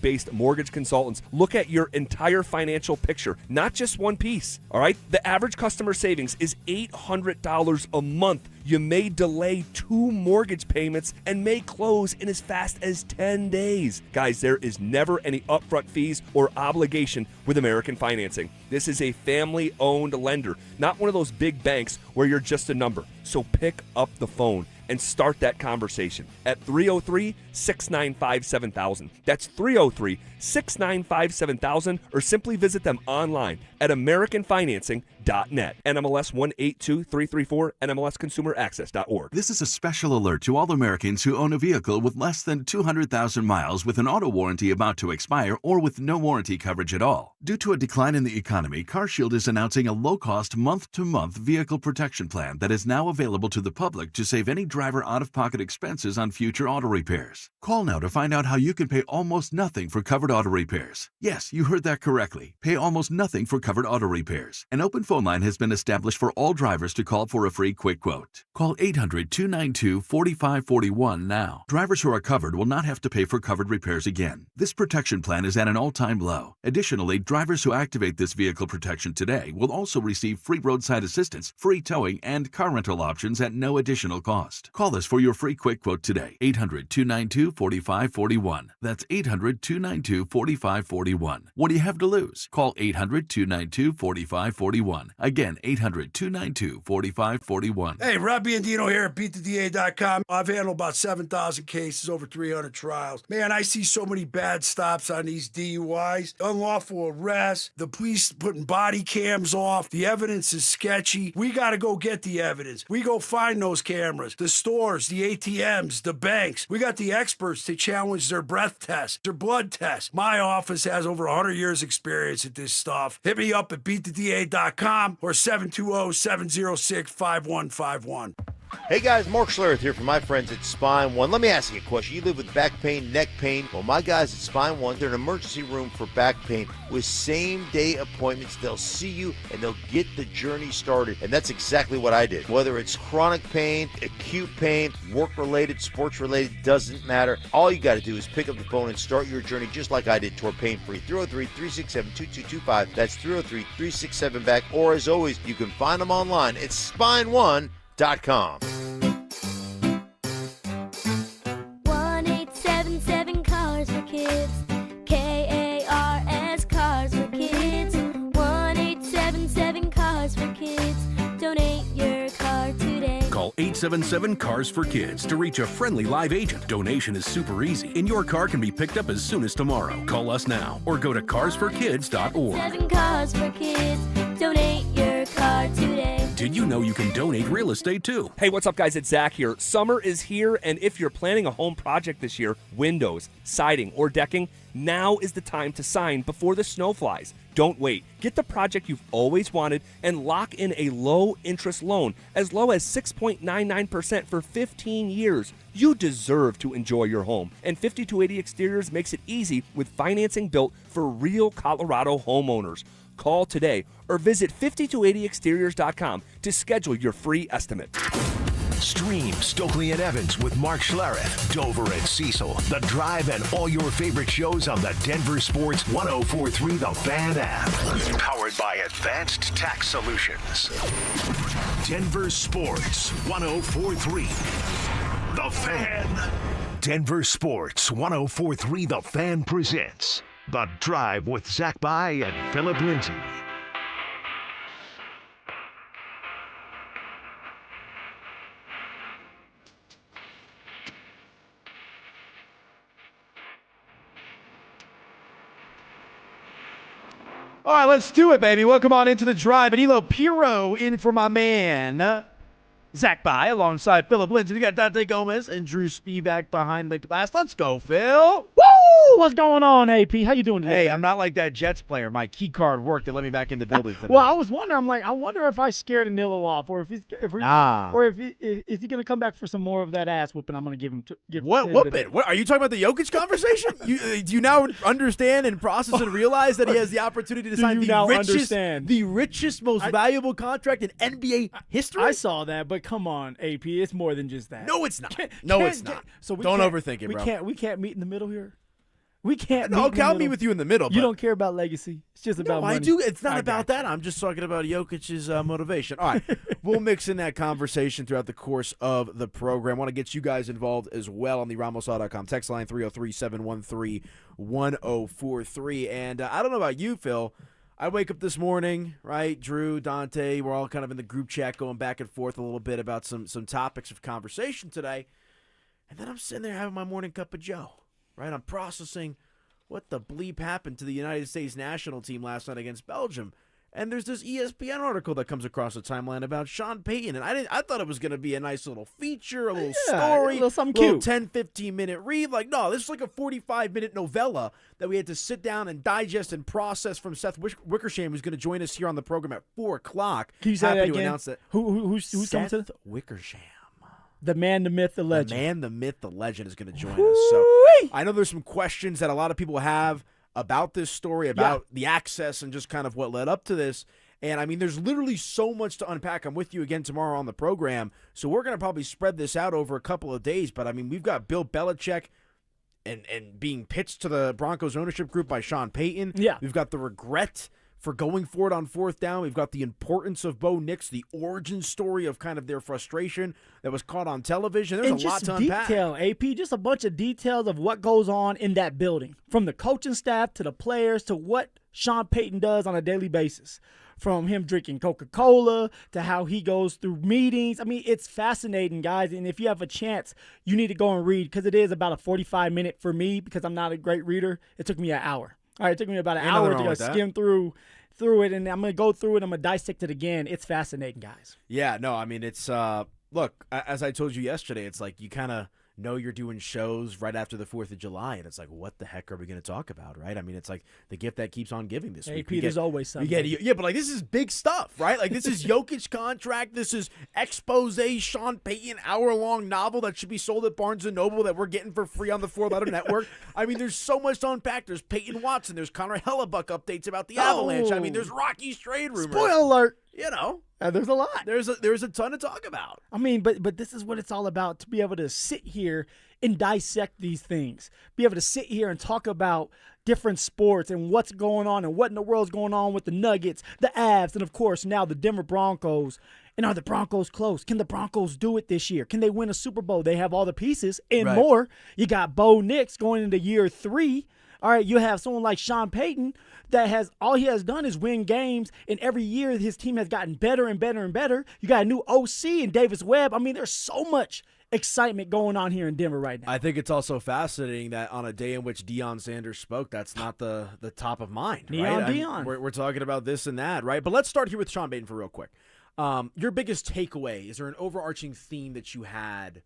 based mortgage consultants look at your entire financial picture, not just one piece. All right? The average customer savings is $800 a month. You may delay 2 mortgage payments and may close in as fast as 10 days. Guys, there is never any upfront fees or obligation with American Financing. This is a family-owned lender, not one of those big banks where you're just a number. So pick up the phone and start that conversation at 303-695-7000. That's 303-695-7000, or simply visit them online at AmericanFinancing.net. NMLS 182334, NMLSConsumerAccess.org. This is a special alert to all Americans who own a vehicle with less than 200,000 miles with an auto warranty about to expire or with no warranty coverage at all. Due to a decline in the economy, CarShield is announcing a low-cost month-to-month vehicle protection plan that is now available to the public to save any driver out-of-pocket expenses on future auto repairs. Call now to find out how you can pay almost nothing for covered auto repairs. Yes, you heard that correctly. Pay almost nothing for covered auto repairs. An open phone line has been established for all drivers to call for a free quick quote. Call 800-292-4541 now. Drivers who are covered will not have to pay for covered repairs again. This protection plan is at an all-time low. Additionally, drivers who activate this vehicle protection today will also receive free roadside assistance, free towing, and car rental options at no additional cost. Call us for your free quick quote today. 800-292-4541. That's 800-292-4541. What do you have to lose? Call 800-292-4541. Again, 800-292-4541. Hey, Rob Biandino here at BeatTheDA.com. I've handled about 7,000 cases, over 300 trials. Man, I see so many bad stops on these DUIs. Unlawful arrests, the police putting body cams off. The evidence is sketchy. We got to go get the evidence. We go find those cameras, the stores, the ATMs, the banks. We got the experts to challenge their breath tests, their blood tests. My office has over 100 years experience at this stuff. Hit me up at BeatTheDA.com or 720-706-5151. Hey guys, Mark Schlereth here from my friends at Spine One. Let me ask you a question. You live with back pain, neck pain. Well, my guys at Spine One, they're an emergency room for back pain with same-day appointments. They'll see you and they'll get the journey started. And that's exactly what I did. Whether it's chronic pain, acute pain, work-related, sports-related, doesn't matter. All you got to do is pick up the phone and start your journey just like I did toward pain-free. 303-367-2225. That's 303-367-BACK. Or as always, you can find them online at SpineOne.com. 1-877 Cars for Kids. KARS Cars for Kids. 1-877 Cars for Kids. Donate your car today. Call 877 Cars for Kids to reach a friendly live agent. Donation is super easy, and your car can be picked up as soon as tomorrow. Call us now or go to carsforkids.org. 7 Cars for Kids. Donate your car today. Did you know you can donate real estate too? Hey, what's up, guys? It's Zach here. Summer is here, and if you're planning a home project this year, windows, siding, or decking, now is the time to sign before the snow flies. Don't wait. Get the project you've always wanted and lock in a low-interest loan as low as 6.99% for 15 years. You deserve to enjoy your home, and 5280 Exteriors makes it easy with financing built for real Colorado homeowners. Call today or visit 5280exteriors.com to schedule your free estimate. Stream Stokely and Evans with Mark Schlereth, Dover and Cecil, The Drive, and all your favorite shows on the Denver Sports 104.3 The Fan app. Powered by Advanced Tax Solutions. Denver Sports 104.3 The Fan. Denver Sports 104.3 The Fan presents The Drive with Zach By and Phillip Lindsay. All right, let's do it, baby. Welcome on into The Drive. Danilo Piro in for my man, Zach By, alongside Phillip Lindsay. We got Dante Gomez and Drew Spivak behind the glass. Let's go, Phil. Woo! What's going on, AP? How you doing today? Hey, I'm not like that Jets player. My key card worked. They let me back in the building today. Well, I was wondering. I wonder if I scared Danilo off, or if he's he gonna come back for some more of that ass whooping. I'm gonna give him. What whooping? What are you talking about? The Jokic conversation? Do you now understand and process and realize that he has the opportunity to sign the richest, most valuable contract in NBA history? I saw that, but come on, AP, it's more than just that. No, it's not. No, it's not. So don't overthink it, bro. We can't meet in the middle here. We can't. Okay, I'll meet with you in the middle. You don't care about legacy. It's just about money. I do. It's not about that. I'm just talking about Jokic's motivation. All right, we'll mix in that conversation throughout the course of the program. I want to get you guys involved as well on the RamosLaw.com text line 303-713-1043. And I don't know about you, Phil. I wake up this morning, right? Drew, Dante, we're all kind of in the group chat going back and forth a little bit about some topics of conversation today. And then I'm sitting there having my morning cup of joe, right? I'm processing what the bleep happened to the United States national team last night against Belgium. And there's this ESPN article that comes across the timeline about Sean Payton. And I thought it was going to be a nice little feature, a little story, a little 10, 15-minute read. Like, no, this is like a 45-minute novella that we had to sit down and digest and process from Seth Wickersham, who's going to join us here on the program at 4 o'clock. Can you say Happy that to again? announce that. Who's coming to Seth Wickersham. The man, the myth, the legend. The man, the myth, the legend is going to join us. So I know there's some questions that a lot of people have about this story, about the access and just kind of what led up to this. And, I mean, there's literally so much to unpack. I'm with you again tomorrow on the program. So we're going to probably spread this out over a couple of days. But, I mean, we've got Bill Belichick and being pitched to the Broncos ownership group by Sean Payton. Yeah. We've got the regret for going for it on 4th down. We've got the importance of Bo Nix, the origin story of kind of their frustration that was caught on television. There's a lot to unpack. Detail, AP, just a bunch of details of what goes on in that building, from the coaching staff to the players to what Sean Payton does on a daily basis, from him drinking Coca-Cola to how he goes through meetings. I mean, it's fascinating, guys, and if you have a chance, you need to go and read, because it is about a 45-minute for me, because I'm not a great reader. It took me an hour. All right, it took me about an hour to skim through it, and I'm going to go through it. I'm going to dissect it again. It's fascinating, guys. Yeah, no, I mean, it's look, as I told you yesterday, it's like you kind of know you're doing shows right after the 4th of July, and it's like, what the heck are we going to talk about, right? I mean, it's like the gift that keeps on giving this week. There's always something. Yeah, but like this is big stuff, right? Like this is Jokic contract. This is expose Sean Payton hour-long novel that should be sold at Barnes & Noble that we're getting for free on the 4-Letter Network. I mean, there's so much to unpack. There's Peyton Watson. There's Connor Hellebuck updates about the Avalanche. I mean, there's Rockies trade rumors. Spoiler alert. You know. There's a lot. There's a ton to talk about. I mean, but this is what it's all about, to be able to sit here and dissect these things, be able to sit here and talk about different sports and what's going on and what in the world's going on with the Nuggets, the Avs, and, of course, now the Denver Broncos. And are the Broncos close? Can the Broncos do it this year? Can they win a Super Bowl? They have all the pieces and more. You got Bo Nix going into year 3. All right, you have someone like Sean Payton that has all he has done is win games, and every year his team has gotten better and better and better. You got a new OC in Davis Webb. I mean, there's so much excitement going on here in Denver right now. I think it's also fascinating that on a day in which Deion Sanders spoke, that's not the top of mind. Deion. We're talking about this and that, right? But let's start here with Sean Payton for real quick. Your biggest takeaway, is there an overarching theme that you had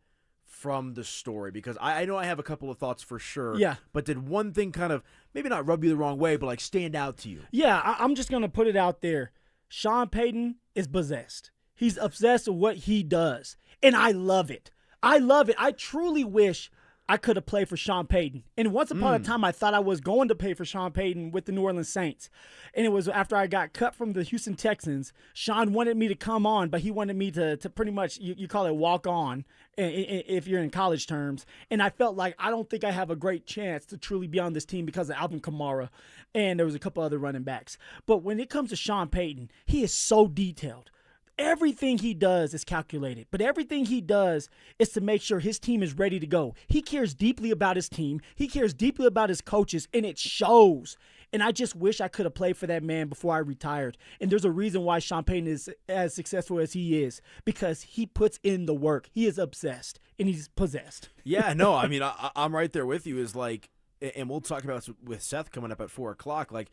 from the story? Because I know I have a couple of thoughts for sure. Yeah. But did one thing kind of, maybe not rub you the wrong way, but like stand out to you? Yeah, I'm just going to put it out there. Sean Payton is possessed. He's obsessed with what he does. And I love it. I truly wish I could have played for Sean Payton. And once upon a time, I thought I was going to play for Sean Payton with the New Orleans Saints. And it was after I got cut from the Houston Texans. Sean wanted me to come on, but he wanted me to pretty much, you call it walk on, if you're in college terms. And I felt like I don't think I have a great chance to truly be on this team because of Alvin Kamara. And there was a couple other running backs. But when it comes to Sean Payton, he is so detailed. Everything he does is calculated, but everything he does is to make sure his team is ready to go. He cares deeply about his team. He cares deeply about his coaches, and it shows. And I just wish I could have played for that man before I retired. And there's a reason why Sean Payton is as successful as he is, because he puts in the work. He is obsessed, and he's possessed. Yeah, no, I mean, I'm right there with you. Is like, and we'll talk about this with Seth coming up at 4 o'clock, like,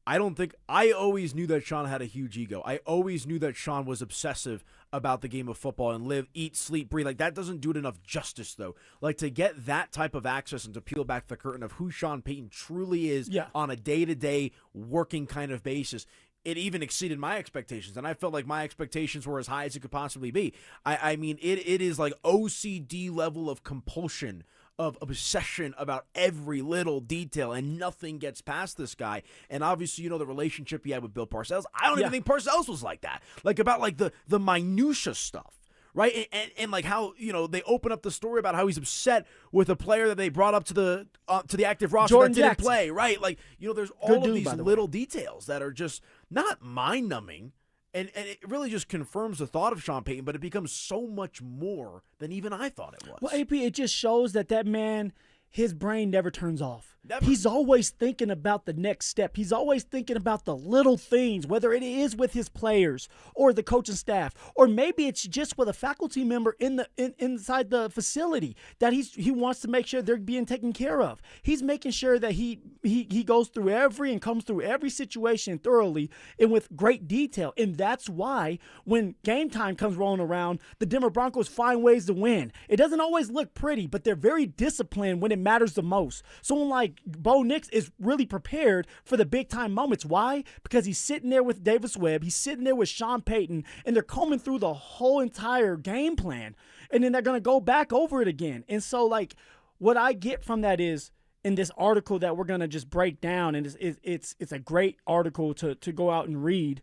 I always knew that Sean had a huge ego. I always knew that Sean was obsessive about the game of football and live, eat, sleep, breathe. Like, that doesn't do it enough justice, though. Like, to get that type of access and to peel back the curtain of who Sean Payton truly is on a day-to-day working kind of basis, it even exceeded my expectations. And I felt like my expectations were as high as it could possibly be. I mean, it is like OCD level of compulsion, of obsession about every little detail, and nothing gets past this guy. And obviously, you know, the relationship he had with Bill Parcells. I don't even think Parcells was like that. Like, about like the minutia stuff, right? And like how, they open up the story about how he's upset with a player that they brought up to the active roster Jordan that didn't Jackson. play, right? Like, there's all of these little details that are just not mind-numbing, and it really just confirms the thought of Sean Payton, but it becomes so much more than even I thought it was. Well, AP, it just shows that man, his brain never turns off. Never. He's always thinking about the next step. He's always thinking about the little things, whether it is with his players or the coaching staff, or maybe it's just with a faculty member inside the facility that he wants to make sure they're being taken care of. He's making sure that he goes through and comes through every situation thoroughly and with great detail. And that's why when game time comes rolling around, the Denver Broncos find ways to win. It doesn't always look pretty, but they're very disciplined when it matters the most. Someone like Bo Nix is really prepared for the big-time moments. Why? Because he's sitting there with Davis Webb. He's sitting there with Sean Payton, and they're combing through the whole entire game plan, and then they're going to go back over it again. And so, like, what I get from that is, in this article that we're going to just break down, and it's a great article to go out and read,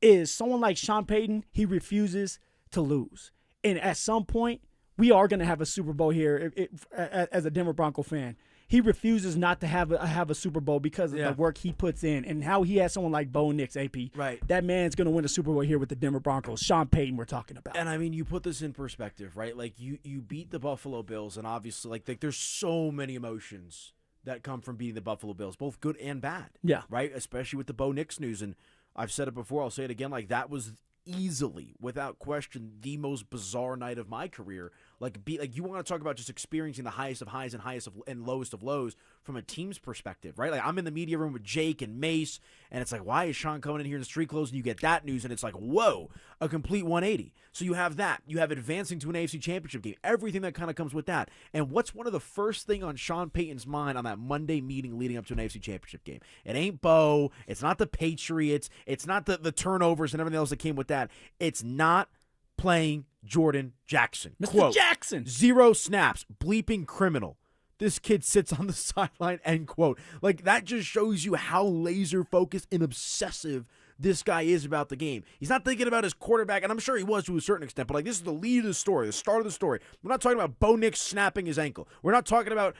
is someone like Sean Payton, he refuses to lose. And at some point, we are going to have a Super Bowl here as a Denver Bronco fan. He refuses not to have a Super Bowl because of the work he puts in and how he has someone like Bo Nix, AP. Right. That man's going to win a Super Bowl here with the Denver Broncos. Sean Payton we're talking about. And, I mean, you put this in perspective, right? Like, you beat the Buffalo Bills, and obviously, like there's so many emotions that come from beating the Buffalo Bills, both good and bad. Yeah. Right? Especially with the Bo Nix news. And I've said it before, I'll say it again, like that was easily, without question, the most bizarre night of my career. Like you want to talk about just experiencing the highest of highs and highest of and lowest of lows from a team's perspective, right? Like I'm in the media room with Jake and Mace, and it's like, why is Sean coming in here in street clothes? And you get that news, and it's like, whoa, a complete 180. So you have that. You have advancing to an AFC Championship game. Everything that kind of comes with that. And what's one of the first thing on Sean Payton's mind on that Monday meeting leading up to an AFC Championship game? It ain't Bo. It's not the Patriots. It's not the turnovers and everything else that came with that. It's not playing Jordan Jackson. Mr. Quote, Jackson. 0 snaps, bleeping criminal. This kid sits on the sideline, end quote. Like, that just shows you how laser-focused and obsessive this guy is about the game. He's not thinking about his quarterback, and I'm sure he was to a certain extent, but, like, this is the lead of the story, the start of the story. We're not talking about Bo Nix snapping his ankle. We're not talking about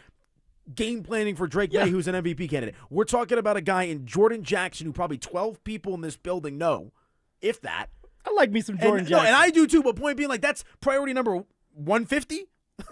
game planning for Drake May, who's an MVP candidate. We're talking about a guy in Jordan Jackson who probably 12 people in this building know, if that. I like me some Jordan Jackson. No, and I do too, but point being, like, that's priority number 150?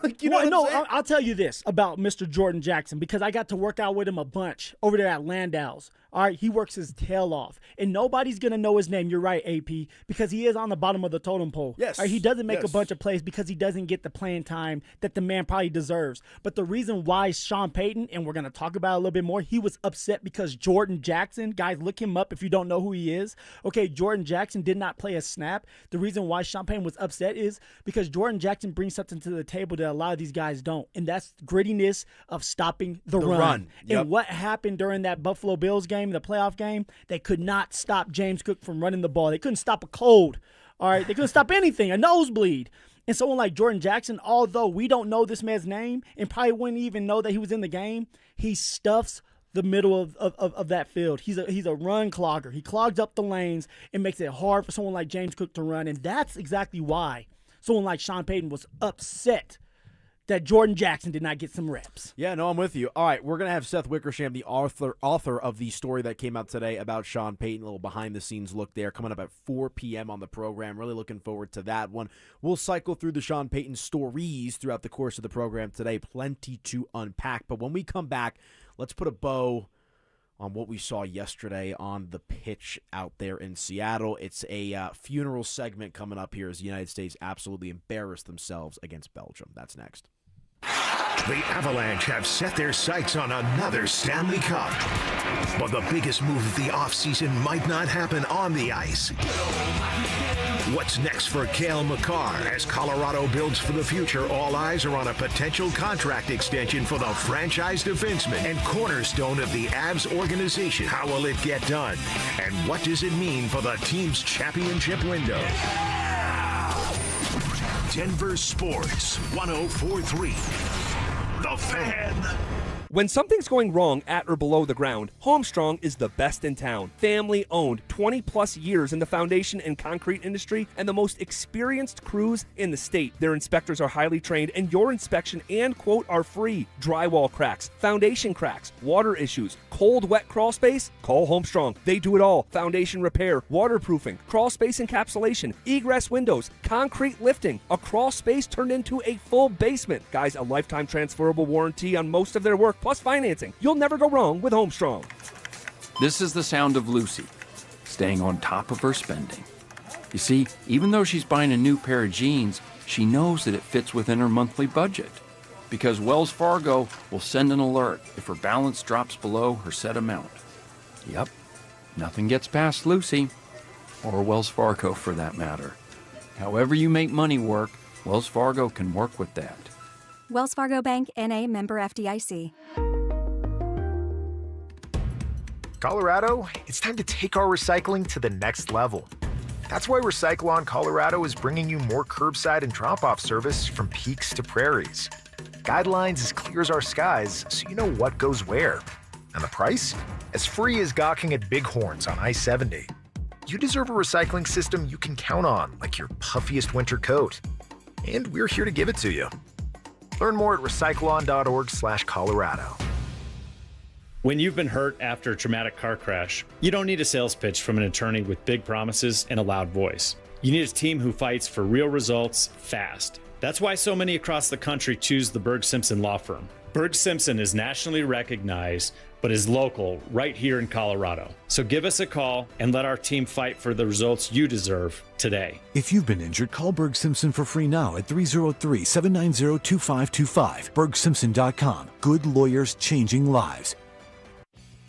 Like, you know what I'm saying? I'll tell you this about Mr. Jordan Jackson because I got to work out with him a bunch over there at Landau's. All right, he works his tail off, and nobody's going to know his name. You're right, AP, because he is on the bottom of the totem pole. Yes. All right, he doesn't make a bunch of plays because he doesn't get the playing time that the man probably deserves. But the reason why Sean Payton, and we're going to talk about it a little bit more, he was upset because Jordan Jackson, guys, look him up if you don't know who he is. Okay, Jordan Jackson did not play a snap. The reason why Sean Payton was upset is because Jordan Jackson brings something to the table that a lot of these guys don't, and that's grittiness of stopping the run. Yep. And what happened during that Buffalo Bills game, the playoff game, they could not stop James Cook from running the ball. They couldn't stop a cold. All right, they couldn't stop anything, a nosebleed. And someone like Jordan Jackson, although we don't know this man's name and probably wouldn't even know that he was in the game, he stuffs the middle of that field. He's a run clogger. He clogs up the lanes and makes it hard for someone like James Cook to run, and that's exactly why someone like Sean Payton was upset that Jordan Jackson did not get some reps. Yeah, no, I'm with you. All right, we're going to have Seth Wickersham, the author of the story that came out today about Sean Payton, a little behind-the-scenes look there, coming up at 4 p.m. on the program. Really looking forward to that one. We'll cycle through the Sean Payton stories throughout the course of the program today. Plenty to unpack. But when we come back, let's put a bow on what we saw yesterday on the pitch out there in Seattle. It's a funeral segment coming up here as the United States absolutely embarrassed themselves against Belgium. That's next. The Avalanche have set their sights on another Stanley Cup. But the biggest move of the offseason might not happen on the ice. What's next for Cale Makar? As Colorado builds for the future, all eyes are on a potential contract extension for the franchise defenseman and cornerstone of the Avs organization. How will it get done? And what does it mean for the team's championship window? Denver Sports 104.3. The Fan. When something's going wrong at or below the ground, Homestrong is the best in town. Family owned, 20 plus years in the foundation and concrete industry, and the most experienced crews in the state. Their inspectors are highly trained, and your inspection and quote are free. Drywall cracks, foundation cracks, water issues, cold, wet crawl space? Call Homestrong. They do it all. Foundation repair, waterproofing, crawl space encapsulation, egress windows, concrete lifting, a crawl space turned into a full basement. Guys, a lifetime transferable warranty on most of their work, plus financing. You'll never go wrong with Homestrong. This is the sound of Lucy, staying on top of her spending. You see, even though she's buying a new pair of jeans, she knows that it fits within her monthly budget. Because Wells Fargo will send an alert if her balance drops below her set amount. Yep, nothing gets past Lucy, or Wells Fargo for that matter. However you make money work, Wells Fargo can work with that. Wells Fargo Bank, N.A., member FDIC. Colorado, it's time to take our recycling to the next level. That's why Recyclon Colorado is bringing you more curbside and drop-off service from peaks to prairies. Guidelines as clear as our skies, so you know what goes where. And the price? As free as gawking at bighorns on I-70. You deserve a recycling system you can count on, like your puffiest winter coat. And we're here to give it to you. Learn more at recyclon.org/Colorado. When you've been hurt after a traumatic car crash, you don't need a sales pitch from an attorney with big promises and a loud voice. You need a team who fights for real results fast. That's why so many across the country choose the Berg Simpson Law Firm. Berg Simpson is nationally recognized, but is local right here in Colorado. So give us a call and let our team fight for the results you deserve today. If you've been injured, call Berg Simpson for free now at 303-790-2525. BergSimpson.com. Good lawyers changing lives.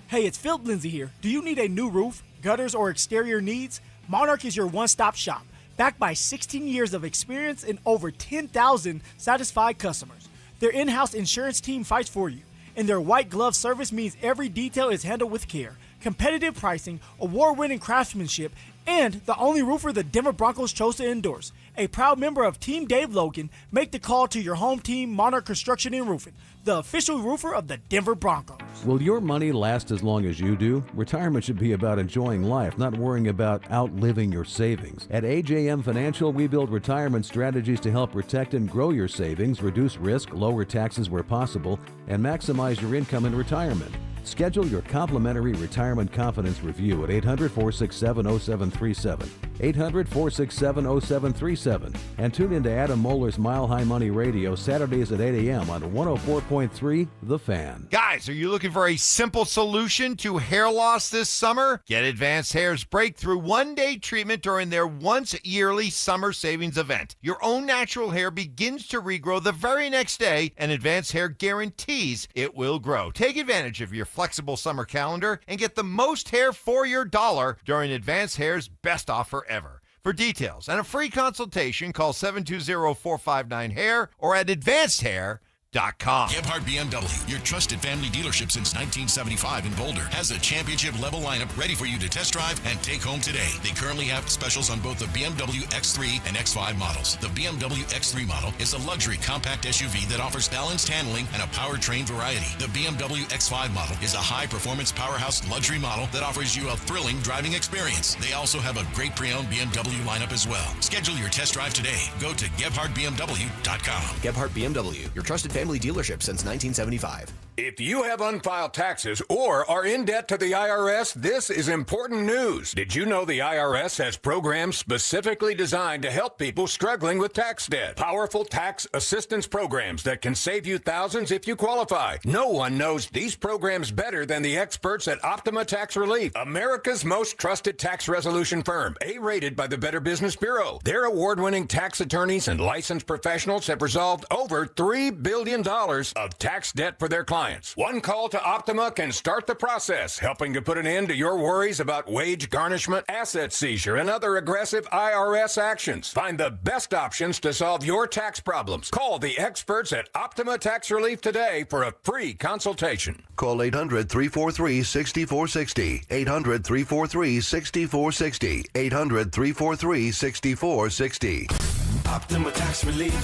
Hey, it's Phillip Lindsay here. Do you need a new roof, gutters, or exterior needs? Monarch is your one-stop shop, backed by 16 years of experience and over 10,000 satisfied customers. Their in-house insurance team fights for you, and their white glove service means every detail is handled with care. Competitive pricing, award-winning craftsmanship, and the only roofer the Denver Broncos chose to endorse. A proud member of Team Dave Logan, make the call to your home team, Monarch Construction and Roofing, the official roofer of the Denver Broncos. Will your money last as long as you do? Retirement should be about enjoying life, not worrying about outliving your savings. At AJM Financial, we build retirement strategies to help protect and grow your savings, reduce risk, lower taxes where possible, and maximize your income in retirement. Schedule your complimentary retirement confidence review at 800-467-0737, 800-467-0737, and tune into Adam Moeller's Mile High Money Radio Saturdays at 8 a.m. on 104.3 The Fan. Guys, are you looking for a simple solution to hair loss this summer? Get Advanced Hair's breakthrough one-day treatment during their once-yearly summer savings event. Your own natural hair begins to regrow the very next day, and Advanced Hair guarantees it will grow. Take advantage of your flexible summer calendar and get the most hair for your dollar during Advanced Hair's best offer ever. For details and a free consultation, call 720-459-HAIR or at advancedhair.com. Gebhardt BMW, your trusted family dealership since 1975 in Boulder, has a championship-level lineup ready for you to test drive and take home today. They currently have specials on both the BMW X3 and X5 models. The BMW X3 model is a luxury compact SUV that offers balanced handling and a powertrain variety. The BMW X5 model is a high-performance powerhouse luxury model that offers you a thrilling driving experience. They also have a great pre-owned BMW lineup as well. Schedule your test drive today. Go to GebhardtBMW.com. Gebhardt BMW, your trusted family dealership since 1975. If you have unfiled taxes or are in debt to the IRS, this is important news. Did you know the IRS has programs specifically designed to help people struggling with tax debt? Powerful tax assistance programs that can save you thousands if you qualify. No one knows these programs better than the experts at Optima Tax Relief, America's most trusted tax resolution firm, A-rated by the Better Business Bureau. Their award-winning tax attorneys and licensed professionals have resolved over $3 billion of tax debt for their clients. One call to Optima can start the process, helping to put an end to your worries about wage garnishment, asset seizure, and other aggressive IRS actions. Find the best options to solve your tax problems. Call the experts at Optima Tax Relief today for a free consultation. Call 800-343-6460. 800-343-6460. 800-343-6460. Optima Tax Relief.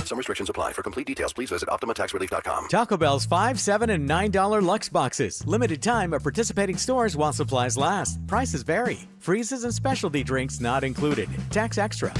Some restrictions apply. For complete details, please visit OptimaTaxRelief.com. Taco Bell's $5, $7, and $9 Lux boxes. Limited time at participating stores while supplies last. Prices vary. Freezes and specialty drinks not included. Tax extra.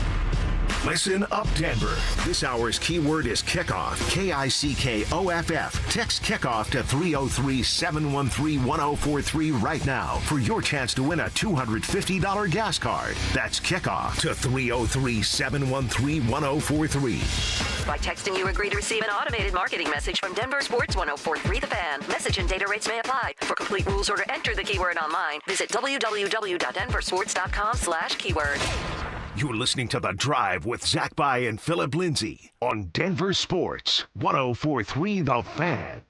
Listen up, Denver. This hour's keyword is kickoff. KICKOFF. Text kickoff to 303-713-1043 right now for your chance to win a $250 gas card. That's kickoff to 303-713-1043. By texting, you agree to receive an automated marketing message from Denver Sports 104.3 The Fan. Message and data rates may apply. For complete rules or to enter the keyword online, visit www.denversports.com/keyword. You're listening to The Drive with Zach By and Phillip Lindsay on Denver Sports 104.3 The Fan.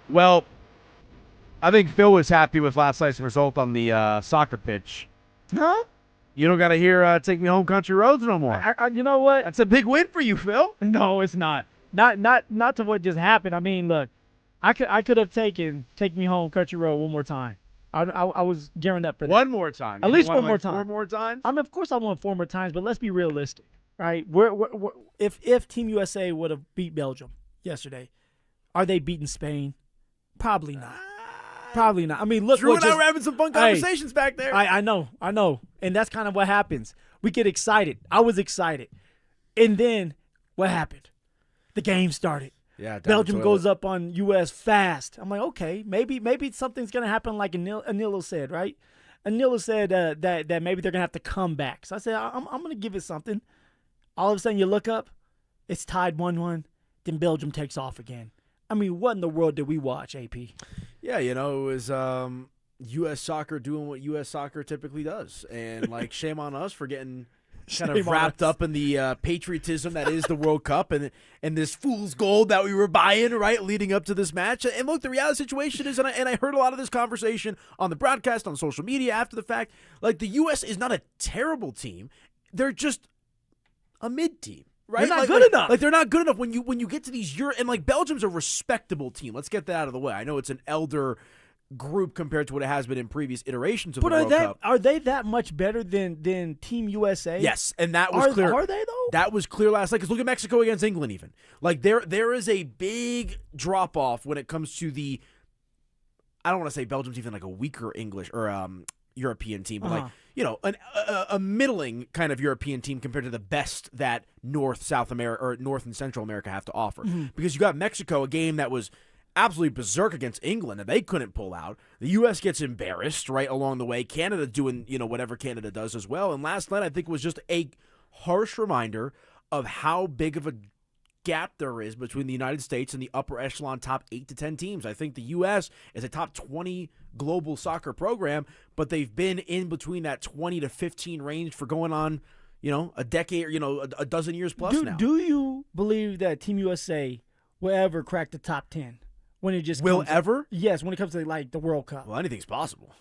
Well, I think Phil was happy with last night's result on the soccer pitch. Huh? You don't got to hear "Take Me Home, Country Roads" no more. You know what? That's a big win for you, Phil. No, it's not. Not to what just happened. I mean, look, I could have taken "Take Me Home, Country Road" one more time. I was gearing up for that. One more time. At least one more time. 4 more times? I mean, of course I want 4 more times, but let's be realistic, right? If Team USA would have beat Belgium yesterday, are they beating Spain? Probably not. Probably not. I mean, look. Drew and I were having some fun conversations back there. I know. And that's kind of what happens. We get excited. I was excited. And then what happened? The game started. Yeah, Belgium goes up on U.S. fast. I'm like, okay, maybe something's going to happen like Anilo said, right? Anilo said that maybe they're going to have to come back. So I said, I'm going to give it something. All of a sudden you look up, it's tied 1-1. Then Belgium takes off again. I mean, what in the world did we watch, AP? Yeah, it was U.S. soccer doing what U.S. soccer typically does. And, shame on us for getting kind of wrapped up in the patriotism that is the World Cup and this fool's gold that we were buying, right, leading up to this match. And, look, the reality situation is, and I heard a lot of this conversation on the broadcast, on social media after the fact, the U.S. is not a terrible team. They're just a mid-team. Right? They're not good enough. They're not good enough when you get to these and Belgium's a respectable team. Let's get that out of the way. I know it's an elder group compared to what it has been in previous iterations of the World Cup. Are they that much better than Team USA? Yes, and that was clear. Are they though? That was clear last night. Because look at Mexico against England. Even there is a big drop off when it comes to the. I don't want to say Belgium's even a weaker English or European team, but a middling kind of European team compared to the best that North, South America, or North and Central America have to offer. Mm-hmm. Because you got Mexico, a game that was absolutely berserk against England, and they couldn't pull out. The U.S. gets embarrassed right along the way. Canada doing whatever Canada does as well. And last night I think was just a harsh reminder of how big of a gap there is between the United States and the upper echelon top 8 to 10 teams. I think the U.S. is a top 20 global soccer program, but they've been in between that 20 to 15 range for going on, a decade, a dozen years plus now. Do you believe that Team USA will ever crack the top 10 when it just will ever? Yes, when it comes to the World Cup. Well, anything's possible.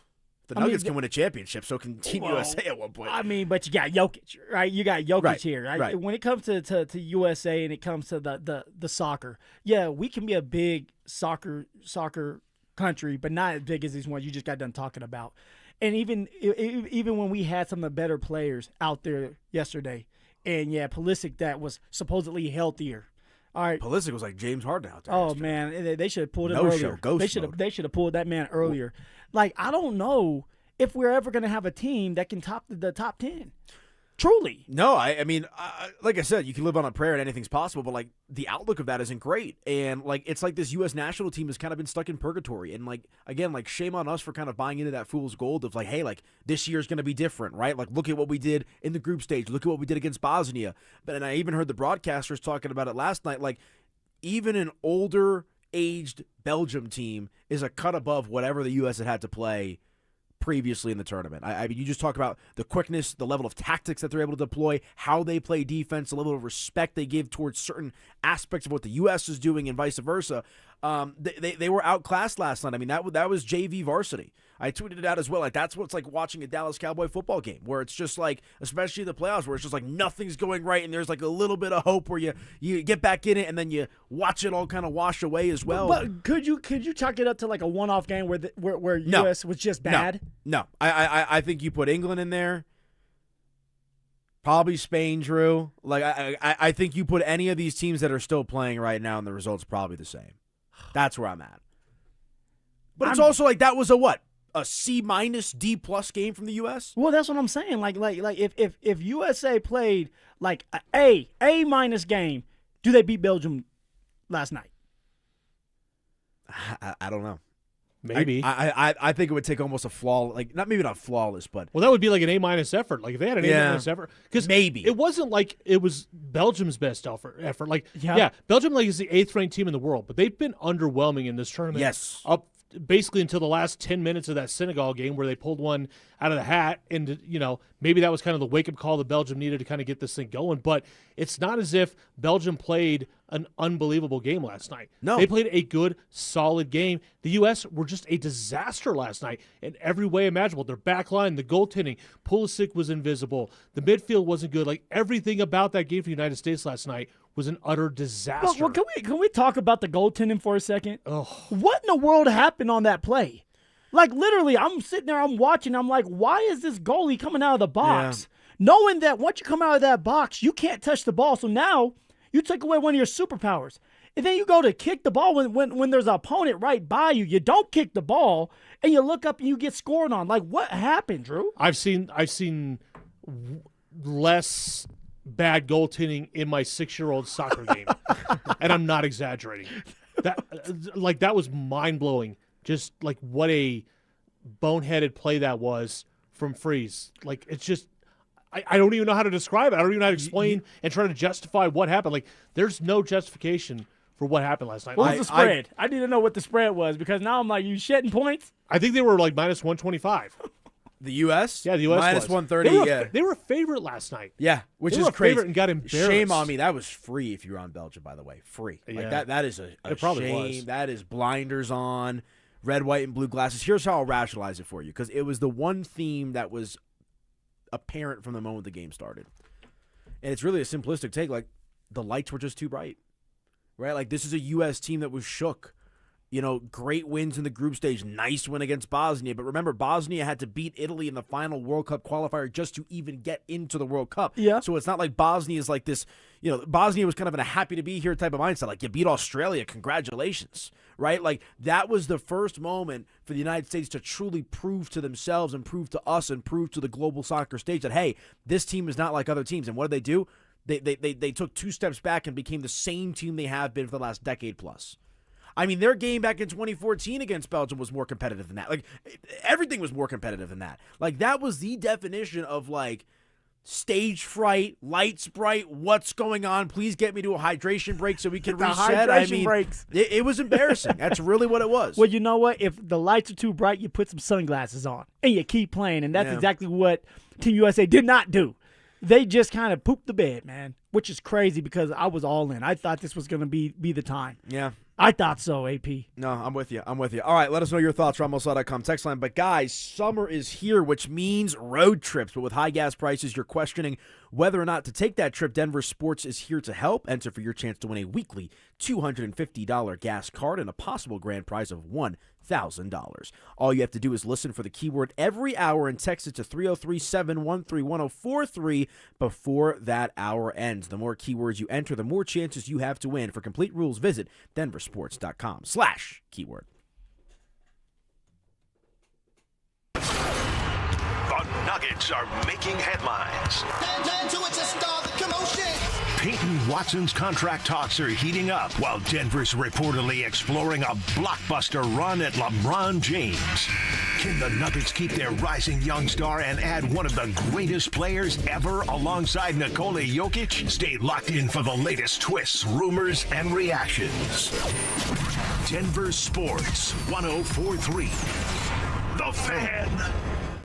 The Nuggets can win a championship, so can Team USA at one point. I mean, but you got Jokic, right? You got Jokic here, right? Right. When it comes to USA and it comes to the soccer, yeah, we can be a big soccer country, but not as big as these ones you just got done talking about. And even when we had some of the better players out there yesterday, and yeah, Pulisic that was supposedly healthier. All right, Pulisic was like James Harden out there. Oh man, they should have pulled him earlier. They should have pulled that man earlier. I don't know if we're ever going to have a team that can top the top 10. Truly. No, I mean, like I said, you can live on a prayer and anything's possible, but the outlook of that isn't great. And it's like this U.S. national team has kind of been stuck in purgatory. And again, shame on us for kind of buying into that fool's gold of hey, this year's going to be different, right? Look at what we did in the group stage. Look at what we did against Bosnia. And I even heard the broadcasters talking about it last night. Even an older aged Belgium team is a cut above whatever the U.S. had to play previously in the tournament. I mean, you just talk about the quickness, the level of tactics that they're able to deploy, how they play defense, the level of respect they give towards certain aspects of what the U.S. is doing and vice versa. They were outclassed last night. I mean, that was JV varsity. I tweeted it out as well. Like, that's what's like watching a Dallas Cowboy football game, where it's just like, especially the playoffs, where it's just like nothing's going right, and there's like a little bit of hope where you get back in it, and then you watch it all kind of wash away as well. But could you chalk it up to like a one-off game where U.S. was just bad? No. I think you put England in there. Probably Spain, Drew. Like, I think you put any of these teams that are still playing right now, and the result's probably the same. That's where I'm at. But it's also like that was a C-, D+ game from the U.S.? Well, that's what I'm saying. Like if USA played like a A- game, do they beat Belgium last night? I don't know. Maybe. I think it would take almost a maybe not flawless, but well, that would be like an A- effort. Like if they had an A- effort, because maybe it wasn't like it was Belgium's best effort. Like Belgium is the 8th ranked team in the world, but they've been underwhelming in this tournament. Yes, up basically until the last 10 minutes of that Senegal game where they pulled one out of the hat, and maybe that was kind of the wake-up call that Belgium needed to kind of get this thing going. But it's not as if Belgium played an unbelievable game last night. No. They played a good, solid game. The U.S. were just a disaster last night in every way imaginable. Their back line, the goaltending, Pulisic was invisible. The midfield wasn't good. Like, everything about that game for the United States last night was an utter disaster. Well, can we talk about the goaltending for a second? Oh. What in the world happened on that play? Like, literally, I'm sitting there, I'm watching, I'm like, why is this goalie coming out of the box? Knowing that once you come out of that box, you can't touch the ball. So now you take away one of your superpowers. And then you go to kick the ball when there's an opponent right by you. You don't kick the ball, and you look up and you get scored on. Like, what happened, Drew? I've seen less bad goaltending in my 6-year-old soccer game, and I'm not exaggerating. That was mind-blowing. Just like what a boneheaded play that was from Freeze. Like, it's just I don't even know how to describe it. I don't even know how to explain and try to justify what happened. Like, there's no justification for what happened last night. What was the spread? I didn't know what the spread was, because now I'm like, you shedding points? I think they were like minus 125. The U.S.? Yeah, the U.S. minus was. 130. They were a favorite last night. Yeah, which they is were a crazy. Favorite and got embarrassed. Shame on me. That was free if you're on Belgium, by the way. Free. Like that is a it probably shame. was. That is blinders on, red, white, and blue glasses. Here's how I'll rationalize it for you, because it was the one theme that was apparent from the moment the game started. And it's really a simplistic take. Like, the lights were just too bright. Right? Like, this is a U.S. team that was shook. Great wins in the group stage. Nice win against Bosnia. But remember, Bosnia had to beat Italy in the final World Cup qualifier just to even get into the World Cup. Yeah. So it's not like Bosnia is like this, Bosnia was kind of in a happy to be here type of mindset. Like, you beat Australia. Congratulations. Right? Like, that was the first moment for the United States to truly prove to themselves and prove to us and prove to the global soccer stage that, hey, this team is not like other teams. And what did they do? They took 2 steps back and became the same team they have been for the last decade plus. I mean, their game back in 2014 against Belgium was more competitive than that. Like, everything was more competitive than that. Like, that was the definition of, like, stage fright, lights bright, what's going on? Please get me to a hydration break so we can reset. Breaks. It was embarrassing. That's really what it was. Well, you know what? If the lights are too bright, you put some sunglasses on and you keep playing, and that's exactly what Team USA did not do. They just kind of pooped the bed, man, which is crazy because I was all in. I thought this was going to be the time. Yeah. I thought so, AP. No, I'm with you. All right, let us know your thoughts. RamosLaw.com text line. But, guys, summer is here, which means road trips. But with high gas prices, you're questioning whether or not to take that trip. Denver Sports is here to help. Enter for your chance to win a weekly $250 gas card and a possible grand prize of $1,000. All you have to do is listen for the keyword every hour and text it to 303-713-1043 before that hour ends. The more keywords you enter, the more chances you have to win. For complete rules, visit DenverSports.com/keyword. The Nuggets are making headlines. Payton Watson's contract talks are heating up, while Denver's reportedly exploring a blockbuster run at LeBron James. Can the Nuggets keep their rising young star and add one of the greatest players ever alongside Nikola Jokic? Stay locked in for the latest twists, rumors, and reactions. Denver Sports 104.3. The Fan.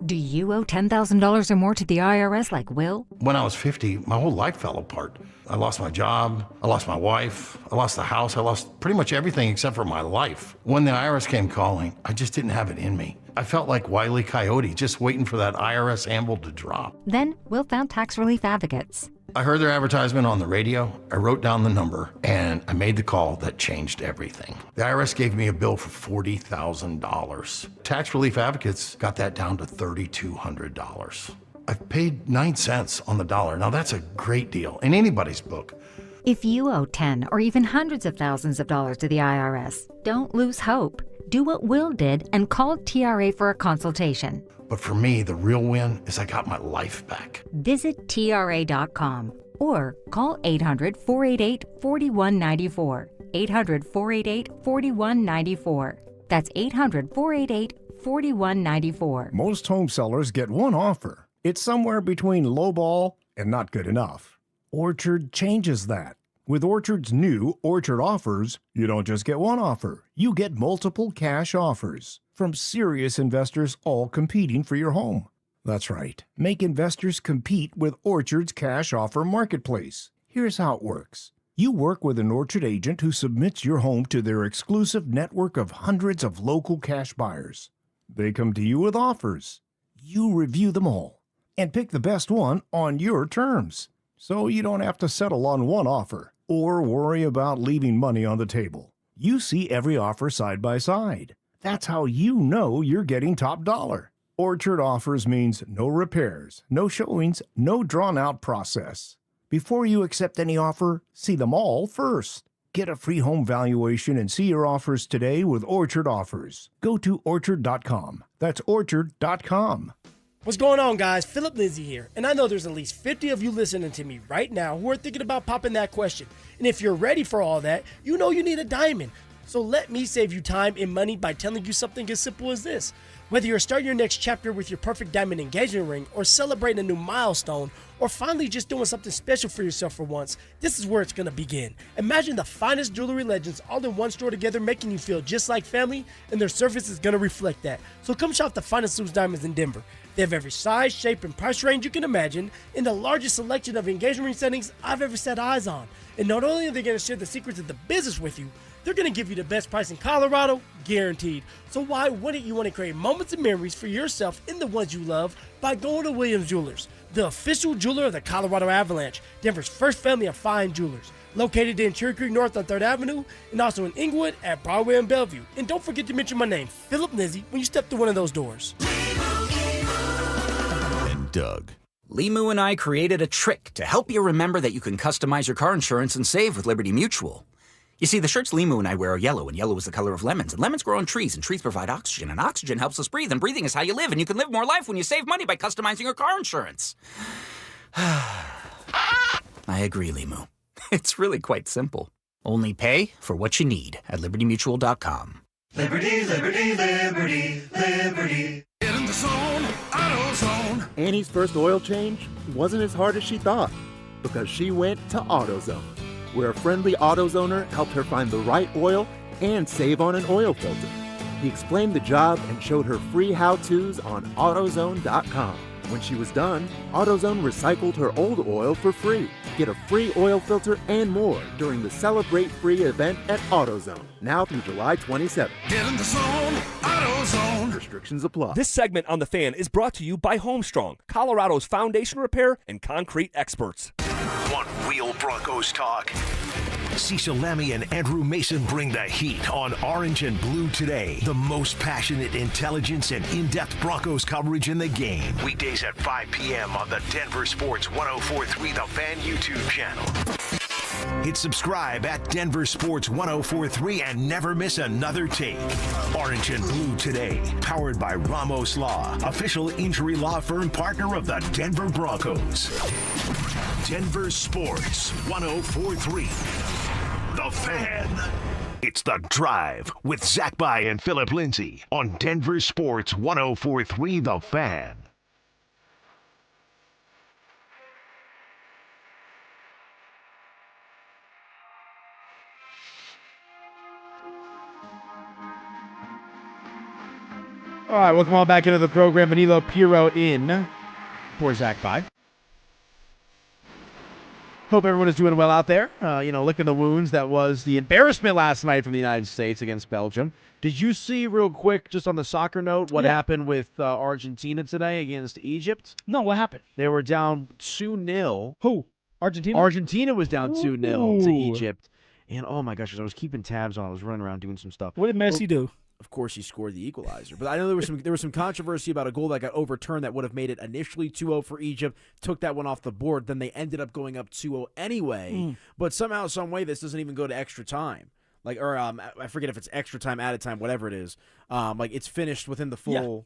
Do you owe $10,000 or more to the IRS like Will? When I was 50, my whole life fell apart. I lost my job, I lost my wife, I lost the house, I lost pretty much everything except for my life. When the IRS came calling, I just didn't have it in me. I felt like Wile E. Coyote, just waiting for that IRS anvil to drop. Then Will found tax relief advocates. I heard their advertisement on the radio, I wrote down the number, and I made the call that changed everything. The IRS gave me a bill for $40,000. Tax relief advocates got that down to $3,200. I've paid 9 cents on the dollar. Now that's a great deal in anybody's book. If you owe 10 or even hundreds of thousands of dollars to the IRS, don't lose hope. Do what Will did and call TRA for a consultation. But for me, the real win is I got my life back. Visit TRA.com or call 800-488-4194. 800-488-4194. That's 800-488-4194. Most home sellers get one offer. It's somewhere between lowball and not good enough. Orchard changes that. With Orchard's new Orchard offers, you don't just get one offer, you get multiple cash offers from serious investors all competing for your home. That's right. Make investors compete with Orchard's cash offer marketplace. Here's how it works. You work with an Orchard agent who submits your home to their exclusive network of hundreds of local cash buyers. They come to you with offers. You review them all and pick the best one on your terms. So you don't have to settle on one offer or worry about leaving money on the table. You see every offer side by side. That's how you know you're getting top dollar. Orchard offers means no repairs, no showings, no drawn-out process. Before you accept any offer, see them all first. Get a free home valuation and see your offers today with Orchard Offers. Go to Orchard.com. That's Orchard.com. What's going on, guys? Phillip Lindsay here, and I know there's at least 50 of you listening to me right now who are thinking about popping that question. And if you're ready for all that, you know you need a diamond. So let me save you time and money by telling you something as simple as this. Whether you're starting your next chapter with your perfect diamond engagement ring, or celebrating a new milestone, or finally just doing something special for yourself for once, this is where it's going to begin. Imagine the finest jewelry legends all in one store together, making you feel just like family, and their service is going to reflect that. So come shop the finest loose diamonds in Denver. They have every size, shape, and price range you can imagine, in the largest selection of engagement ring settings I've ever set eyes on. And not only are they going to share the secrets of the business with you, they're going to give you the best price in Colorado, guaranteed. So why wouldn't you want to create moments and memories for yourself and the ones you love by going to Williams Jewelers, the official jeweler of the Colorado Avalanche, Denver's first family of fine jewelers. Located in Cherry Creek North on 3rd Avenue, and also in Inglewood at Broadway and Bellevue. And don't forget to mention my name, Phillip Lindsay, when you step through one of those doors. And Doug. Limu and I created a trick to help you remember that you can customize your car insurance and save with Liberty Mutual. You see, the shirts Limu and I wear are yellow, and yellow is the color of lemons, and lemons grow on trees, and trees provide oxygen, and oxygen helps us breathe, and breathing is how you live, and you can live more life when you save money by customizing your car insurance. I agree, Limu. It's really quite simple. Only pay for what you need at libertymutual.com. Liberty, liberty, liberty, liberty. Get in the zone, AutoZone. Annie's first oil change wasn't as hard as she thought because she went to AutoZone, where a friendly AutoZoner helped her find the right oil and save on an oil filter. He explained the job and showed her free how-tos on AutoZone.com. When she was done, AutoZone recycled her old oil for free. Get a free oil filter and more during the Celebrate Free event at AutoZone, now through July 27th. Get in the zone, AutoZone. Restrictions apply. This segment on The Fan is brought to you by Homestrong, Colorado's foundation repair and concrete experts. Want real Broncos talk? Cecil Lemmy and Andrew Mason bring the heat on Orange and Blue Today. The most passionate intelligence and in-depth Broncos coverage in the game. Weekdays at 5 p.m. on the Denver Sports 104.3 The Fan YouTube channel. Hit subscribe at Denver Sports 104.3 and never miss another take. Orange and Blue Today, powered by Ramos Law, official injury law firm partner of the Denver Broncos. Denver Sports 104.3 The Fan. It's The Drive with Zach By and Phillip Lindsay on Denver Sports 104.3 The Fan. All right, welcome all back into the program. Danilo Piro in for Zach By. Hope everyone is doing well out there. Licking the wounds. That was the embarrassment last night from the United States against Belgium. Did you see, real quick, just on the soccer note, what happened with Argentina today against Egypt? No, what happened? They were down 2-0. Who? Argentina? Argentina was down 2-0 to Egypt. And, oh, my gosh, I was keeping tabs on. I was running around doing some stuff. What did Messi do? Of course, he scored the equalizer. But I know there was some controversy about a goal that got overturned that would have made it initially 2-0 for Egypt. Took that one off the board. Then they ended up going up 2-0 anyway. But somehow, some way, this doesn't even go to extra time. I forget if it's extra time, added time, whatever it is. It's finished within the full.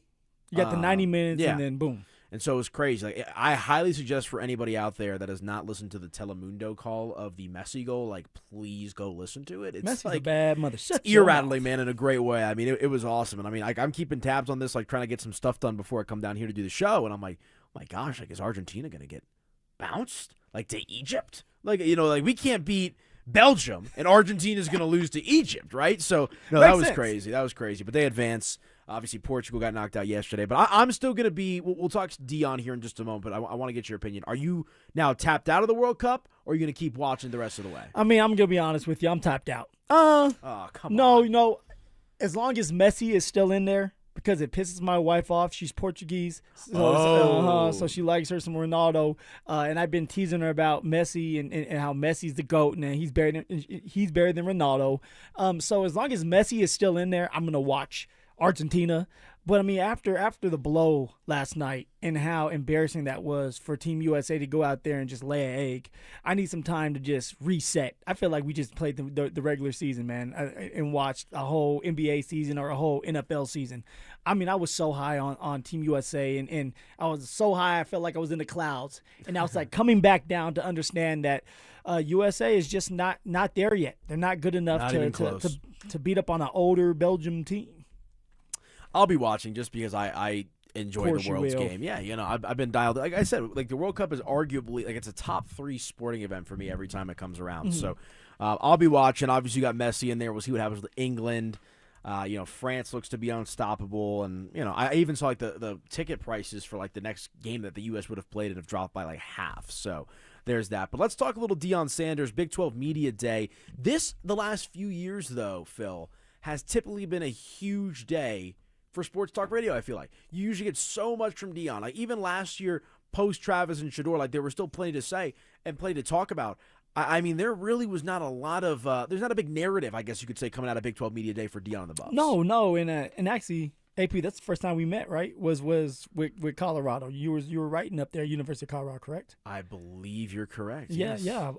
You got the 90 minutes and then boom. And so it was crazy. I highly suggest for anybody out there that has not listened to the Telemundo call of the Messi goal, please go listen to it. It's Messi's a bad mother. It's ear-rattling, man, in a great way. I mean, it was awesome. And I mean, I'm keeping tabs on this, trying to get some stuff done before I come down here to do the show. And I'm like, oh my gosh, is Argentina going to get bounced? To Egypt? We can't beat Belgium, and Argentina's going to lose to Egypt, right? So, no, that was crazy. That was crazy. But they advance. Obviously, Portugal got knocked out yesterday. But I'm still going to be – we'll talk to Dion here in just a moment, but I want to get your opinion. Are you now tapped out of the World Cup, or are you going to keep watching the rest of the way? I mean, I'm going to be honest with you. I'm tapped out. Come on. No. As long as Messi is still in there, because it pisses my wife off. She's Portuguese, so she likes her some Ronaldo. And I've been teasing her about Messi and how Messi's the GOAT, and he's better than Ronaldo. So as long as Messi is still in there, I'm going to watch Argentina. But I mean, after the blow last night and how embarrassing that was for Team USA to go out there and just lay an egg, I need some time to just reset. I feel like we just played the regular season, man, and watched a whole NBA season or a whole NFL season. I mean, I was so high on Team USA, and I was so high I felt like I was in the clouds. And I was coming back down to understand that USA is just not there yet. They're not good enough to beat up on an older Belgium team. I'll be watching just because I enjoy the World's game. Yeah, I've been dialed. Like I said, the World Cup is arguably it's a top 3 sporting event for me every time it comes around. Mm-hmm. So I'll be watching. Obviously, you got Messi in there. We'll see what happens with England. France looks to be unstoppable, and I even saw the ticket prices for the next game that the U.S. would have played have dropped by half. So there's that. But let's talk a little Deion Sanders, Big 12 Media Day. The last few years though, Phil, has typically been a huge day for sports talk radio. I feel like you usually get so much from Deion. Even last year, post Travis and Shedeur, there was still plenty to say and plenty to talk about. I mean, there really was not a lot of there's not a big narrative, I guess you could say, coming out of Big 12 Media Day for Deion and the Buffs. No, and actually, AP, that's the first time we met, right? Was with Colorado. You were writing up there, University of Colorado, correct? I believe you're correct. Yeah, yes. yeah.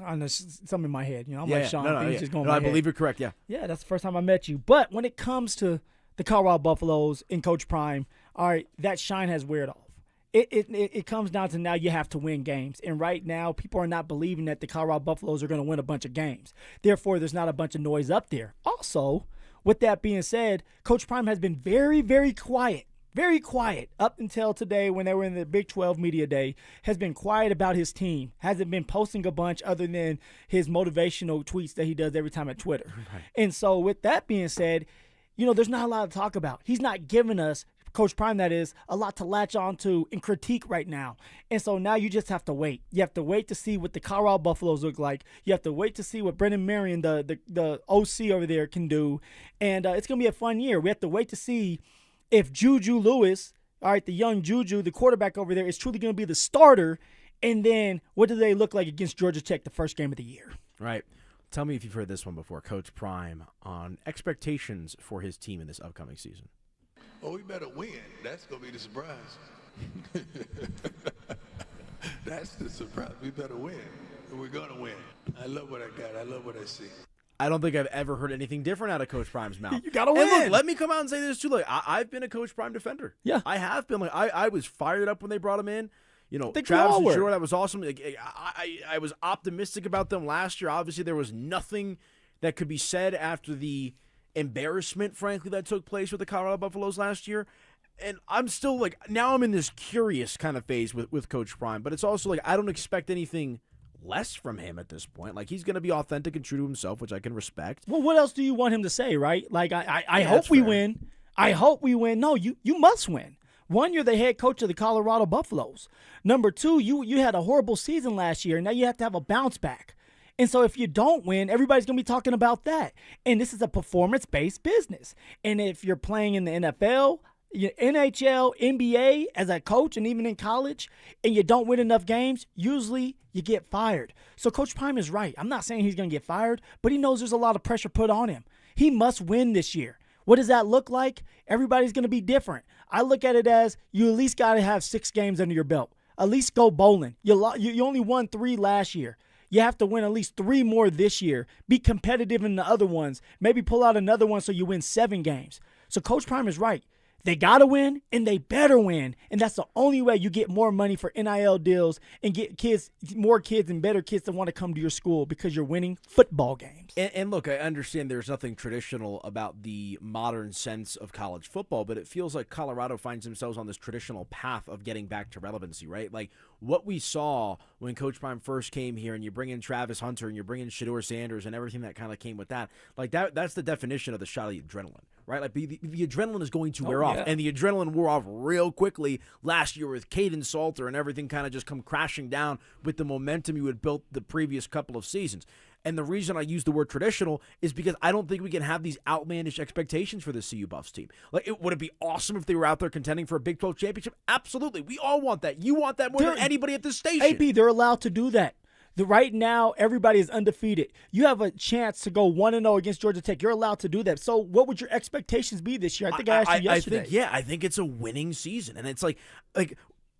I know something in my head. I'm like Sean. Just going. I believe you're correct. Yeah. Yeah, that's the first time I met you. But when it comes to the Colorado Buffaloes and Coach Prime, all right, that shine has weared off. It comes down to now you have to win games. And right now, people are not believing that the Colorado Buffaloes are going to win a bunch of games. Therefore, there's not a bunch of noise up there. Also, with that being said, Coach Prime has been very, very quiet up until today when they were in the Big 12 Media Day, has been quiet about his team. Hasn't been posting a bunch other than his motivational tweets that he does every time at Twitter. Right. And so with that being said, there's not a lot to talk about. He's not giving us, Coach Prime that is, a lot to latch on to and critique right now. And so now you just have to wait. You have to wait to see what the Colorado Buffaloes look like. You have to wait to see what Brendan Marion, the OC over there, can do. And it's going to be a fun year. We have to wait to see if Juju Lewis, all right, the young Juju, the quarterback over there, is truly going to be the starter. And then what do they look like against Georgia Tech the first game of the year? Right. Tell me if you've heard this one before, Coach Prime, on expectations for his team in this upcoming season. Oh, we better win. That's going to be the surprise. That's the surprise. We better win. And we're going to win. I love what I got. I love what I see. I don't think I've ever heard anything different out of Coach Prime's mouth. You got to win. And look, let me come out and say this too. I've been a Coach Prime defender. Yeah. I have been. I was fired up when they brought him in. Travis and Shedeur, that was awesome. I was optimistic about them last year. Obviously, there was nothing that could be said after the embarrassment, frankly, that took place with the Colorado Buffaloes last year. And I'm still now I'm in this curious kind of phase with Coach Prime, but it's also I don't expect anything less from him at this point. He's going to be authentic and true to himself, which I can respect. Well, what else do you want him to say, right? I hope we win. I hope we win. No, you must win. One, you're the head coach of the Colorado Buffaloes. Number two, you had a horrible season last year. Now you have to have a bounce back. And so if you don't win, everybody's going to be talking about that. And this is a performance-based business. And if you're playing in the NFL, NHL, NBA as a coach, and even in college, and you don't win enough games, usually you get fired. So Coach Prime is right. I'm not saying he's going to get fired, but he knows there's a lot of pressure put on him. He must win this year. What does that look like? Everybody's going to be different. I look at it as you at least got to have 6 games under your belt. At least go bowling. You only won 3 last year. You have to win at least 3 more this year. Be competitive in the other ones. Maybe pull out another one so you win 7 games. So Coach Prime is right. They got to win, and they better win. And that's the only way you get more money for NIL deals and get more kids and better kids that want to come to your school because you're winning football games. And look, I understand there's nothing traditional about the modern sense of college football, but it feels like Colorado finds themselves on this traditional path of getting back to relevancy, right? Like what we saw when Coach Prime first came here, and you bring in Travis Hunter and you bring in Shedeur Sanders and everything that kind of came with that. Like that's the definition of the shot of the adrenaline, right? Like the adrenaline is going to wear off, and the adrenaline wore off real quickly last year with Caden Salter, and everything kind of just come crashing down with the momentum you had built the previous couple of seasons. And the reason I use the word traditional is because I don't think we can have these outlandish expectations for the CU Buffs team. Like, would it be awesome if they were out there contending for a Big 12 championship? Absolutely. We all want that. You want that more than anybody at this station. AP, they're allowed to do that. Right now, everybody is undefeated. You have a chance to go 1-0 against Georgia Tech. You're allowed to do that. So what would your expectations be this year? I think I asked you yesterday. I think it's a winning season. And it's like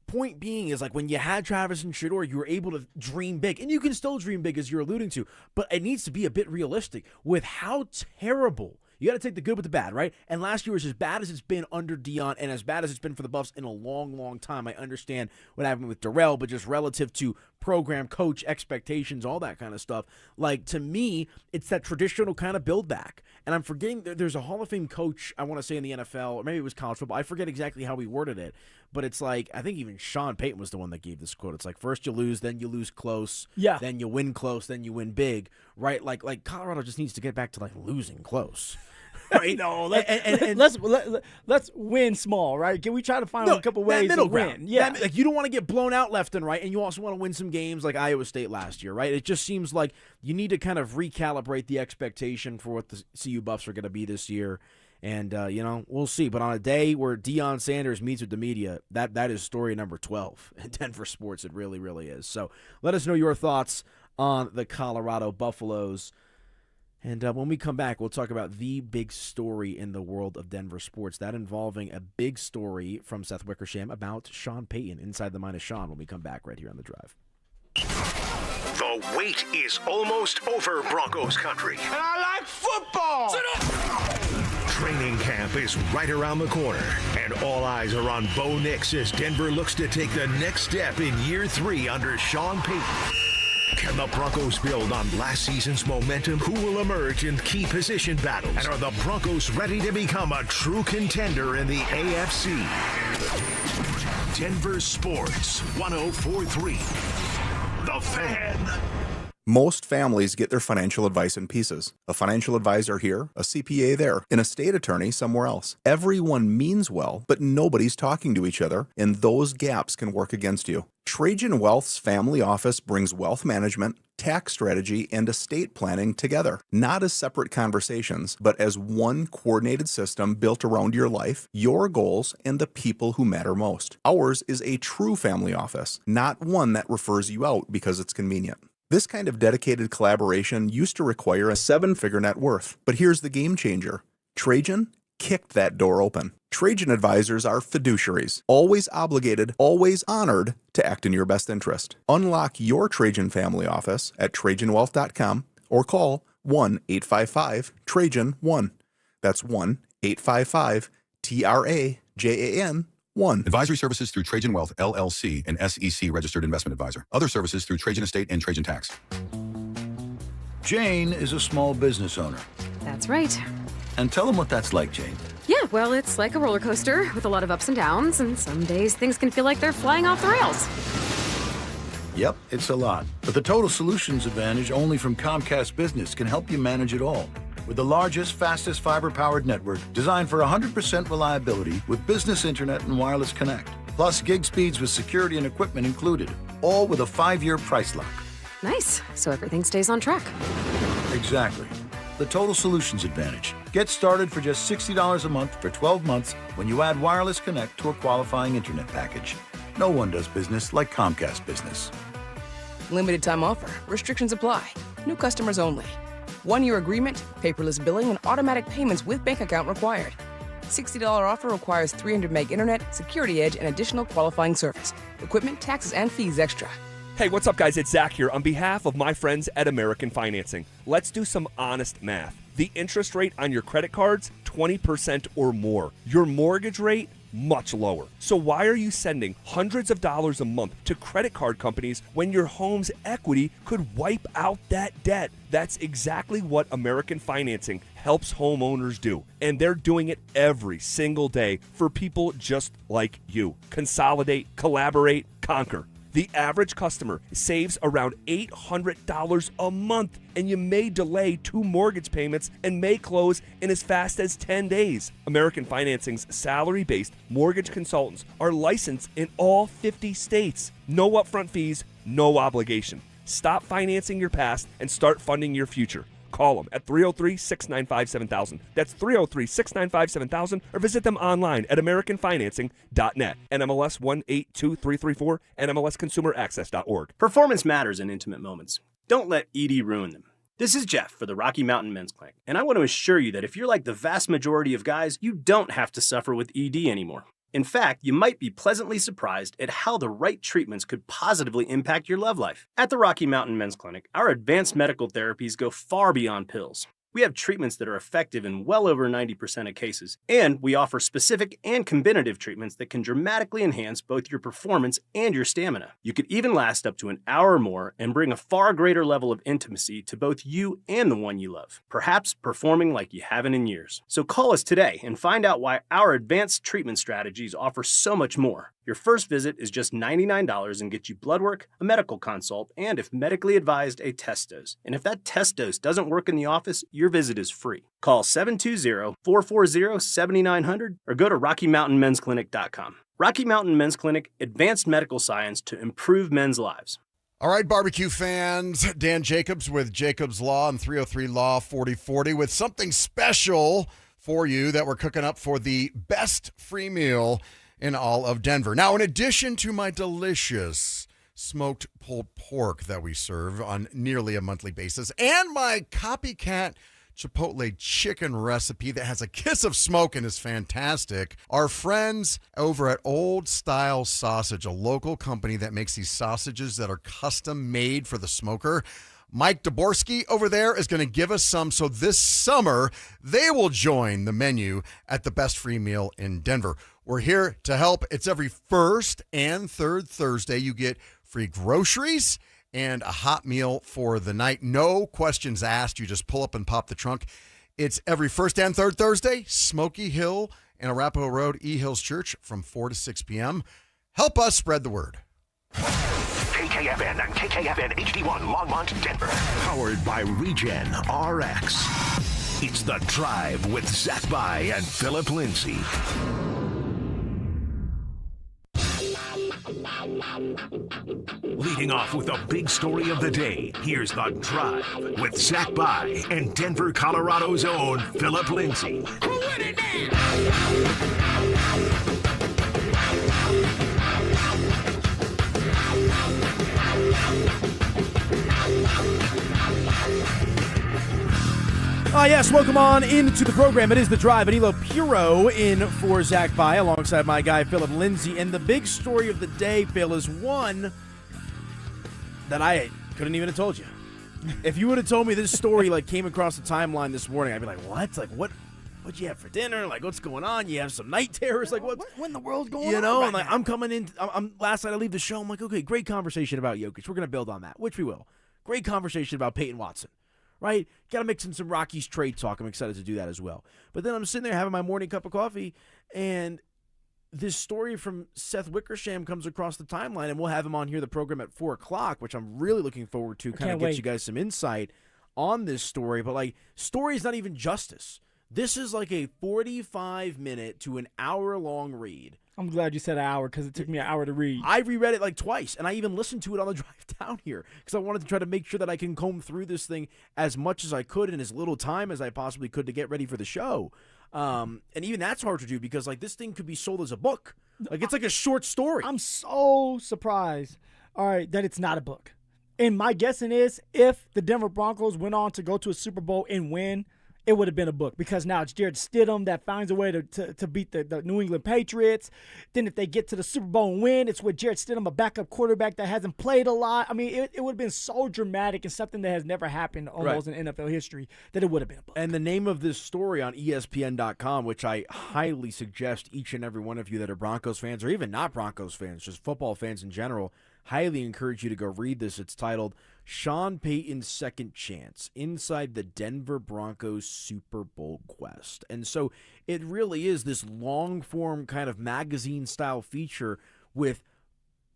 point being is like when you had Travis and Shedeur, you were able to dream big. And you can still dream big, as you're alluding to. But it needs to be a bit realistic with how terrible. You got to take the good with the bad, right? And last year was as bad as it's been under Deion and as bad as it's been for the Buffs in a long, long time. I understand what happened with Darrell, but just relative to program, coach, expectations, all that kind of stuff. Like, to me, it's that traditional kind of build back. And I'm forgetting, there's a Hall of Fame coach, I want to say in the NFL, or maybe it was college football. I forget exactly how he worded it. But it's like, I think even Sean Payton was the one that gave this quote. It's like, first you lose, then you lose close. Yeah. Then you win close, then you win big, right? Like Colorado just needs to get back to like losing close. Right? No, let's win small, right? Can we try to find a couple ways to win? Yeah, like you don't want to get blown out left and right, and you also want to win some games like Iowa State last year, right? It just seems like you need to kind of recalibrate the expectation for what the CU Buffs are going to be this year, and we'll see. But on a day where Deion Sanders meets with the media, that is story number 12 in Denver sports. It really, really is. So let us know your thoughts on the Colorado Buffaloes. And when we come back, we'll talk about the big story in the world of Denver sports, that involving a big story from Seth Wickersham about Sean Payton, Inside the Mind of Sean, when we come back right here on The Drive. The wait is almost over, Broncos country. And I like football! Training camp is right around the corner, and all eyes are on Bo Nix as Denver looks to take the next step in year 3 under Sean Payton. Can the Broncos build on last season's momentum? Who will emerge in key position battles? And are the Broncos ready to become a true contender in the AFC? Denver Sports 104.3. The Fan. Most families get their financial advice in pieces. A financial advisor here, a CPA there, an estate attorney somewhere else. Everyone means well, but nobody's talking to each other, and those gaps can work against you. Trajan Wealth's family office brings wealth management, tax strategy, and estate planning together, not as separate conversations, but as one coordinated system built around your life, your goals, and the people who matter most. Ours is a true family office, not one that refers you out because it's convenient. This kind of dedicated collaboration used to require a 7-figure net worth, but here's the game changer. Trajan kicked that door open. Trajan advisors are fiduciaries, always obligated, always honored to act in your best interest. Unlock your Trajan family office at TrajanWealth.com or call 1-855-TRAJAN-1. That's 1-855-TRAJAN-1. Advisory services through Trajan Wealth, LLC, an SEC registered investment advisor. Other services through Trajan Estate and Trajan Tax. Jane is a small business owner. That's right. And tell them what that's like, Jane. Yeah, well, it's like a roller coaster with a lot of ups and downs, and some days things can feel like they're flying off the rails. Yep, it's a lot. But the Total Solutions Advantage only from Comcast Business can help you manage it all. with the largest, fastest fiber-powered network designed for 100% reliability with business internet and wireless connect. Plus gig speeds with security and equipment included, all with a 5-year price lock. Nice. So everything stays on track. Exactly. The Total Solutions Advantage. Get started for just $60 a month for 12 months when you add wireless connect to a qualifying internet package. No one does business like Comcast Business. Limited time offer. Restrictions apply. New customers only. 1-year agreement, paperless billing, and automatic payments with bank account required. $60 offer requires 300 meg internet, security edge, and additional qualifying service. Equipment, taxes, and fees extra. Hey, what's up, guys? It's Zach here on behalf of my friends at American Financing. Let's do some honest math. The interest rate on your credit cards, 20% or more. Your mortgage rate, much lower. So why are you sending hundreds of dollars a month to credit card companies when your home's equity could wipe out that debt? That's exactly what American Financing helps homeowners do. And they're doing it every single day for people just like you. Consolidate, collaborate, conquer. The average customer saves around $800 a month, and you may delay 2 mortgage payments and may close in as fast as 10 days. American Financing's salary-based mortgage consultants are licensed in all 50 states. No upfront fees, no obligation. Stop financing your past and start funding your future. Call them at 303-695-7000. That's 303-695-7000, or visit them online at americanfinancing.net. NMLS 182334, NMLSconsumeraccess.org. Performance matters in intimate moments. Don't let ED ruin them. This is Jeff for the Rocky Mountain Men's Clinic, and I want to assure you that if you're like the vast majority of guys, you don't have to suffer with ED anymore. In fact, you might be pleasantly surprised at how the right treatments could positively impact your love life. At the Rocky Mountain Men's Clinic, our advanced medical therapies go far beyond pills. We have treatments that are effective in well over 90% of cases, and we offer specific and combinative treatments that can dramatically enhance both your performance and your stamina. You could even last up to an hour or more and bring a far greater level of intimacy to both you and the one you love, perhaps performing like you haven't in years. So call us today and find out why our advanced treatment strategies offer so much more. Your first visit is just $99 and gets you blood work, a medical consult, and if medically advised, a test dose. And if that test dose doesn't work in the office, your visit is free. Call 720-440-7900 or go to RockyMountainMen'sClinic.com. Rocky Mountain Men's Clinic, advanced medical science to improve men's lives. All right, barbecue fans, Dan Jacobs with Jacobs Law and 303 Law 4040 with something special for you that we're cooking up for the best free meal in all of Denver. Now, in addition to my delicious smoked pulled pork that we serve on nearly a monthly basis and my copycat Chipotle chicken recipe that has a kiss of smoke and is fantastic, our friends over at Old Style Sausage, a local company that makes these sausages that are custom made for the smoker, Mike Daborski over there is going to give us some. So this summer, they will join the menu at the best free meal in Denver. We're here to help. It's every first and third Thursday. You get free groceries and a hot meal for the night. No questions asked. You just pull up and pop the trunk. It's every first and third Thursday, Smoky Hill and Arapahoe Road, E Hills Church from 4 to 6 p.m. Help us spread the word. KKFN and KKFN HD1 Longmont, Denver. Powered by Regen RX. It's The Drive with Zach By and Phillip Lindsay. Leading off with the big story of the day, here's The Drive with Zach By and Denver, Colorado's own Phillip Lindsay. Yes, welcome on into the program. It is The Drive. Danilo Piro in for Zach By alongside my guy Phillip Lindsay. And the big story of the day, Phil, is one that I couldn't even have told you. If you would have told me this story came across the timeline this morning, I'd be like, what? What'd you have for dinner? What's going on? You have some night terrors? What in the world's going on? You know, right I'm coming in. Last night I leave the show. I'm like, okay, great conversation about Jokic. We're going to build on that, which we will. Great conversation about Payton Watson. Right? Got to mix in some Rockies trade talk. I'm excited to do that as well. But then I'm sitting there having my morning cup of coffee, and this story from Seth Wickersham comes across the timeline, and we'll have him on here, the program at 4 o'clock, which I'm really looking forward to, kind of get you guys some insight on this story, but like, story is not even justice. This is like a 45-minute to an hour-long read. I'm glad you said an hour because it took me an hour to read. I reread it like twice, and I even listened to it on the drive down here because I wanted to try to make sure that I can comb through this thing as much as I could in as little time as I possibly could to get ready for the show. And even that's hard to do because like this thing could be sold as a book. Like it's like a short story. I'm so surprised, all right, that it's not a book. And my guessing is if the Denver Broncos went on to go to a Super Bowl and win, it would have been a book because now it's Jarrett Stidham that finds a way to beat the New England Patriots. Then if they get to the Super Bowl and win, it's with Jarrett Stidham, a backup quarterback that hasn't played a lot. I mean, it would have been so dramatic and something that has never happened almost in NFL history that it would have been a book. And the name of this story on ESPN.com, which I highly suggest each and every one of you that are Broncos fans or even not Broncos fans, just football fans in general, highly encourage you to go read this. It's titled Sean Payton's Second Chance Inside the Denver Broncos Super Bowl Quest. And so it really is this long-form kind of magazine-style feature with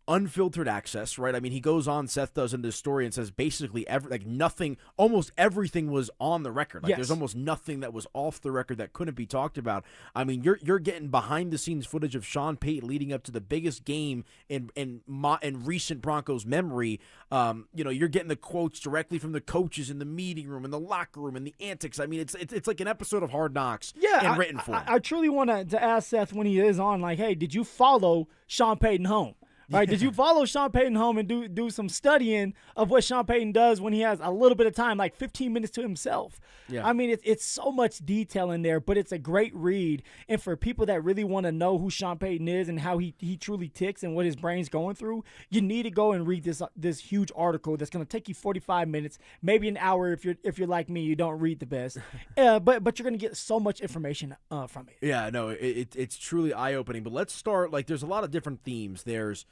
unfiltered access, right? I mean, he goes on, Seth does in this story and says basically nothing, almost everything was on the record. Like there's almost nothing that was off the record that couldn't be talked about. I mean, you're getting behind the scenes footage of Sean Payton leading up to the biggest game in recent Broncos memory. You're getting the quotes directly from the coaches in the meeting room, in the locker room, and the antics. I mean, it's like an episode of Hard Knocks in written form. I truly want to ask Seth when he is on, like, hey, did you follow Sean Payton home? Right? Did you follow Sean Payton home and do some studying of what Sean Payton does when he has a little bit of time, like 15 minutes to himself? Yeah. I mean, it's so much detail in there, but it's a great read. And for people that really want to know who Sean Payton is and how he truly ticks and what his brain's going through, you need to go and read this huge article that's going to take you 45 minutes, maybe an hour if you're like me, you don't read the best. But you're going to get so much information from it. Yeah, no, it's truly eye-opening. But let's start, like, there's a lot of different themes. There's,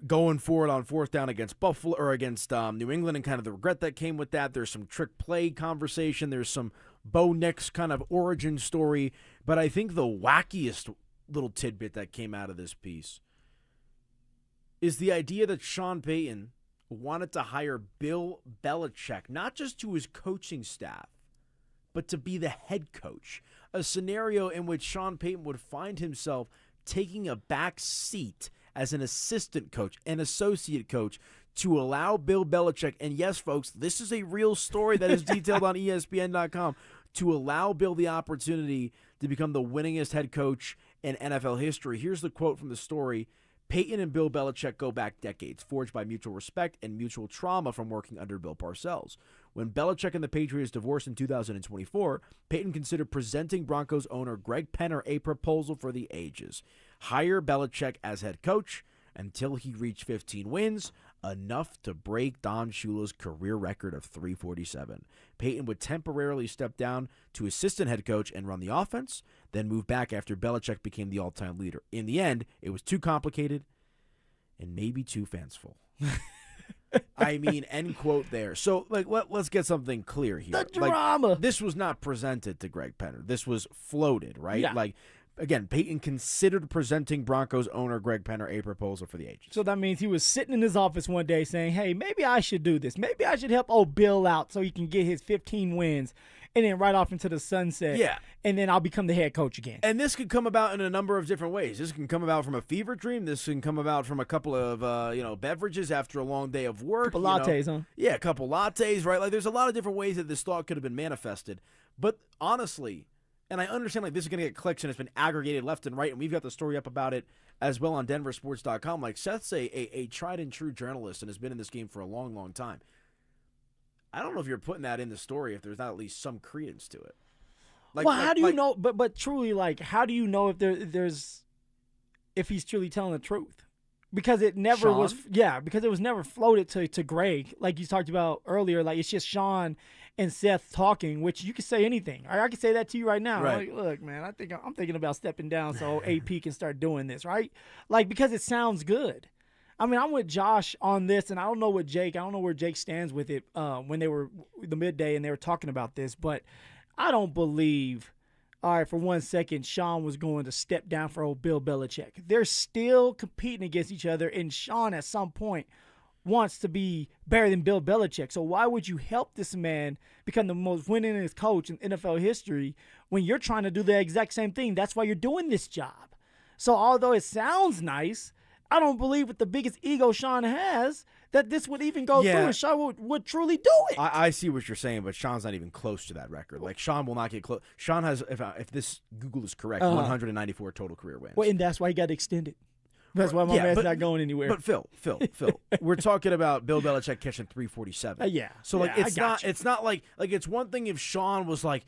going forward on fourth down against Buffalo or against New England and kind of the regret that came with that. There's some trick play conversation. There's some Bo Nix kind of origin story. But I think the wackiest little tidbit that came out of this piece is the idea that Sean Payton wanted to hire Bill Belichick, not just to his coaching staff, but to be the head coach. A scenario in which Sean Payton would find himself taking a back seat as an assistant coach, an associate coach, to allow Bill Belichick, and yes, folks, this is a real story that is detailed on ESPN.com, to allow Bill the opportunity to become the winningest head coach in NFL history. Here's the quote from the story. Payton and Bill Belichick go back decades, forged by mutual respect and mutual trauma from working under Bill Parcells. When Belichick and the Patriots divorced in 2024, Payton considered presenting Broncos owner Greg Penner a proposal for the ages. Hire Belichick as head coach until he reached 15 wins, enough to break Don Shula's career record of 347. Payton would temporarily step down to assistant head coach and run the offense, then move back after Belichick became the all-time leader. In the end, it was too complicated and maybe too fanciful. I mean, end quote there. So, like, let's get something clear here. The drama. Like, this was not presented to Greg Penner. This was floated, right? Yeah. Like, again, Payton considered presenting Broncos owner Greg Penner a proposal for the ages. So that means he was sitting in his office one day saying, hey, maybe I should do this. Maybe I should help old Bill out so he can get his 15 wins and then right off into the sunset. Yeah. And then I'll become the head coach again. And this could come about in a number of different ways. This can come about from a fever dream. This can come about from a couple of, beverages after a long day of work. Couple lattes, huh? Yeah, a couple lattes, right? Like, there's a lot of different ways that this thought could have been manifested. But honestly, and I understand, like, this is going to get clicks and it's been aggregated left and right, and we've got the story up about it as well on DenverSports.com. Like, Seth's a tried and true journalist and has been in this game for a long, long time. I don't know if you're putting that in the story if there's not at least some credence to it. How do you know? But truly, like, how do you know if he's truly telling the truth? Because it never was. Yeah, because it was never floated to Greg, like you talked about earlier. Like, it's just Sean and Seth talking, which you can say anything. I can say that to you right now. Right. Like, look, man, I'm thinking about stepping down so AP can start doing this, right? Like, because it sounds good. I mean, I'm with Josh on this, and I don't know where Jake stands with it when they were the midday and they were talking about this, but I don't believe, all right, for 1 second, Sean was going to step down for old Bill Belichick. They're still competing against each other, and Sean at some point wants to be better than Bill Belichick. So why would you help this man become the most winningest coach in NFL history when you're trying to do the exact same thing? That's why you're doing this job. So although it sounds nice, I don't believe with the biggest ego Sean has that this would even go through and Sean would truly do it. I see what you're saying, but Sean's not even close to that record. Like, Sean will not get close. Sean has, if this Google is correct, 194 total career wins. Well, and that's why he got extended. That's why my man's not going anywhere. But Phil, we're talking about Bill Belichick catching 347. So it's not like it's one thing if Sean was like,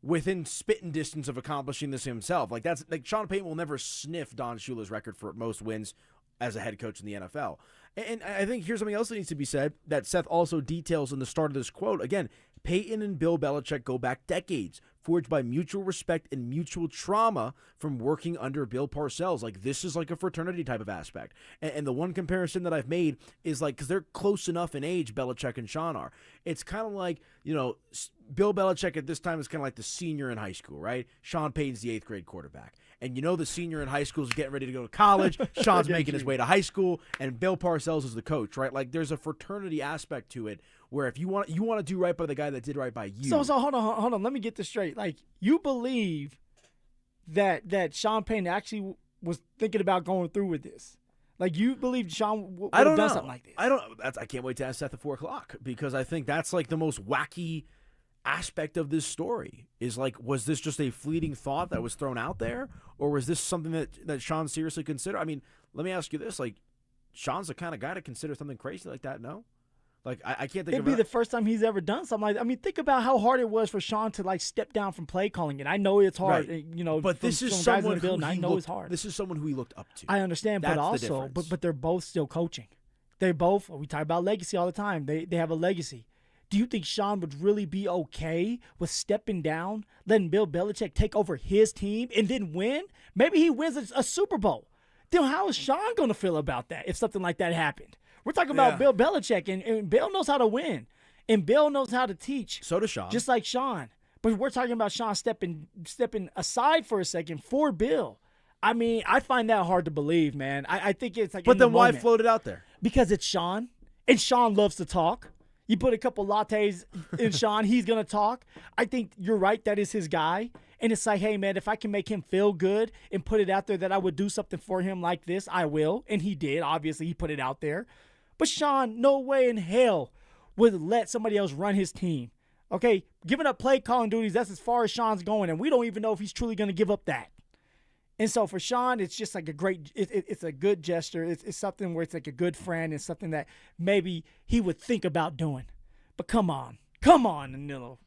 within spitting distance of accomplishing this himself. Like, that's like Sean Payton will never sniff Don Shula's record for most wins as a head coach in the NFL. And I think here's something else that needs to be said that Seth also details in the start of this quote. Again, Payton and Bill Belichick go back decades, forged by mutual respect and mutual trauma from working under Bill Parcells. Like, this is like a fraternity type of aspect. And the one comparison that I've made is like, because they're close enough in age, Belichick and Sean are. It's kind of like, Bill Belichick at this time is kind of like the senior in high school, right? Sean Payton's the 8th grade quarterback. And the senior in high school is getting ready to go to college. Sean's making his way to high school, and Bill Parcells is the coach, right? Like, there's a fraternity aspect to it where if you want to do right by the guy that did right by you. So hold on. Let me get this straight. Like, you believe that Sean Payton actually was thinking about going through with this? Like, you believe Sean would have done something like this? I can't wait to ask Seth at 4 o'clock because I think that's like the most wacky aspect of this story is like, was this just a fleeting thought that was thrown out there, or was this something that Sean seriously considered? I mean, let me ask you this: like, Sean's the kind of guy to consider something crazy like that. No, like I can't think. It'd be the first time he's ever done something like that. I mean, think about how hard it was for Sean to like step down from play calling it. I know it's hard, right. But this is someone who I know it's hard. This is someone who he looked up to. I understand, That's but also, but they're both still coaching. They both. We talk about legacy all the time. They have a legacy. Do you think Sean would really be okay with stepping down, letting Bill Belichick take over his team and then win? Maybe he wins a Super Bowl. Then how is Sean going to feel about that if something like that happened? We're talking about Bill Belichick, and Bill knows how to win, and Bill knows how to teach. So does Sean. Just like Sean. But we're talking about Sean stepping aside for a second for Bill. I mean, I find that hard to believe, man. I think it's like. But then why float it out there? Because it's Sean, and Sean loves to talk. You put a couple lattes in Sean, he's going to talk. I think you're right. That is his guy. And it's like, hey, man, if I can make him feel good and put it out there that I would do something for him like this, I will. And he did. Obviously, he put it out there. But Sean, no way in hell would let somebody else run his team. Okay, giving up play calling duties, that's as far as Sean's going. And we don't even know if he's truly going to give up that. And so for Sean, it's just like it's a good gesture. It's something where it's like a good friend and something that maybe he would think about doing. But come on, Danilo.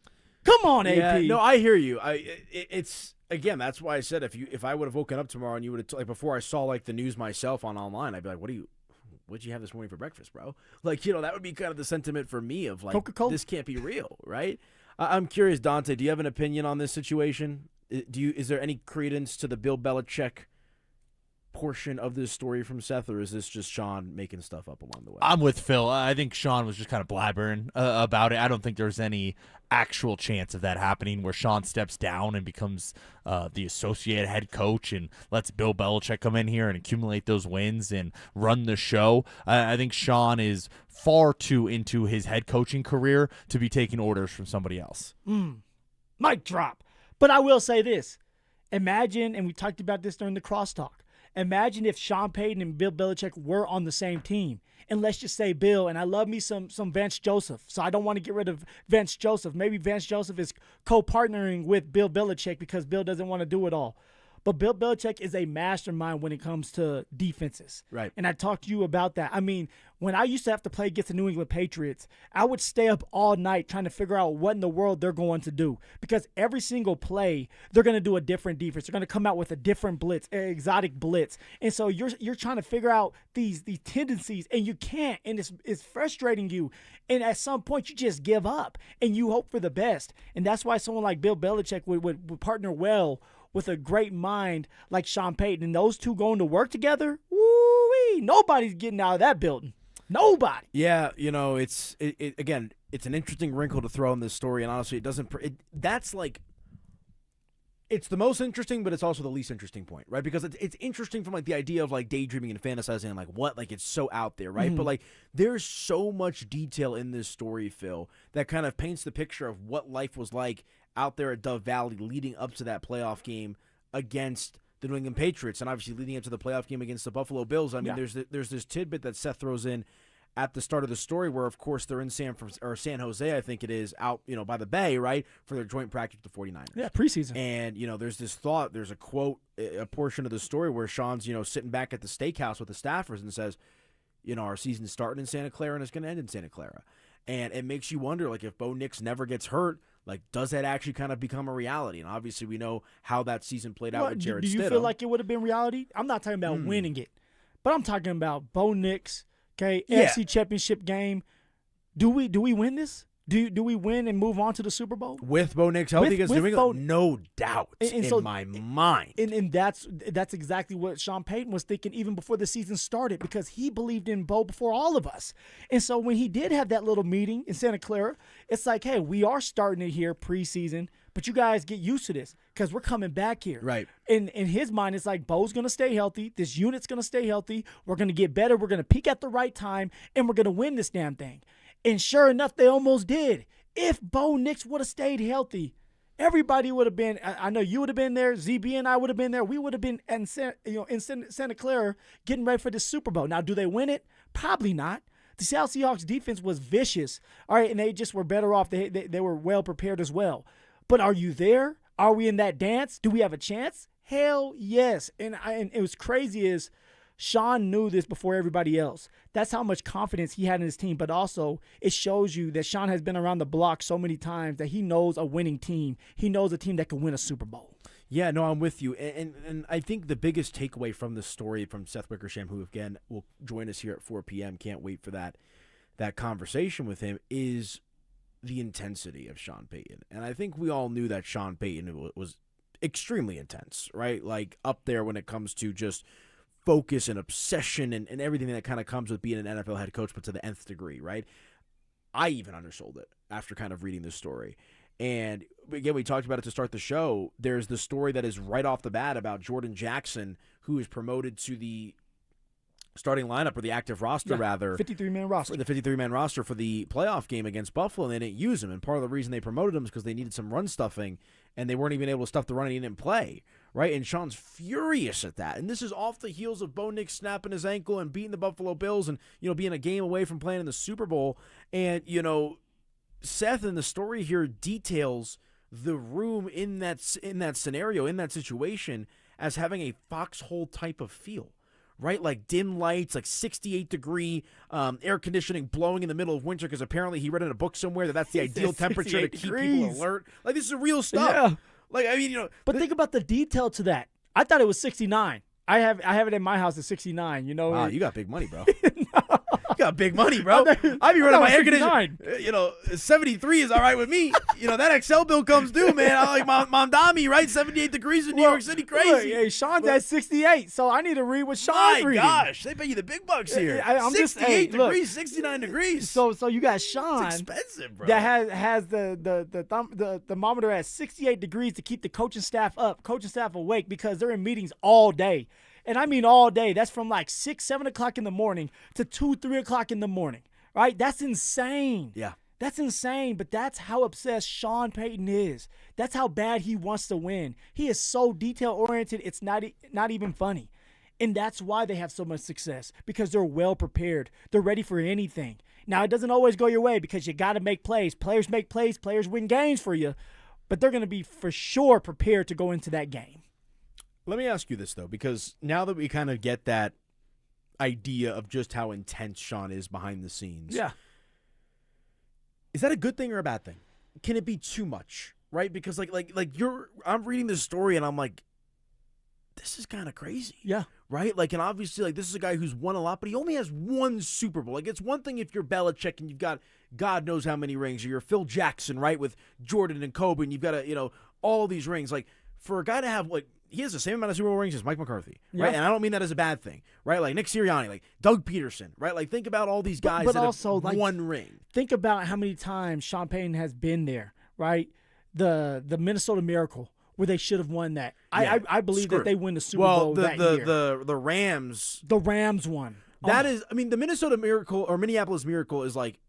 Come on, AP. Yeah, no, I hear you. It's again, that's why I said if I would have woken up tomorrow and you would have, like, before I saw like the news myself online, I'd be like, what'd you have this morning for breakfast, bro? Like, that would be kind of the sentiment for me of like, Coca-Cola. This can't be real, right? I'm curious, Dante, do you have an opinion on this situation? Is there any credence to the Bill Belichick portion of this story from Seth, or is this just Sean making stuff up along the way? I'm with Phil. I think Sean was just kind of blabbering about it. I don't think there's any actual chance of that happening where Sean steps down and becomes the associate head coach and lets Bill Belichick come in here and accumulate those wins and run the show. I think Sean is far too into his head coaching career to be taking orders from somebody else. Mic drop. But I will say this. Imagine, and we talked about this during the crosstalk, imagine if Sean Payton and Bill Belichick were on the same team. And let's just say Bill, and I love me some Vance Joseph, so I don't want to get rid of Vance Joseph. Maybe Vance Joseph is co-partnering with Bill Belichick because Bill doesn't want to do it all. But Bill Belichick is a mastermind when it comes to defenses. Right. And I talked to you about that. I mean, when I used to have to play against the New England Patriots, I would stay up all night trying to figure out what in the world they're going to do. Because every single play, they're going to do a different defense. They're going to come out with a different blitz, an exotic blitz. And so you're trying to figure out these tendencies, and you can't. And it's frustrating you. And at some point, you just give up, and you hope for the best. And that's why someone like Bill Belichick would partner well with a great mind like Sean Payton. And those two going to work together, woo-wee, nobody's getting out of that building. Nobody. Yeah, it's again, it's an interesting wrinkle to throw in this story, and honestly, it doesn't. That's like It's the most interesting, but it's also the least interesting point, right? Because it's interesting from like the idea of like daydreaming and fantasizing and like what, like it's so out there, right? But like there's so much detail in this story, Phil, that kind of paints the picture of what life was like out there at Dove Valley leading up to that playoff game against the New England Patriots, and obviously leading up to the playoff game against the Buffalo Bills. I mean, there's this tidbit that Seth throws in at the start of the story where, of course, they're in San Jose, I think it is, out by the Bay, right, for their joint practice with the 49ers. Yeah, preseason. And, there's this thought, there's a quote, a portion of the story where Sean's, sitting back at the steakhouse with the staffers and says, our season's starting in Santa Clara and it's going to end in Santa Clara. And it makes you wonder, like, if Bo Nix never gets hurt, like, does that actually kind of become a reality? And obviously we know how that season played out with Jared Stidham. Do you feel like it would have been reality? I'm not talking about winning it, but I'm talking about Bo Nix. Okay, AFC Championship game. Do we win this? Do we win and move on to the Super Bowl? With Bo Nix healthy against New England? No doubt in my mind. And that's exactly what Sean Payton was thinking even before the season started, because he believed in Bo before all of us. And so when he did have that little meeting in Santa Clara, it's like, hey, we are starting it here preseason, but you guys get used to this because we're coming back here. Right. In his mind, it's like Bo's going to stay healthy. This unit's going to stay healthy. We're going to get better. We're going to peak at the right time, and we're going to win this damn thing. And sure enough, they almost did. If Bo Nix would have stayed healthy, everybody would have been – I know you would have been there. ZB and I would have been there. We would have been in Santa Clara getting ready for the Super Bowl. Now, do they win it? Probably not. The Seattle Seahawks defense was vicious, all right, and they just were better off. They were well prepared as well. But are you there? Are we in that dance? Do we have a chance? Hell yes. And it was crazy is Sean knew this before everybody else. That's how much confidence he had in his team. But also it shows you that Sean has been around the block so many times that he knows a winning team. He knows a team that can win a Super Bowl. Yeah, no, I'm with you. And I think the biggest takeaway from this story from Seth Wickersham, who again will join us here at 4 p.m., can't wait for that conversation with him, is the intensity of Sean Payton. And I think we all knew that Sean Payton was extremely intense, right? Like up there when it comes to just focus and obsession and everything that kind of comes with being an NFL head coach, but to the nth degree, right? I even undersold it after kind of reading this story. And again, we talked about it to start the show. There's the story that is right off the bat about Jordan Jackson, who is promoted to the starting lineup, or the active roster, rather. 53-man roster. The 53-man roster for the playoff game against Buffalo, and they didn't use him. And part of the reason they promoted him is because they needed some run stuffing, and they weren't even able to stuff the run, and he didn't play, right? And Sean's furious at that. And this is off the heels of Bo Nix snapping his ankle and beating the Buffalo Bills and, being a game away from playing in the Super Bowl. And, Seth in the story here details the room in that scenario, in that situation, as having a foxhole type of feel. Right, like dim lights, like 68-degree air conditioning blowing in the middle of winter, because apparently he read in a book somewhere that that's the ideal temperature to keep people alert. Like, this is real stuff. Yeah. Like, I mean, But think about the detail to that. I thought it was 69. I have it in my house at 69. Wow, you got big money, bro. You got big money, bro. I be running my air conditioning. 73 is all right with me. That XL bill comes due, man. I like Mondami, right? 78 degrees in New York City, crazy. Look, hey, Sean's at 68, so I need to read what Sean's reading. My gosh, they pay you the big bucks here. I'm 68 just, degrees, look, 69 degrees. So you got Sean. It's expensive, bro. That has the thermometer at 68 degrees to keep the coaching staff awake, because they're in meetings all day. And I mean all day. That's from like 6, 7 o'clock in the morning to 2, 3 o'clock in the morning, right? That's insane. Yeah. That's insane, but that's how obsessed Sean Payton is. That's how bad he wants to win. He is so detail-oriented, it's not even funny. And that's why they have so much success, because they're well prepared. They're ready for anything. Now, it doesn't always go your way, because you got to make plays. Players make plays. Players win games for you. But they're going to be for sure prepared to go into that game. Let me ask you this, though, because now that we kind of get that idea of just how intense Sean is behind the scenes. Yeah. Is that a good thing or a bad thing? Can it be too much, right? Because I'm reading this story and I'm like, this is kind of crazy. Yeah. Right? Like, and obviously, like, this is a guy who's won a lot, but he only has one Super Bowl. Like, it's one thing if you're Belichick and you've got God knows how many rings, or you're Phil Jackson, right, with Jordan and Kobe, and you've got all these rings. Like, for a guy to have, he has the same amount of Super Bowl rings as Mike McCarthy, right? Yeah. And I don't mean that as a bad thing, right? Like Nick Sirianni, like Doug Peterson, right? Like, think about all these guys but that also, have one ring. Think about how many times Sean Payton has been there, right? The Minnesota Miracle, where they should have won that. I believe that they win the Super Well, Bowl that year. the Rams. The Rams won. That is, I mean, the Minnesota Miracle or Minneapolis Miracle is like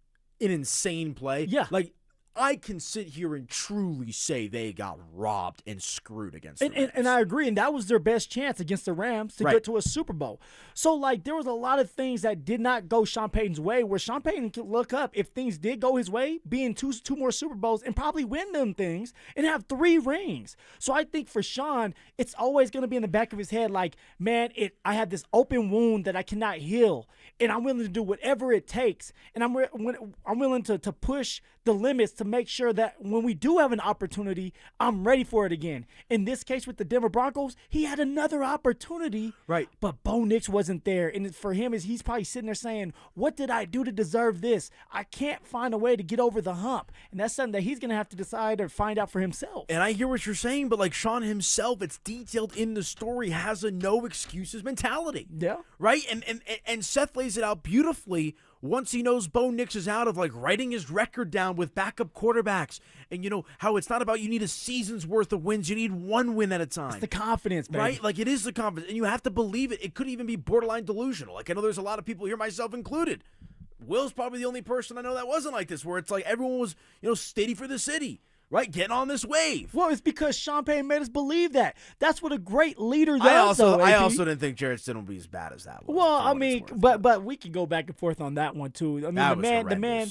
an insane play. Yeah. Like, I can sit here and truly say they got robbed and screwed against the Rams. And I agree, and that was their best chance against the Rams to get to a Super Bowl. So, like, there was a lot of things that did not go Sean Payton's way, where Sean Payton could look up if things did go his way, be in two more Super Bowls and probably win them things and have 3 rings. So I think for Sean, it's always going to be in the back of his head like, man, I have this open wound that I cannot heal, and I'm willing to do whatever it takes, and I'm willing to push the limits to make sure that when we do have an opportunity, I'm ready for it again. In this case with the Denver Broncos, he had another opportunity, right? But Bo Nix wasn't there, and for him, he's probably sitting there saying, "What did I do to deserve this? I can't find a way to get over the hump," and that's something that he's going to have to decide or find out for himself. And I hear what you're saying, but like Sean himself, it's detailed in the story, has a no excuses mentality. Yeah, right. And Seth lays it out beautifully. Once he knows Bo Nix is out, of like writing his record down with backup quarterbacks, and you know how it's not about you need a season's worth of wins, you need 1 win at a time. It's the confidence, baby. Right? Like, it is the confidence, and you have to believe it. It could even be borderline delusional. Like, I know there's a lot of people here, myself included. Will's probably the only person I know that wasn't like this, where it's like everyone was, steady for the city. Right, getting on this wave. Well, it's because Sean Payton made us believe that. That's what a great leader does. I also didn't think Jarrett Stidham would be as bad as that was. Well, I mean, but we can go back and forth on that one too. I mean,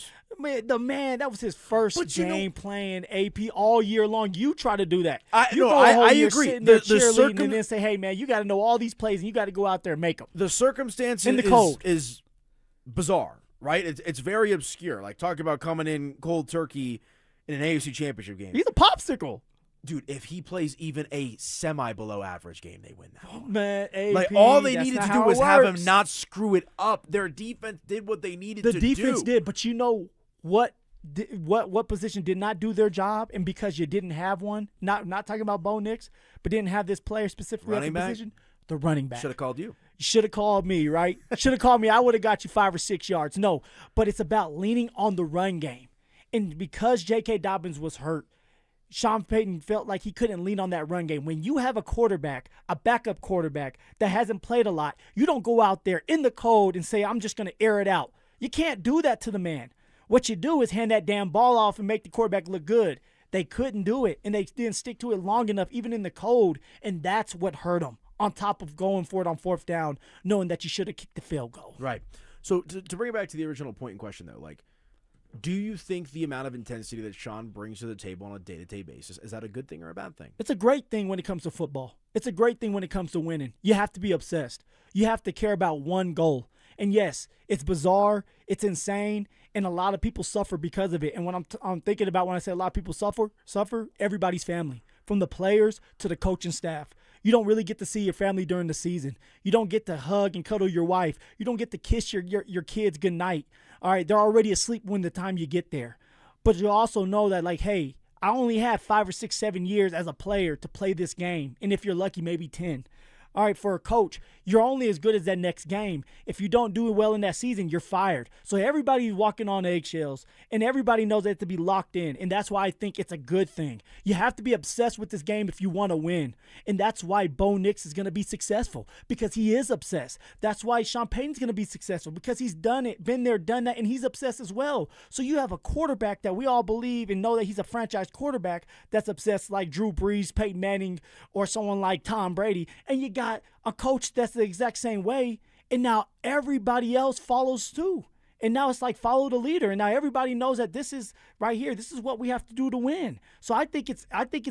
the man, that was his first game playing AP all year long. You try to do that. I agree. The cheerleading and then say, hey man, you got to know all these plays and you got to go out there and make them. The circumstance in the cold is bizarre, right? It's very obscure. Like, talking about coming in cold turkey in an AFC Championship game. He's a popsicle. Dude, if he plays even a semi-below average game, they win that one. Man, AP, like, all they needed to do was have him not screw it up. Their defense did what they needed to do. The defense did, but you know what position did not do their job? And because you didn't have one, not talking about Bo Nix, but didn't have this player specifically at the position, the running back. Should have called you. You should have called me, right? Should have called me. I would have got you 5 or 6 yards. No, but it's about leaning on the run game. And because J.K. Dobbins was hurt, Sean Payton felt like he couldn't lean on that run game. When you have a quarterback, a backup quarterback that hasn't played a lot, you don't go out there in the cold and say, I'm just going to air it out. You can't do that to the man. What you do is hand that damn ball off and make the quarterback look good. They couldn't do it, and they didn't stick to it long enough, even in the cold, and that's what hurt them, on top of going for it on 4th down, knowing that you should have kicked the field goal. Right. So to bring it back to the original point in question, though, like, do you think the amount of intensity that Sean brings to the table on a day-to-day basis, is that a good thing or a bad thing? It's a great thing when it comes to football. It's a great thing when it comes to winning. You have to be obsessed. You have to care about one goal. And yes, it's bizarre, it's insane, and a lot of people suffer because of it. And when I'm thinking about when I say a lot of people suffer, everybody's family, from the players to the coaching staff. You don't really get to see your family during the season. You don't get to hug and cuddle your wife. You don't get to kiss your kids goodnight. All right, they're already asleep when the time you get there. But you also know that, like, hey, I only have 5 or 6, 7 years as a player to play this game. And if you're lucky, maybe 10. All right, for a coach, you're only as good as that next game. If you don't do it well in that season, you're fired. So everybody's walking on eggshells, and everybody knows they have to be locked in, and that's why I think it's a good thing. You have to be obsessed with this game if you want to win, and that's why Bo Nix is going to be successful, because he is obsessed. That's why Sean Payton's going to be successful, because he's done it, been there, done that, and he's obsessed as well. So you have a quarterback that we all believe and know that he's a franchise quarterback that's obsessed, like Drew Brees, Peyton Manning, or someone like Tom Brady, and you got a coach that's the exact same way, and now everybody else follows too. And now it's like follow the leader, and now everybody knows that this is right here. This is what we have to do to win. So I think it's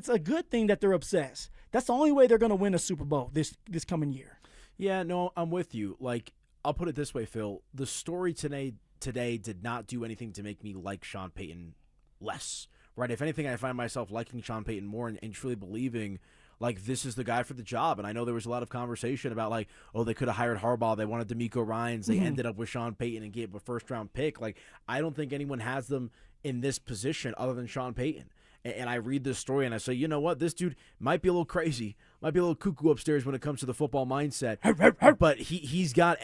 a good thing that they're obsessed. That's the only way they're going to win a Super Bowl this coming year. Yeah, no, I'm with you. Like, I'll put it this way, Phil. The story today did not do anything to make me like Sean Payton less. Right? If anything, I find myself liking Sean Payton more and truly believing, like, this is the guy for the job. And I know there was a lot of conversation about, like, oh, they could have hired Harbaugh. They wanted DeMeco Ryans. They ended up with Sean Payton and gave a first-round pick. Like, I don't think anyone has them in this position other than Sean Payton. And I read this story and I say, you know what? This dude might be a little crazy, might be a little cuckoo upstairs when it comes to the football mindset. But he's got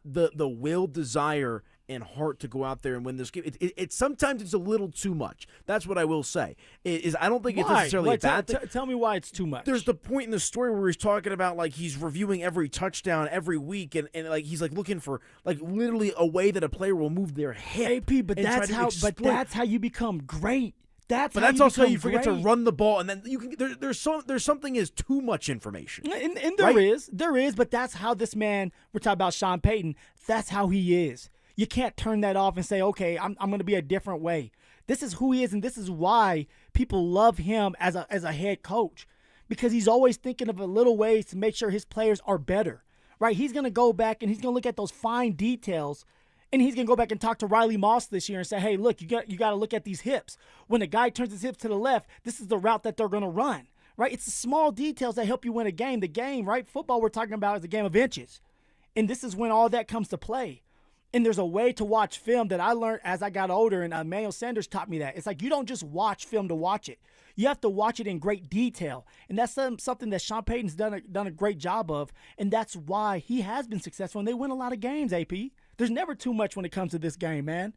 the will, desire, and heart to go out there and win this game. It sometimes it's a little too much. That's what I will say. I don't think it's necessarily a bad thing. Tell me why it's too much. There's the point in the story where he's talking about like he's reviewing every touchdown every week, and like he's like looking for like literally a way that a player will move their hip. AP, but that's how you become great. That's also how you forget to run the ball, and then you can. There's something is too much information, and there is, but that's how this man. We're talking about Sean Payton. That's how he is. You can't turn that off and say, okay, I'm going to be a different way. This is who he is, and this is why people love him as a head coach, because he's always thinking of a little ways to make sure his players are better. Right? He's going to go back and he's going to look at those fine details. And he's going to go back and talk to Riley Moss this year and say, hey, look, you got to look at these hips. When a guy turns his hips to the left, this is the route that they're going to run, right? It's the small details that help you win a game. The game, right? Football we're talking about is a game of inches. And this is when all that comes to play. And there's a way to watch film that I learned as I got older, and Emmanuel Sanders taught me that. It's like you don't just watch film to watch it. You have to watch it in great detail. And that's something that Sean Payton's done a great job of, and that's why he has been successful, and they win a lot of games, AP. There's never too much when it comes to this game, man.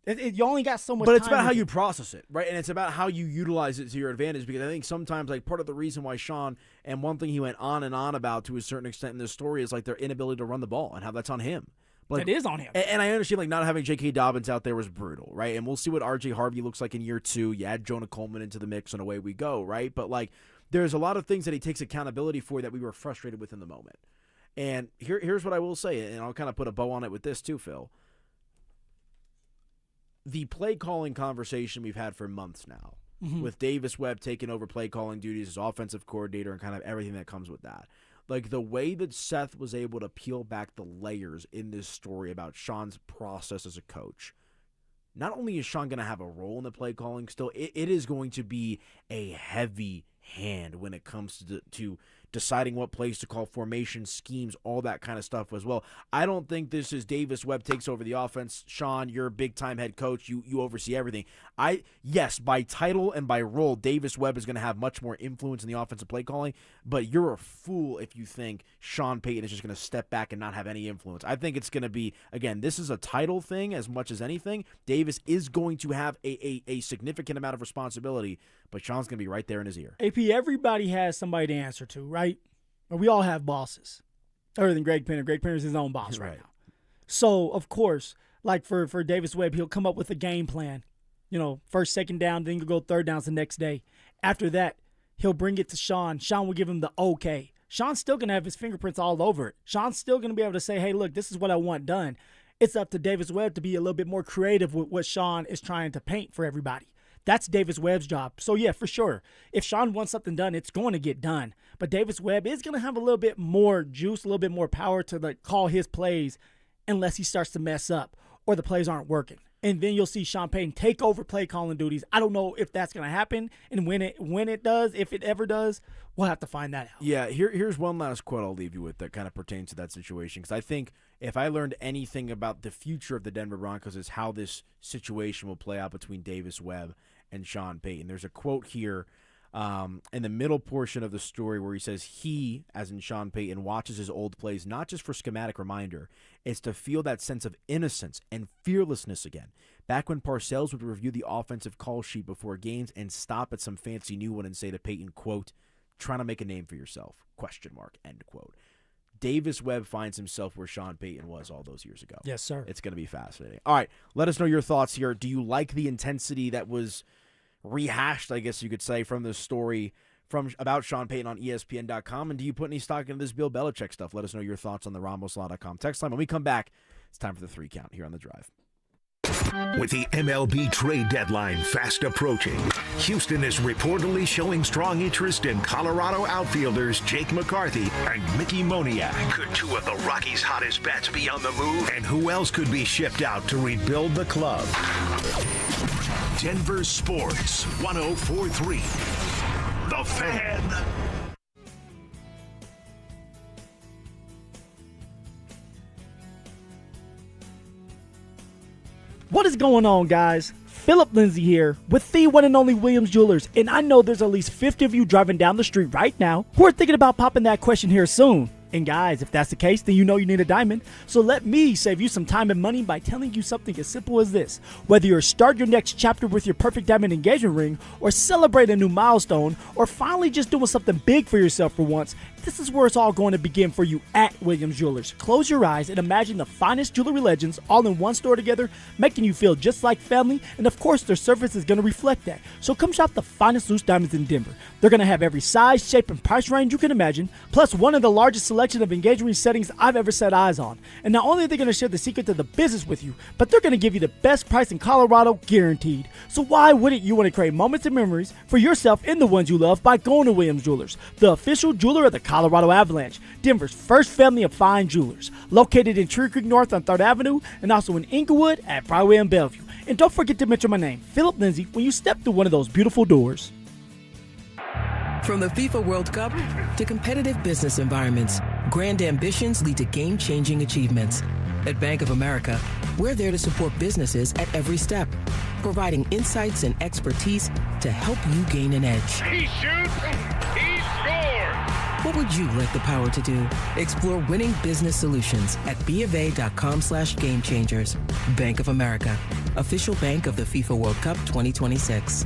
You only got so much time. But it's about how you process it, right? And it's about how you utilize it to your advantage, because I think sometimes, like, part of the reason why Sean, and one thing he went on and on about to a certain extent in this story is, like, their inability to run the ball and how that's on him. Like, it is on him. And I understand, like, not having J.K. Dobbins out there was brutal, right? And we'll see what R.J. Harvey looks like in year 2. You add Jonah Coleman into the mix, and away we go, right? But, like, there's a lot of things that he takes accountability for that we were frustrated with in the moment. And here's what I will say, and I'll kind of put a bow on it with this too, Phil. The play calling conversation we've had for months now, with Davis Webb taking over play calling duties as offensive coordinator and kind of everything that comes with that. Like, the way that Seth was able to peel back the layers in this story about Sean's process as a coach. Not only is Sean going to have a role in the play calling still, it is going to be a heavy hand when it comes to deciding what plays to call, formation, schemes, all that kind of stuff as well. I don't think this is Davis Webb takes over the offense. Sean, you're a big-time head coach. You oversee everything. Yes, by title and by role, Davis Webb is going to have much more influence in the offensive play calling, but you're a fool if you think Sean Payton is just going to step back and not have any influence. I think it's going to be, again, this is a title thing as much as anything. Davis is going to have a significant amount of responsibility, but Sean's going to be right there in his ear. AP, everybody has somebody to answer to, right? We all have bosses, other than Greg Penner. Greg Penner is his own boss right now. So, of course, like for Davis Webb, he'll come up with a game plan. First, second down, then he'll go third downs the next day. After that, he'll bring it to Sean. Sean will give him the okay. Sean's still going to have his fingerprints all over it. Sean's still going to be able to say, hey, look, this is what I want done. It's up to Davis Webb to be a little bit more creative with what Sean is trying to paint for everybody. That's Davis Webb's job. So, yeah, for sure. If Sean wants something done, it's going to get done. But Davis Webb is going to have a little bit more juice, a little bit more power to call his plays unless he starts to mess up or the plays aren't working. And then you'll see Sean Payton take over play calling duties. I don't know if that's going to happen. And when it does, if it ever does, we'll have to find that out. Yeah, here's one last quote I'll leave you with that kind of pertains to that situation. Because I think if I learned anything about the future of the Denver Broncos is how this situation will play out between Davis Webb and Sean Payton. There's a quote here in the middle portion of the story where he says he, as in Sean Payton, watches his old plays not just for schematic reminder, it's to feel that sense of innocence and fearlessness again. Back when Parcells would review the offensive call sheet before games and stop at some fancy new one and say to Payton, quote, trying to make a name for yourself, question mark, end quote. Davis Webb finds himself where Sean Payton was all those years ago. Yes, sir. It's going to be fascinating. All right, let us know your thoughts here. Do you like the intensity that was rehashed, I guess you could say, from this story about Sean Payton on ESPN.com? And do you put any stock into this Bill Belichick stuff? Let us know your thoughts on the RamosLaw.com text line. When we come back, it's time for the 3 count here on The Drive. With the MLB trade deadline fast approaching, Houston is reportedly showing strong interest in Colorado outfielders Jake McCarthy and Mickey Moniak. Could 2 of the Rockies' hottest bats be on the move? And who else could be shipped out to rebuild the club? Denver Sports 104.3. The Fan. What is going on, guys? Phillip Lindsay here with the one and only Williams Jewelers, and I know there's at least 50 of you driving down the street right now who are thinking about popping that question here soon. And guys, if that's the case, then you know you need a diamond. So let me save you some time and money by telling you something as simple as this. Whether you're starting your next chapter with your perfect diamond engagement ring, or celebrate a new milestone, or finally just doing something big for yourself for once, this is where it's all going to begin for you at Williams Jewelers. Close your eyes and imagine the finest jewelry legends all in one store together, making you feel just like family, and of course their service is going to reflect that. So come shop the finest loose diamonds in Denver. They're going to have every size, shape, and price range you can imagine, plus one of the largest selection of engagement ring settings I've ever set eyes on. And not only are they going to share the secret to the business with you, but they're going to give you the best price in Colorado guaranteed. So why wouldn't you want to create moments and memories for yourself and the ones you love by going to Williams Jewelers, the official jeweler of the Colorado Avalanche, Denver's first family of fine jewelers, located in Tree Creek North on 3rd Avenue and also in Inglewood at Broadway and Bellevue. And don't forget to mention my name, Phillip Lindsay, when you step through one of those beautiful doors. From the FIFA World Cup to competitive business environments, grand ambitions lead to game-changing achievements. At Bank of America, we're there to support businesses at every step, providing insights and expertise to help you gain an edge. He shoots, he scores! What would you like the power to do? Explore winning business solutions at BofA.com/gamechangers. Bank of America, official bank of the FIFA World Cup 2026.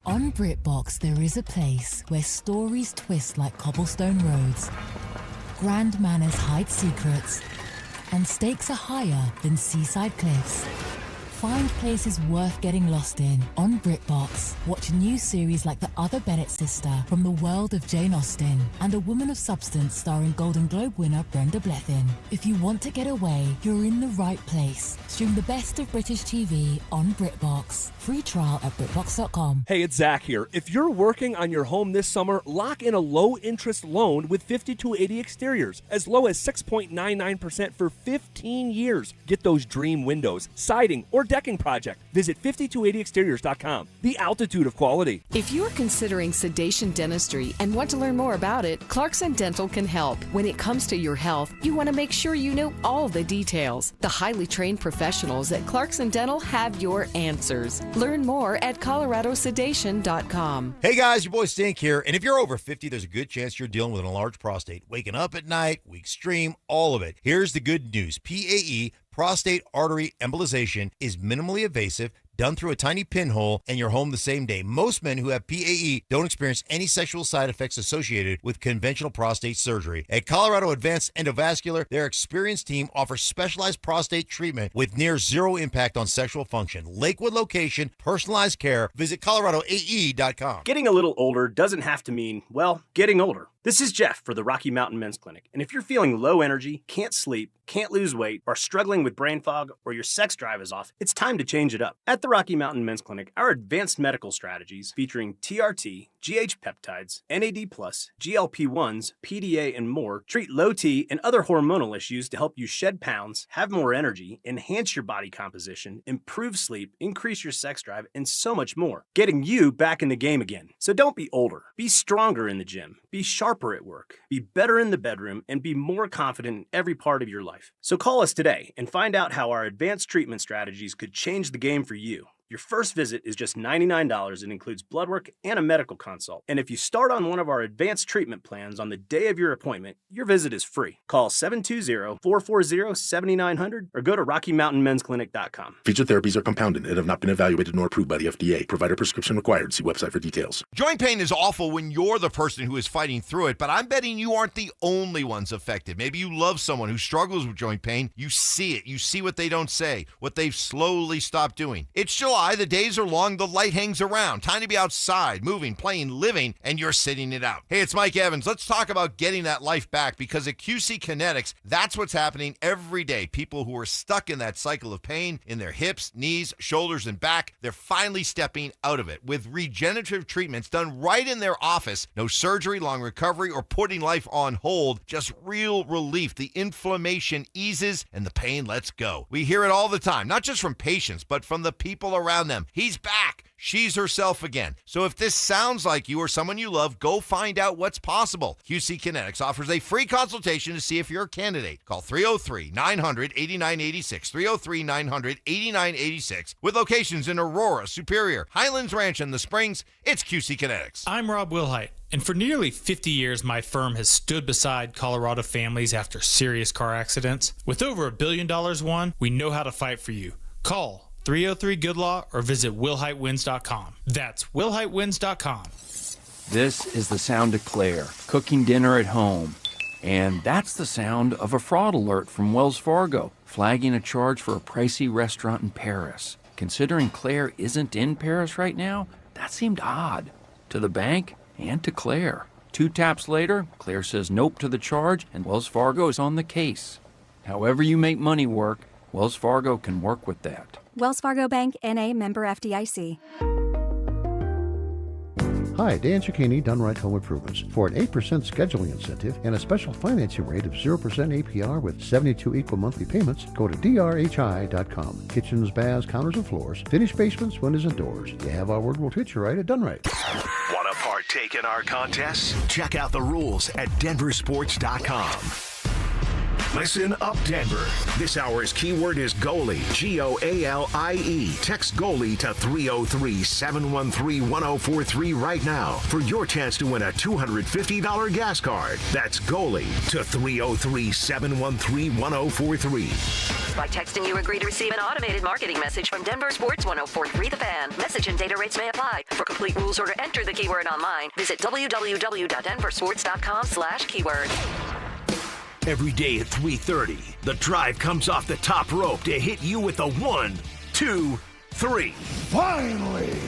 On BritBox, there is a place where stories twist like cobblestone roads, grand manners hide secrets, and stakes are higher than seaside cliffs. Find places worth getting lost in on BritBox. Watch new series like The Other Bennett Sister from the world of Jane Austen and A Woman of Substance starring Golden Globe winner Brenda Blethyn. If you want to get away, you're in the right place. Stream the best of British TV on BritBox. Free trial at BritBox.com. Hey, it's Zach here. If you're working on your home this summer, lock in a low-interest loan with 5280 Exteriors, as low as 6.99% for 15 years. Get those dream windows, siding, or decking project. Visit 5280exteriors.com. The altitude of quality. If you're considering sedation dentistry and want to learn more about it, Clarkson Dental can help. When it comes to your health, you want to make sure you know all the details. The highly trained professionals at Clarkson Dental have your answers. Learn more at coloradosedation.com. Hey guys, your boy Stink here. And if you're over 50, there's a good chance you're dealing with an enlarged prostate. Waking up at night, weak stream, all of it. Here's the good news. PAE, prostate artery embolization, is minimally invasive, done through a tiny pinhole, and you're home the same day. Most men who have PAE don't experience any sexual side effects associated with conventional prostate surgery. At Colorado Advanced Endovascular, their experienced team offers specialized prostate treatment with near zero impact on sexual function. Lakewood location, personalized care. Visit coloradoae.com. Getting a little older doesn't have to mean, well, getting older. This is Jeff for the Rocky Mountain Men's Clinic, and if you're feeling low energy, can't sleep, can't lose weight, are struggling with brain fog, or your sex drive is off, it's time to change it up. At the Rocky Mountain Men's Clinic, our advanced medical strategies featuring TRT, GH peptides, NAD+, GLP-1s, PDA, and more treat low T and other hormonal issues to help you shed pounds, have more energy, enhance your body composition, improve sleep, increase your sex drive, and so much more, getting you back in the game again. So don't be older. Be stronger in the gym. Be sharper at work. Be better in the bedroom, and be more confident in every part of your life. So call us today and find out how our advanced treatment strategies could change the game for you. Your first visit is just $99 and includes blood work and a medical consult. And if you start on one of our advanced treatment plans on the day of your appointment, your visit is free. Call 720-440-7900 or go to RockyMountainMen'sClinic.com. Featured therapies are compounded and have not been evaluated nor approved by the FDA. Provider prescription required. See website for details. Joint pain is awful when you're the person who is fighting through it, but I'm betting you aren't the only ones affected. Maybe you love someone who struggles with joint pain. You see it. You see what they don't say, what they've slowly stopped doing. It's July. The days are long. The light hangs around. Time to be outside, moving, playing, living, and you're sitting it out. Hey, it's Mike Evans. Let's talk about getting that life back, because at QC Kinetics, that's what's happening every day. People who are stuck in that cycle of pain in their hips, knees, shoulders, and back, they're finally stepping out of it with regenerative treatments done right in their office. No surgery, long recovery, or putting life on hold. Just real relief. The inflammation eases and the pain lets go. We hear it all the time, not just from patients, but from the people around them. He's back. She's herself again. So if this sounds like you or someone you love, go find out what's possible. QC Kinetics offers a free consultation to see if you're a candidate. Call 303-900-8986, 303-900-8986, with locations in Aurora, Superior, Highlands Ranch, and the Springs. It's QC Kinetics. I'm Rob Wilhite, and for nearly 50 years, my firm has stood beside Colorado families after serious car accidents. With over $1 billion won, we know how to fight for you. Call 303-GOOD-LAW or visit willhitewins.com. That's willhitewins.com. This is the sound of Claire, cooking dinner at home. And that's the sound of a fraud alert from Wells Fargo, flagging a charge for a pricey restaurant in Paris. Considering Claire isn't in Paris right now, that seemed odd. To the bank and to Claire. 2 taps later, Claire says nope to the charge, and Wells Fargo is on the case. However you make money work, Wells Fargo can work with that. Wells Fargo Bank, N.A., member FDIC. Hi, Dan Cicchini, Done Right Home Improvements. For an 8% scheduling incentive and a special financing rate of 0% APR with 72 equal monthly payments, go to drhi.com. Kitchens, baths, counters, and floors. Finished basements, windows, and doors. You have our word, we'll treat you right at Done Right. Want to partake in our contests? Check out the rules at DenverSports.com. Listen up, Denver. This hour's keyword is goalie. G-O-A-L-I-E. Text goalie to 303-713-1043 right now for your chance to win a $250 gas card. That's goalie to 303-713-1043. By texting, you agree to receive an automated marketing message from Denver Sports 104.3 The Fan. Message and data rates may apply. For complete rules or to enter the keyword online, visit www.denversports.com/keyword. Every day at 3:30, the drive comes off the top rope to hit you with a 1, 2, 3. Finally,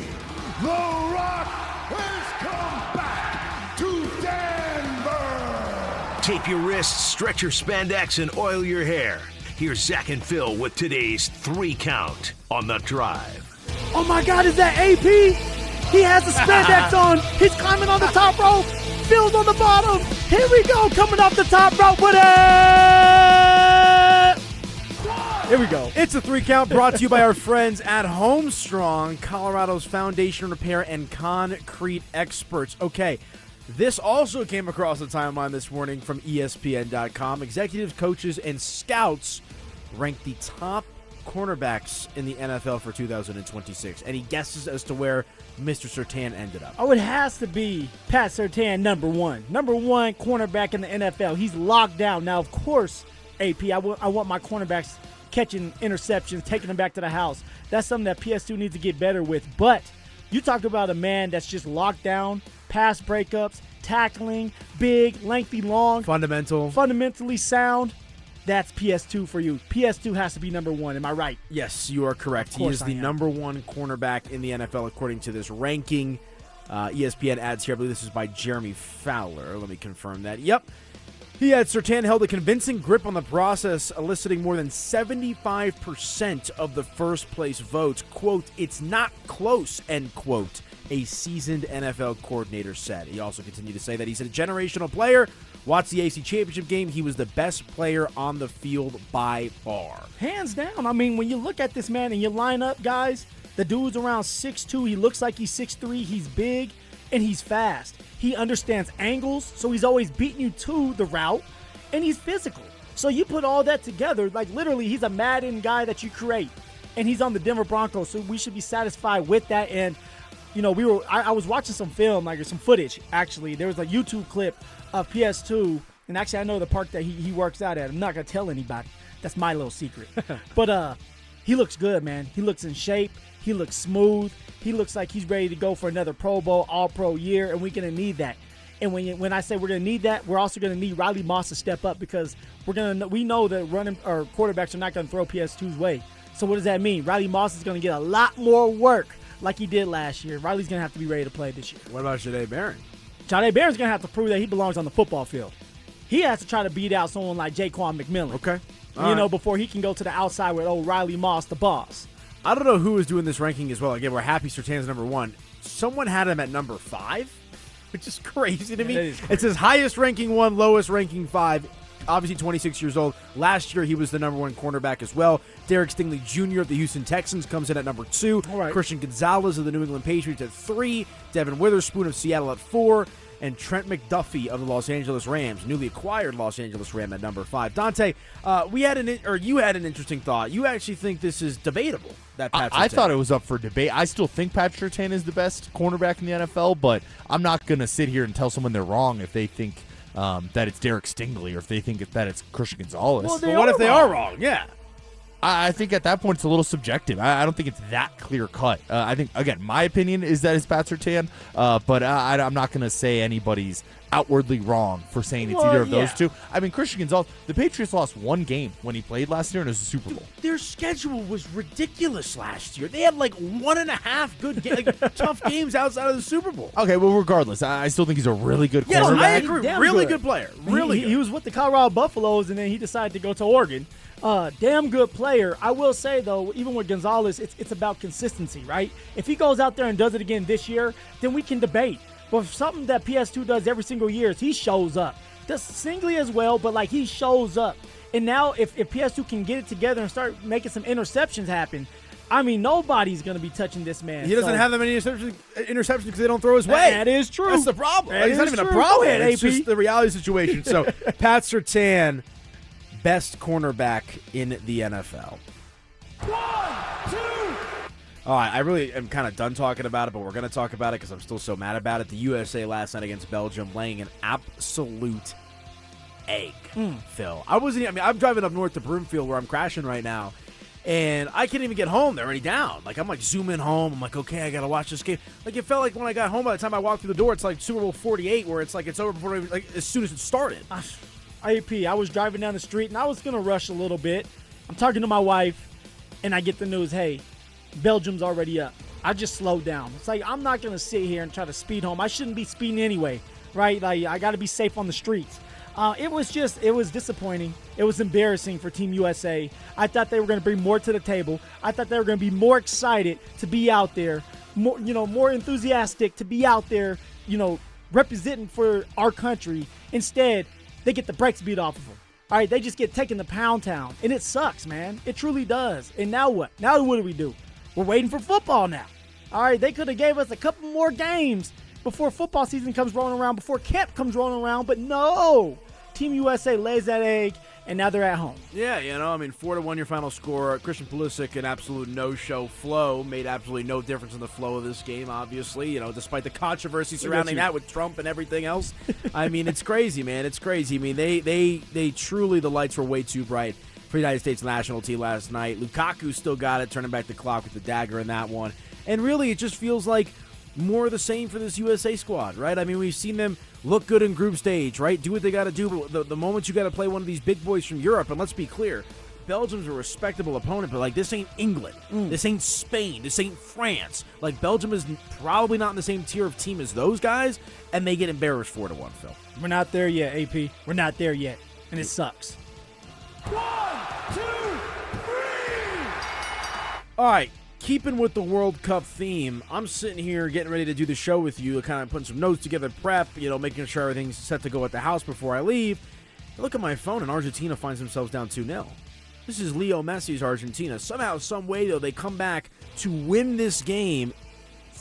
The Rock has come back to Denver. Tape your wrists, stretch your spandex, and oil your hair. Here's Zach and Phil with today's 3 count on the drive. Oh my God, is that AP? He has the spandex on. He's climbing on the top rope. Phil's on the bottom. Here we go, coming off the top rope with it. Here we go. It's a 3 count brought to you by our friends at Homestrong, Colorado's foundation repair and concrete experts. Okay, this also came across the timeline this morning from ESPN.com. Executives, coaches, and scouts ranked the top cornerbacks in the NFL for 2026. Any guesses as to where Mr. Surtain ended up? Oh, it has to be Pat Surtain, number one. Number 1 cornerback in the NFL. He's locked down. Now, of course, AP, I want my cornerbacks catching interceptions, taking them back to the house. That's something that PS2 needs to get better with. But you talk about a man that's just locked down, pass breakups, tackling, big, lengthy, long. Fundamentally sound. That's PS2 for you. PS2 has to be number 1. Am I right? Yes, you are correct. He is the number 1 cornerback in the NFL according to this ranking. ESPN adds here, I believe this is by Jeremy Fowler. Let me confirm that. Yep. He had Surtain held a convincing grip on the process, eliciting more than 75% of the first-place votes. Quote, "It's not close," end quote, a seasoned NFL coordinator said. He also continued to say that he's a generational player. Watch the AC Championship game. He was the best player on the field by far. Hands down. I mean, when you look at this man and you line up, guys, the dude's around 6'2". He looks like he's 6'3". He's big, and he's fast. He understands angles, so he's always beating you to the route, and he's physical. So you put all that together, like literally he's a Madden guy that you create, and he's on the Denver Broncos, so we should be satisfied with that. And, you know, I was watching some film, like some footage, actually. There was a YouTube clip of PS2, and actually I know the park that he works out at. I'm not going to tell anybody. That's my little secret. But he looks good, man. He looks in shape. He looks smooth. He looks like he's ready to go for another Pro Bowl, All-Pro year, and we're going to need that. And when I say we're going to need that, we're also going to need Riley Moss to step up because we know that running or quarterbacks are not going to throw PS2's way. So what does that mean? Riley Moss is going to get a lot more work like he did last year. Riley's going to have to be ready to play this year. What about Jahdae Barron? Jahdae Barron's going to have to prove that he belongs on the football field. He has to try to beat out someone like Jaquan McMillan. Okay. Before he can go to the outside with old Riley Moss, the boss. I don't know who is doing this ranking as well. Again, we're happy Surtain's number 1. Someone had him at number 5, which is crazy to me. That is crazy. It says highest ranking 1, lowest ranking 5. obviously 26 years old. Last year, he was the number 1 cornerback as well. Derek Stingley Jr. of the Houston Texans comes in at number 2. All right. Christian Gonzalez of the New England Patriots at 3. Devin Witherspoon of Seattle at 4. And Trent McDuffie of the Los Angeles Rams, newly acquired Los Angeles Ram at number 5. Dante, you had an interesting thought. You actually think this is debatable, that Pat I Surtain. thought it was up for debate. I still think Pat Surtain is the best cornerback in the NFL, but I'm not going to sit here and tell someone they're wrong if they think that it's Derek Stingley or if they think that it's Christian Gonzalez. Well, what if they are wrong? Yeah. I think at that point it's a little subjective. I don't think it's that clear cut. I think, again, my opinion is that it's Pat Surtain, but I'm not going to say anybody's outwardly wrong for saying it's either of those two. I mean, Christian Gonzalez, the Patriots lost 1 game when he played last year, and it was a Super Bowl. Their schedule was ridiculous last year. They had like 1.5 good tough games outside of the Super Bowl. Okay, well, regardless, I still think he's a really good Yes, cornerback. I agree. Damn Really good. good player. Really He good. was with the Colorado Buffaloes, and then he decided to go to Oregon. Damn good player. I will say, though, even with Gonzalez, it's about consistency, right? If he goes out there and does it again this year, then we can debate. But something that PS2 does every single year is he shows up. Does singly as well, but like he shows up. And now if PS2 can get it together and start making some interceptions happen, I mean, nobody's going to be touching this man. He doesn't have that many interceptions because they don't throw his way. That is true. That's the problem. That It's not is even a true. problem. Go ahead, It's AP. just the reality situation. So, Pat Surtain, best cornerback in the NFL. 1, 2. All right, I really am kind of done talking about it, but we're going to talk about it because I'm still so mad about it. The USA last night against Belgium laying an absolute egg, Phil. I'm driving up north to Broomfield where I'm crashing right now, and I can't even get home. They're already down. Like, I'm like zooming home. I'm like, okay, I got to watch this game. Like, it felt like when I got home, by the time I walked through the door, it's like Super Bowl 48 where it's like it's over before, like, as soon as it started. AP, I was driving down the street, and I was going to rush a little bit. I'm talking to my wife, and I get the news, hey, Belgium's already up. I just slowed down. It's like, I'm not going to sit here and try to speed home. I shouldn't be speeding anyway, right? Like, I got to be safe on the streets. It was disappointing. It was embarrassing for Team USA. I thought they were going to bring more to the table. I thought they were going to be more excited to be out there, more enthusiastic to be out there, representing for our country. Instead, they get the brakes beat off of them. All right, they just get taken to Pound Town, and it sucks, man. It truly does. And now what? Now what do we do? We're waiting for football now. All right, they could have gave us a couple more games before football season comes rolling around, before camp comes rolling around, but no. Team USA lays that egg, and now they're at home. Yeah, 4-1 your final score. Christian Pulisic, an absolute no-show flow, made absolutely no difference in the flow of this game, obviously, despite the controversy surrounding that with Trump and everything else. I mean, it's crazy, man. It's crazy. I mean, they truly, the lights were way too bright for the United States national team last night. Lukaku still got it, turning back the clock with the dagger in that one. And really, it just feels like more of the same for this USA squad, right? I mean, we've seen them look good in group stage, right? Do what they got to do, but the moment you got to play one of these big boys from Europe, and let's be clear, Belgium's a respectable opponent, but like this ain't England, this ain't Spain, this ain't France. Like Belgium is probably not in the same tier of team as those guys, and they get embarrassed 4-1, Phil. We're not there yet, AP. We're not there yet, and it sucks. 1, 2, 3. All right. Keeping with the World Cup theme, I'm sitting here getting ready to do the show with you, kind of putting some notes together, prep, making sure everything's set to go at the house before I leave. I look at my phone, and Argentina finds themselves down 2-0. This is Leo Messi's Argentina. Somehow, some way, though, they come back to win this game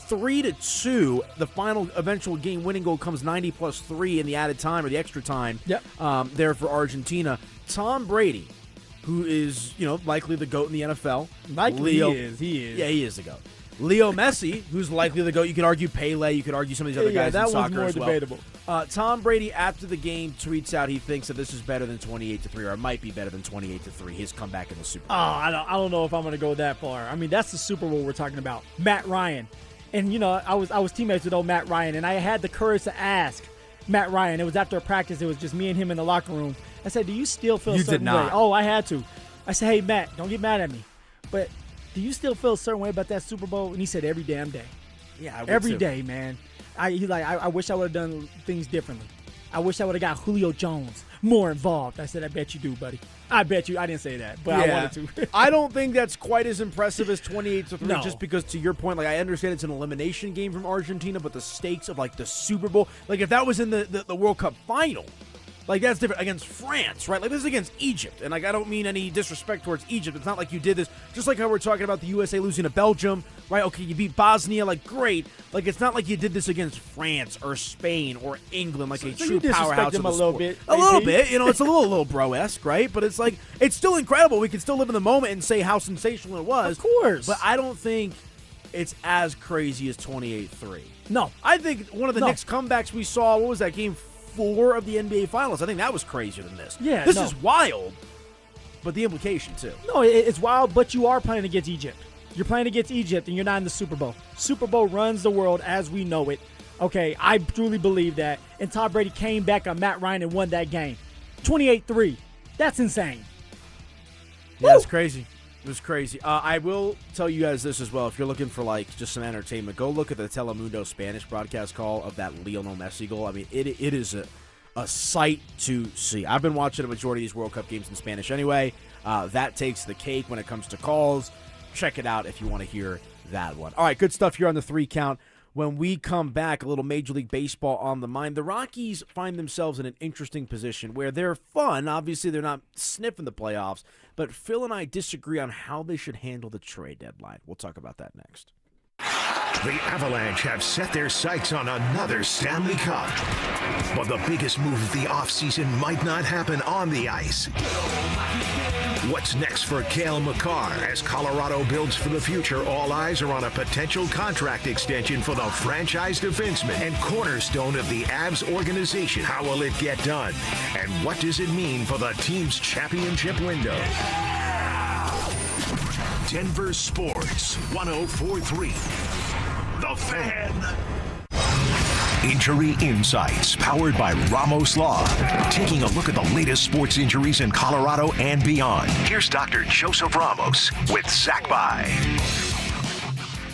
3-2. The final eventual game-winning goal comes 90+3 in the added time or the extra time. Yep. There for Argentina. Tom Brady, who is, likely the GOAT in the NFL. Likely Leo, he is. Yeah, he is the GOAT. Leo Messi, who's likely the GOAT. You could argue Pele. You could argue some of these other guys that in soccer one's more as well. debatable. Tom Brady, after the game, tweets out he thinks that this is better than 28-3, or it might be better than 28-3, his comeback in the Super Bowl. I don't know if I'm going to go that far. I mean, that's the Super Bowl we're talking about. Matt Ryan. And, I was teammates with old Matt Ryan, and I had the courage to ask Matt Ryan. It was after a practice. It was just me and him in the locker room. I said, do you still feel a certain did not. way? Oh, I had to. I said, hey, Matt, don't get mad at me, but do you still feel a certain way about that Super Bowl? And he said, every damn day. Yeah, I would Every too. day, man. I wish I would have done things differently. I wish I would have got Julio Jones more involved. I said, I bet you do, buddy. I bet you. I didn't say that, but I wanted to. I don't think that's quite as impressive as 28-3, No. just because, to your point, I understand it's an elimination game from Argentina, but the stakes of, the Super Bowl, if that was in the World Cup final, Like, that's different against France, right? Like, this is against Egypt. And, like, I don't mean any disrespect towards Egypt. It's not like you did this. Just like how we're talking about the USA losing to Belgium, right? Okay, you beat Bosnia, like, great. Like, it's not like you did this against France or Spain or England, like a true powerhouse of the sport. A little bit. You know, it's a little bro-esque, right? But it's like, it's still incredible. We can still live in the moment and say how sensational it was. Of course. But I don't think it's as crazy as 28-3. No. I think one of the Knicks comebacks we saw, what was that, game 4 of the NBA Finals? I think that was crazier than this. Yeah, This is wild, but the implication, too. No, it's wild, but you are playing against Egypt. You're playing against Egypt, and you're not in the Super Bowl. Super Bowl runs the world as we know it. Okay, I truly believe that. And Tom Brady came back on Matt Ryan and won that game. 28-3. That's insane. Yeah, it's crazy. It was crazy. I will tell you guys this as well. If you're looking for, like, just some entertainment, go look at the Telemundo Spanish broadcast call of that Lionel Messi goal. I mean, it is a sight to see. I've been watching a majority of these World Cup games in Spanish anyway. That takes the cake when it comes to calls. Check it out if you want to hear that one. All right, good stuff here on the 3 count. When we come back, a little Major League Baseball on the mind. The Rockies find themselves in an interesting position where they're fun. Obviously, they're not sniffing the playoffs, but Phil and I disagree on how they should handle the trade deadline. We'll talk about that next. The Avalanche have set their sights on another Stanley Cup. But the biggest move of the offseason might not happen on the ice. What's next for Cale Makar as Colorado builds for the future? All eyes are on a potential contract extension for the franchise defenseman and cornerstone of the Avs organization. How will it get done? And what does it mean for the team's championship window? Denver Sports 104.3. The Fan. Injury Insights, powered by Ramos Law. Taking a look at the latest sports injuries in Colorado and beyond. Here's Dr. Joseph Ramos with Zach By.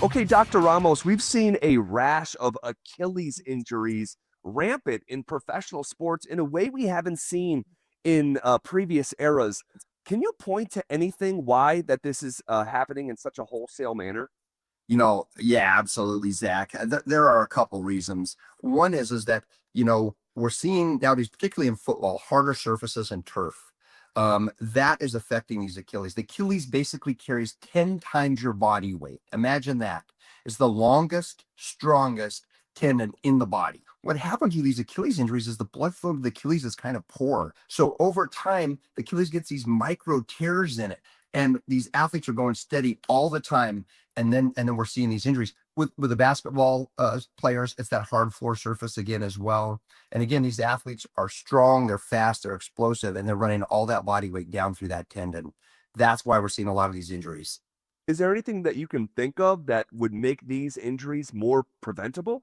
Okay, Dr. Ramos, we've seen a rash of Achilles injuries rampant in professional sports in a way we haven't seen in previous eras. Can you point to anything why that this is happening in such a wholesale manner? Yeah, absolutely, Zach. There are a couple reasons. One is that, we're seeing nowadays, particularly in football, harder surfaces and turf. That is affecting these Achilles. The Achilles basically carries 10 times your body weight. Imagine that. It's the longest, strongest tendon in the body. What happens with these Achilles injuries is the blood flow to the Achilles is kind of poor. So over time, the Achilles gets these micro tears in it. And these athletes are going steady all the time. And then we're seeing these injuries. With the basketball players, it's that hard floor surface again as well. And again, these athletes are strong, they're fast, they're explosive, and they're running all that body weight down through that tendon. That's why we're seeing a lot of these injuries. Is there anything that you can think of that would make these injuries more preventable?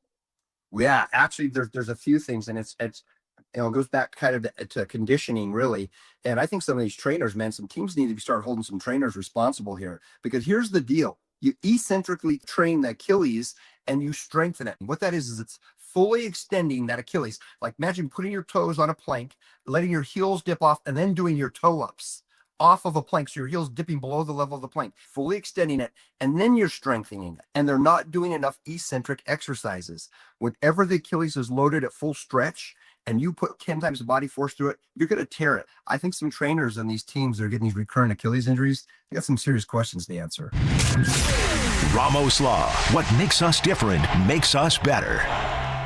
Yeah, actually, there's a few things, and it goes back kind of to conditioning, really. And I think some of these trainers, man, some teams need to start holding some trainers responsible here. Because here's the deal. You eccentrically train the Achilles and you strengthen it. And what that is it's fully extending that Achilles. Like imagine putting your toes on a plank, letting your heels dip off, and then doing your toe ups off of a plank. So your heels dipping below the level of the plank, fully extending it, and then you're strengthening it. And they're not doing enough eccentric exercises. Whenever the Achilles is loaded at full stretch, and you put 10 times the body force through it, you're going to tear it. I think some trainers on these teams that are getting these recurrent Achilles injuries, they got some serious questions to answer. Ramos Law. What makes us different makes us better.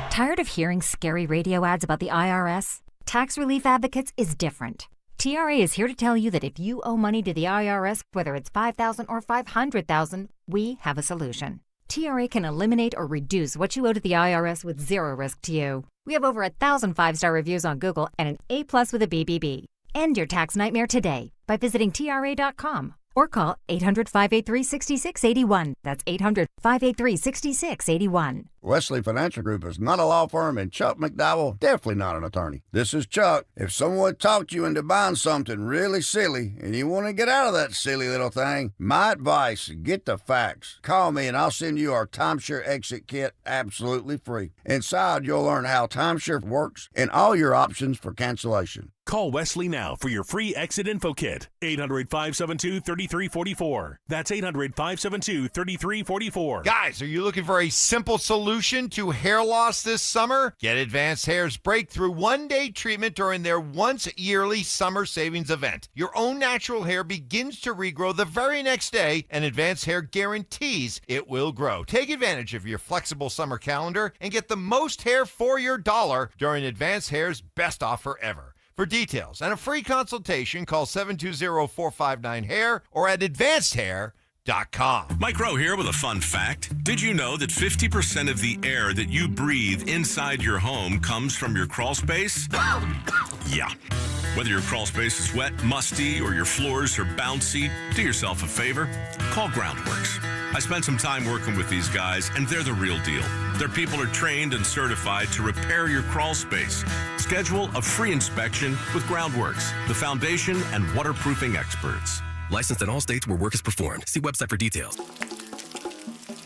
Tired of hearing scary radio ads about the IRS? Tax Relief Advocates is different. TRA is here to tell you that if you owe money to the IRS, whether it's $5,000 or $500,000, we have a solution. TRA can eliminate or reduce what you owe to the IRS with zero risk to you. We have over 1,000 5-star reviews on Google and an A+ with a BBB. End your tax nightmare today by visiting TRA.com or call 800-583-6681. That's 800-583-6681. Wesley Financial Group is not a law firm, and Chuck McDowell definitely not an attorney. This is Chuck. If someone talked you into buying something really silly and you want to get out of that silly little thing, my advice, get the facts. Call me and I'll send you our timeshare exit kit absolutely free. Inside, you'll learn how timeshare works and all your options for cancellation. Call Wesley now for your free exit info kit. 800-572-3344. That's 800-572-3344. Guys, are you looking for a simple solution solution to hair loss this summer? Get Advanced Hair's breakthrough one-day treatment during their once-yearly summer savings event. Your own natural hair begins to regrow the very next day, and Advanced Hair guarantees it will grow. Take advantage of your flexible summer calendar and get the most hair for your dollar during Advanced Hair's best offer ever. For details and a free consultation, call 720-459-HAIR or at advancedhair.com. Mike Rowe here with a fun fact. Did you know that 50% of the air that you breathe inside your home comes from your crawl space? Yeah. Whether your crawl space is wet, musty, or your floors are bouncy, do yourself a favor. Call Groundworks. I spent some time working with these guys, and they're the real deal. Their people are trained and certified to repair your crawl space. Schedule a free inspection with Groundworks, the foundation and waterproofing experts. Licensed in all states where work is performed. See website for details.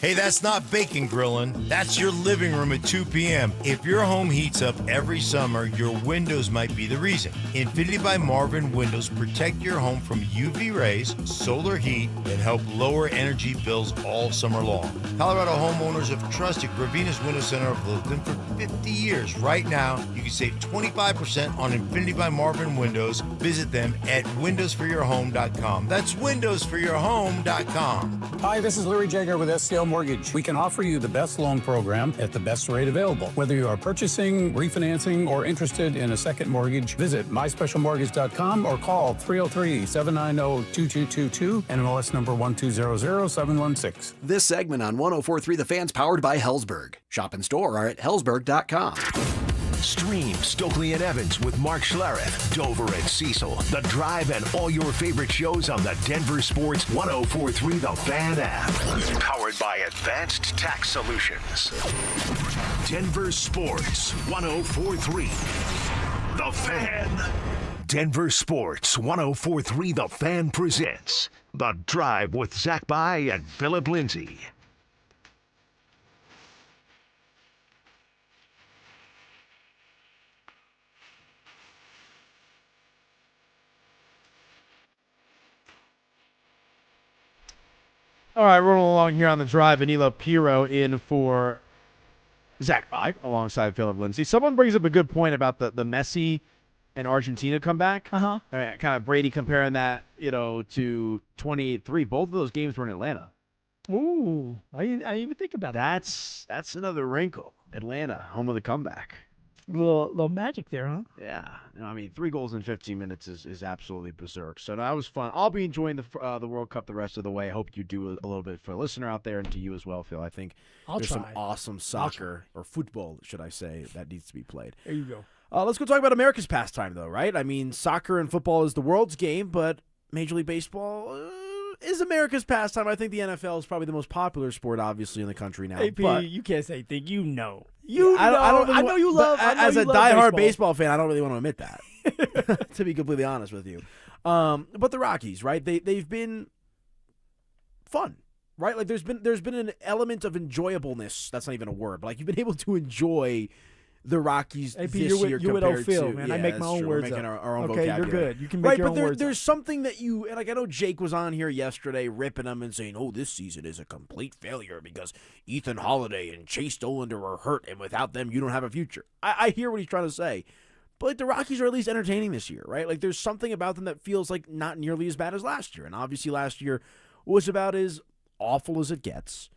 Hey, that's not bacon grilling. That's your living room at 2 p.m. If your home heats up every summer, your windows might be the reason. Infinity by Marvin Windows protect your home from UV rays, solar heat, and help lower energy bills all summer long. Colorado homeowners have trusted Gravina's Window Center of Littleton for 50 years. Right now, you can save 25% on Infinity by Marvin Windows. Visit them at windowsforyourhome.com. That's windowsforyourhome.com. Hi, this is Larry Jager with SCL Mortgage. We can offer you the best loan program at the best rate available. Whether you are purchasing, refinancing, or interested in a second mortgage, visit myspecialmortgage.com or call 303-790-2222 NMLS number 1200716. This segment on 104.3 The Fan's powered by Hellsberg. Shop and store are at hellsberg.com. Stream Stokely and Evans with Mark Schlereth, Dover and Cecil, The Drive, and all your favorite shows on the Denver Sports 104.3 The Fan app. Powered by Advanced Tax Solutions. Denver Sports 104.3 The Fan. Denver Sports 104.3 The Fan presents The Drive with Zach By and Phillip Lindsay. All right, rolling along here on the drive. Anilo Piro in for Zach By alongside Phillip Lindsay. Someone brings up a good point about the Messi and Argentina comeback. Uh-huh. Kind of Brady comparing that, to 28-3. Both of those games were in Atlanta. Ooh, I didn't even think about that. That's another wrinkle. Atlanta, home of the comeback. Little magic there, huh? Yeah. 3 goals in 15 minutes is absolutely berserk. So that was fun. I'll be enjoying the World Cup the rest of the way. I hope you do a little bit for a listener out there and to you as well, Phil. I think there's some awesome soccer, or football, should I say, that needs to be played. There you go. Let's go talk about America's pastime, though, right? Soccer and football is the world's game, but Major League Baseball is America's pastime. I think the NFL is probably the most popular sport, obviously, in the country now. AP, but you can't say anything. I know you love. As a diehard baseball fan, I don't really want to admit that. To be completely honest with you, but the Rockies, right? They've been fun, right? There's been an element of enjoyableness. That's not even a word, but you've been able to enjoy the Rockies AP, this year you're with compared Phil, to. man. Yeah, I make my own true. words We're making up. our own okay, vocabulary. you're good. You can make your own words there's up. something that you and I know Jake was on here yesterday ripping them and saying, "Oh, this season is a complete failure because Ethan Holiday and Chase Dollander are hurt, and without them, you don't have a future." I hear what he's trying to say, but the Rockies are at least entertaining this year, right? There's something about them that feels like not nearly as bad as last year, and obviously last year was about as awful as it gets,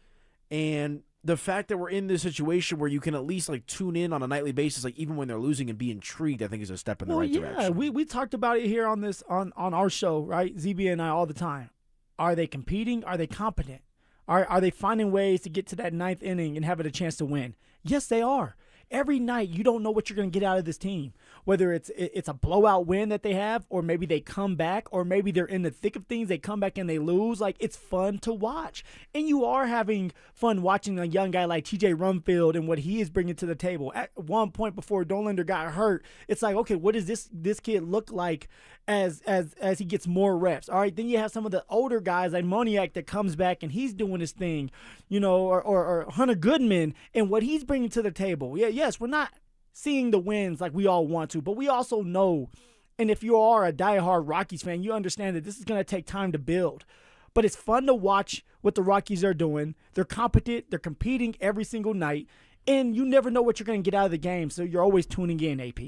and the fact that we're in this situation where you can at least tune in on a nightly basis, even when they're losing, and be intrigued, I think is a step in the right direction. We talked about it here on our show, right? ZB and I all the time. Are they competing? Are they competent? Are they finding ways to get to that ninth inning and having a chance to win? Yes, they are. Every night, you don't know what you're going to get out of this team. Whether it's a blowout win that they have, or maybe they come back, or maybe they're in the thick of things, they come back and they lose. It's fun to watch. And you are having fun watching a young guy like TJ Rumfield and what he is bringing to the table. At one point before Dollander got hurt, it's okay, what does this kid look like as he gets more reps? All right, then you have some of the older guys like Moniak that comes back and he's doing his thing, or Hunter Goodman and what he's bringing to the table. Yeah, yes, we're not seeing the wins like we all want to, but we also know, and if you are a diehard Rockies fan, you understand that this is going to take time to build. But it's fun to watch what the Rockies are doing. They're competent. They're competing every single night. And you never know what you're going to get out of the game, so you're always tuning in, AP.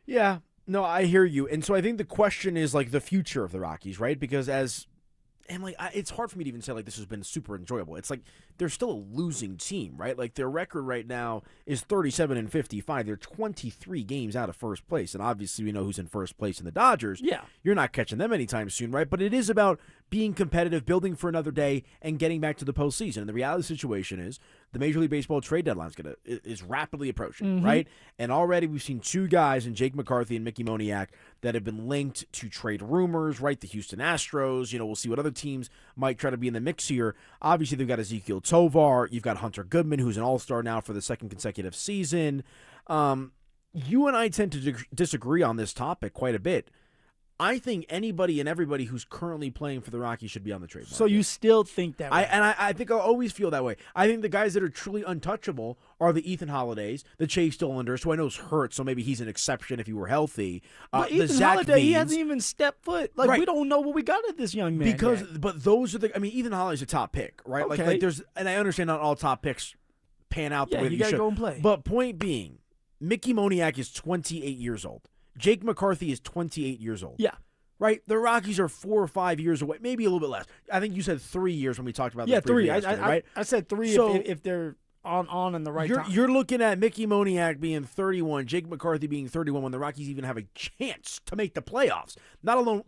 Yeah, no, I hear you. And so I think the question is, like, the future of the Rockies, right? Because it's hard for me to even say, like, this has been super enjoyable. It's like they're still a losing team, right? Like, their record right now is 37-55. They're 23 games out of first place. And obviously we know who's in first place in the Dodgers. Yeah. You're not catching them anytime soon, right? But it is about being competitive, building for another day, and getting back to the postseason. And the reality of the situation is the Major League Baseball trade deadline is rapidly approaching, right? And already we've seen two guys in Jake McCarthy and Mickey Moniak that have been linked to trade rumors, right? The Houston Astros, we'll see what other teams might try to be in the mix here. Obviously, they've got Ezekiel Tovar. You've got Hunter Goodman, who's an all-star now for the second consecutive season. You and I tend to disagree on this topic quite a bit. I think anybody and everybody who's currently playing for the Rockies should be on the trade market. So you still think that way? I think I'll always feel that way. I think the guys that are truly untouchable are the Ethan Hollidays, the Chase Dillanders, who I know is hurt, so maybe he's an exception if he were healthy. But the Ethan Zach Holliday, he Veens. hasn't even stepped foot. Like, Right. we don't know what we got at this young man. But those are Ethan Holliday's a top pick, right? Okay. Like there's, and I understand not all top picks pan out the way that you you gotta should. go and play. But point being, Mickey Moniak is 28 years old. Jake McCarthy is 28 years old. Yeah. Right? The Rockies are 4 or 5 years away, maybe a little bit less. I think you said 3 years when we talked about this. 3. Yesterday, right? I said 3 So, if they're on in the right time. You're looking at Mickey Moniak being 31, Jake McCarthy being 31 when the Rockies even have a chance to make the playoffs. Let alone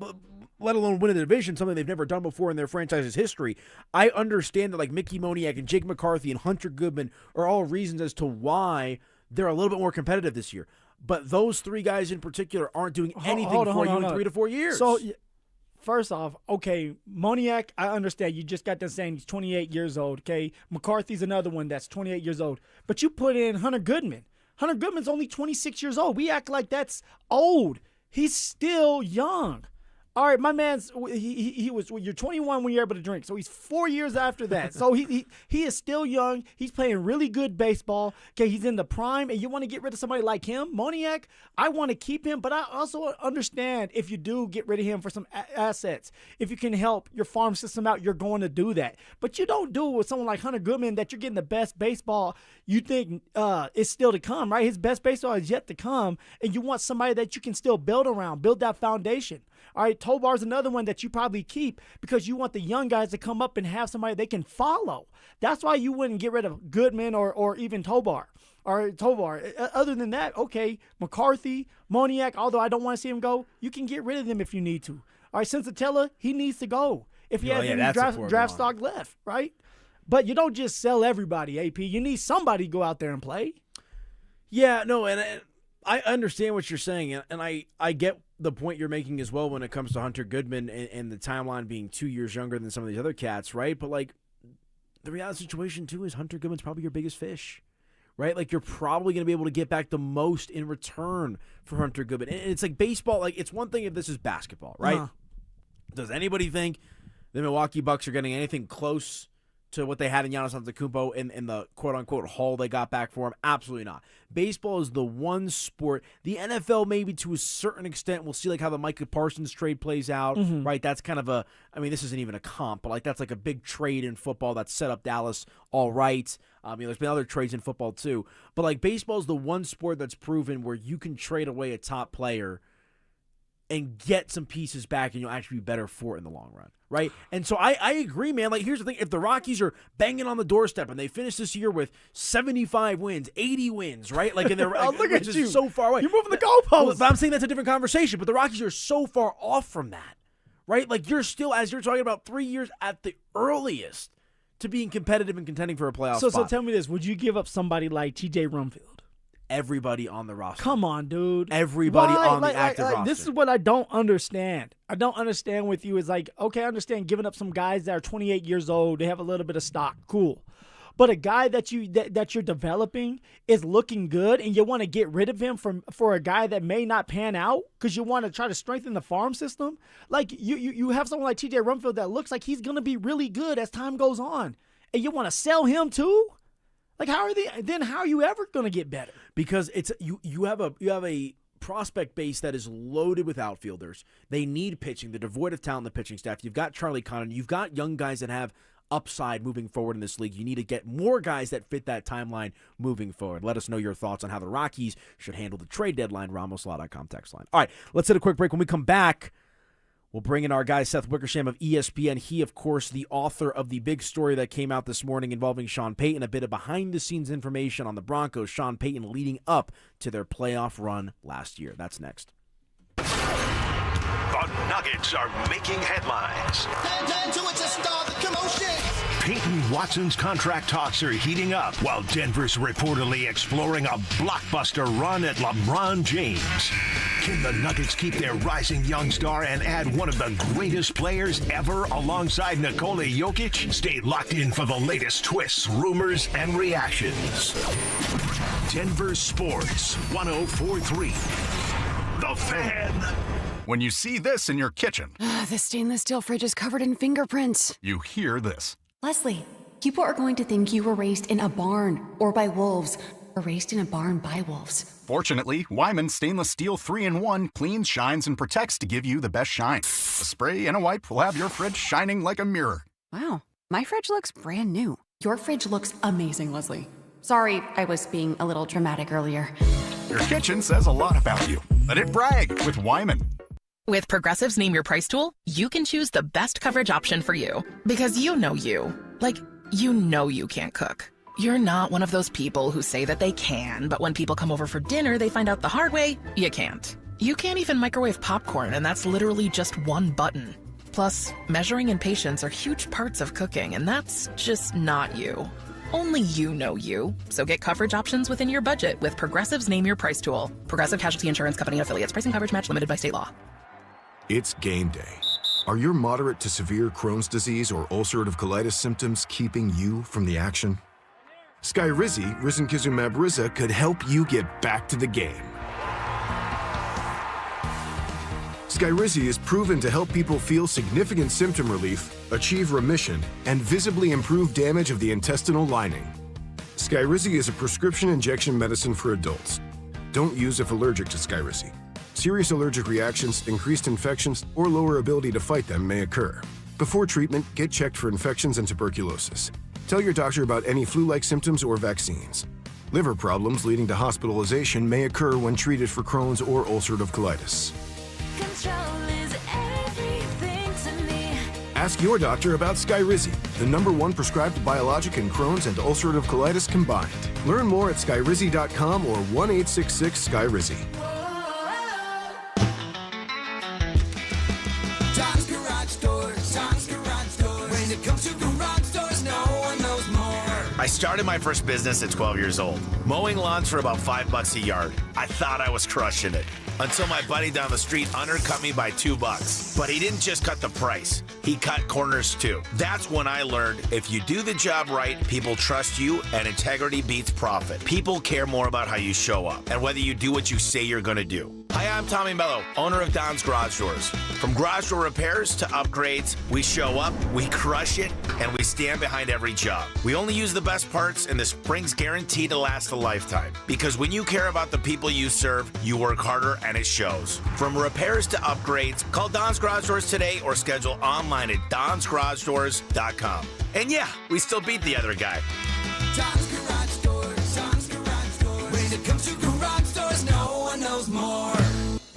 win a division, something they've never done before in their franchise's history. I understand that, like, Mickey Moniak and Jake McCarthy and Hunter Goodman are all reasons as to why they're a little bit more competitive this year. But those three guys in particular aren't doing anything for you in 3 to 4 years. So, first off, okay, Moniak, I understand. You just got done saying he's 28 years old, okay? McCarthy's another one that's 28 years old. But you put in Hunter Goodman. Hunter Goodman's only 26 years old. We act like that's old. He's still young. All right, my man's he was. You're 21 when you're able to drink, so he's 4 years after that. So he is still young. He's playing really good baseball. Okay, he's in the prime, and you want to get rid of somebody like him, Moniak. I want to keep him, but I also understand if you do get rid of him for some assets, if you can help your farm system out, you're going to do that. But you don't do it with someone like Hunter Goodman that you're getting the best baseball. You think it's still to come, right? His best baseball is yet to come, and you want somebody that you can still build around, build that foundation. All right, Tovar's another one that you probably keep because you want the young guys to come up and have somebody they can follow. That's why you wouldn't get rid of Goodman or even Tovar. Other than that, okay, McCarthy, Moniak, although I don't want to see him go, you can get rid of them if you need to. All right, Sensatella, he needs to go if he has any draft stock left, right? But you don't just sell everybody, AP. You need somebody to go out there and play. Yeah, no, and I understand what you're saying, and I get the point you're making as well when it comes to Hunter Goodman and the timeline being 2 years younger than some of these other cats, right? But, like, the reality situation, too, is Hunter Goodman's probably your biggest fish, right? Like, you're probably going to be able to get back the most in return for Hunter Goodman. And it's like baseball. Like, it's one thing if this is basketball, right? Uh-huh. Does anybody think the Milwaukee Bucks are getting anything close to what they had in Giannis Antetokounmpo in the quote-unquote haul they got back for him? Absolutely not. Baseball is the one sport. The NFL maybe to a certain extent. We'll see like how the Micah Parsons trade plays out, right? That's kind of this isn't even a comp, but like that's like a big trade in football that set up Dallas all right. There's been other trades in football too. But like baseball is the one sport that's proven where you can trade away a top player and get some pieces back, and you'll actually be better for it in the long run, right? And so I agree, man. Like, here's the thing. If the Rockies are banging on the doorstep and they finish this year with 75 wins, 80 wins, right? Like, and they're look at you. So far away. You're moving the goalposts. But I'm saying that's a different conversation, but the Rockies are so far off from that, right? Like, you're still, as you're talking about, 3 years at the earliest to being competitive and contending for a playoff spot. So tell me this. Would you give up somebody like TJ Rumfield? Everybody on the roster. Come on, dude. Everybody on the active roster. This is what I don't understand. I don't understand with you is like, okay, I understand giving up some guys that are 28 years old. They have a little bit of stock. Cool. But a guy that you're developing is looking good, and you want to get rid of him for a guy that may not pan out because you want to try to strengthen the farm system. Like you have someone like TJ Rumfield that looks like he's going to be really good as time goes on, and you want to sell him too? Like how are you ever going to get better? Because it's you have a prospect base that is loaded with outfielders. They need pitching. They're devoid of talent in the pitching staff. You've got Charlie Connon. You've got young guys that have upside moving forward in this league. You need to get more guys that fit that timeline moving forward. Let us know your thoughts on how the Rockies should handle the trade deadline. RamosLaw.com text line. All right, let's hit a quick break. When we come back, we'll bring in our guy Seth Wickersham of ESPN. He, of course, the author of the big story that came out this morning involving Sean Payton, a bit of behind-the-scenes information on the Broncos, Sean Payton leading up to their playoff run last year. That's next. The Nuggets are making headlines. Peyton Watson's contract talks are heating up, while Denver's reportedly exploring a blockbuster run at LeBron James. Can the Nuggets keep their rising young star and add one of the greatest players ever alongside Nikola Jokic? Stay locked in for the latest twists, rumors, and reactions. Denver Sports 104.3. The Fan. When you see this in your kitchen, The stainless steel fridge is covered in fingerprints. you hear this. Leslie, people are going to think you were raised in a barn or by wolves or raised in a barn by wolves. Fortunately, Wyman Stainless Steel 3-in-1 cleans, shines, and protects to give you the best shine. A spray and a wipe will have your fridge shining like a mirror. Wow, my fridge looks brand new. Your fridge looks amazing, Leslie. Sorry, I was being a little dramatic earlier. Your kitchen says a lot about you. Let it brag with Wyman. With Progressive's Name Your Price tool, you can choose the best coverage option for you. Because you know you. Like, you know you can't cook. You're not one of those people who say that they can, but when people come over for dinner, they find out the hard way, you can't. You can't even microwave popcorn, and that's literally just one button. Plus, measuring and patience are huge parts of cooking, and that's just not you. Only you know you. So get coverage options within your budget with Progressive's Name Your Price tool. Progressive Casualty Insurance Company and Affiliates. Pricing coverage match limited by state law. It's game day. Are your moderate to severe Crohn's disease or ulcerative colitis symptoms keeping you from the action? Skyrizi, risankizumab Riza, could help you get back to the game. Skyrizi is proven to help people feel significant symptom relief, achieve remission, and visibly improve damage of the intestinal lining. Skyrizi is a prescription injection medicine for adults. Don't use if allergic to Skyrizi. Serious allergic reactions, increased infections, or lower ability to fight them may occur. Before treatment, get checked for infections and tuberculosis. Tell your doctor about any flu-like symptoms or vaccines. Liver problems leading to hospitalization may occur when treated for Crohn's or ulcerative colitis. Ask your doctor about Skyrizi, the #1 prescribed biologic in Crohn's and ulcerative colitis combined. Learn more at skyrizi.com or 1-866-SKYRIZI. I started my first business at 12 years old, mowing lawns for about $5 a yard. I thought I was crushing it until my buddy down the street undercut me by $2. But he didn't just cut the price, he cut corners too. That's when I learned if you do the job right, people trust you and integrity beats profit. People care more about how you show up and whether you do what you say you're gonna do. Hi, I'm Tommy Mello, owner of Don's Garage Doors. From garage door repairs to upgrades, we show up, we crush it, and we stand behind every job. We only use the best parts, and the spring's guaranteed to last a lifetime. Because when you care about the people you serve, you work harder, and it shows. From repairs to upgrades, call Don's Garage Doors today or schedule online at donsgaragedoors.com. And yeah, we still beat the other guy. Don's Garage Doors, Don's Garage Doors. When it comes to garage doors, no one knows more.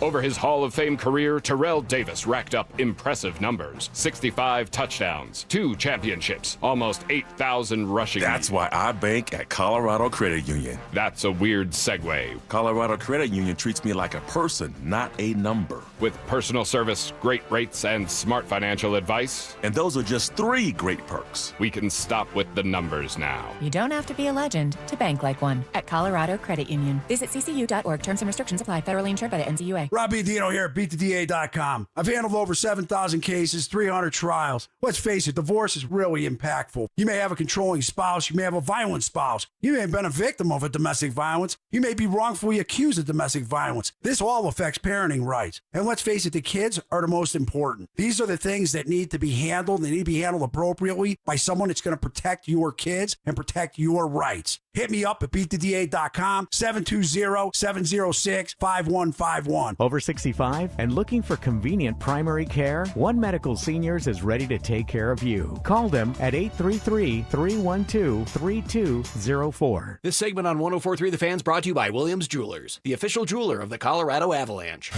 Over his Hall of Fame career, Terrell Davis racked up impressive numbers. 65 touchdowns, 2 championships, almost 8,000 rushing. That's why I bank at Colorado Credit Union. That's a weird segue. Colorado Credit Union treats me like a person, not a number. With personal service, great rates, and smart financial advice. And those are just 3 great perks. We can stop with the numbers now. You don't have to be a legend to bank like one at Colorado Credit Union. Visit ccu.org. Terms and restrictions apply. Federally insured by the NCUA. Rob Dino here at BeatTheDA.com. I've handled over 7,000 cases, 300 trials. Let's face it, divorce is really impactful. You may have a controlling spouse. You may have a violent spouse. You may have been a victim of a domestic violence. You may be wrongfully accused of domestic violence. This all affects parenting rights. And let's face it, the kids are the most important. These are the things that need to be handled. They need to be handled appropriately by someone that's going to protect your kids and protect your rights. Hit me up at beattheda.com, 720-706-5151. Over 65 and looking for convenient primary care? One Medical Seniors is ready to take care of you. Call them at 833-312-3204. This segment on 104.3 The Fans brought to you by Williams Jewelers, the official jeweler of the Colorado Avalanche.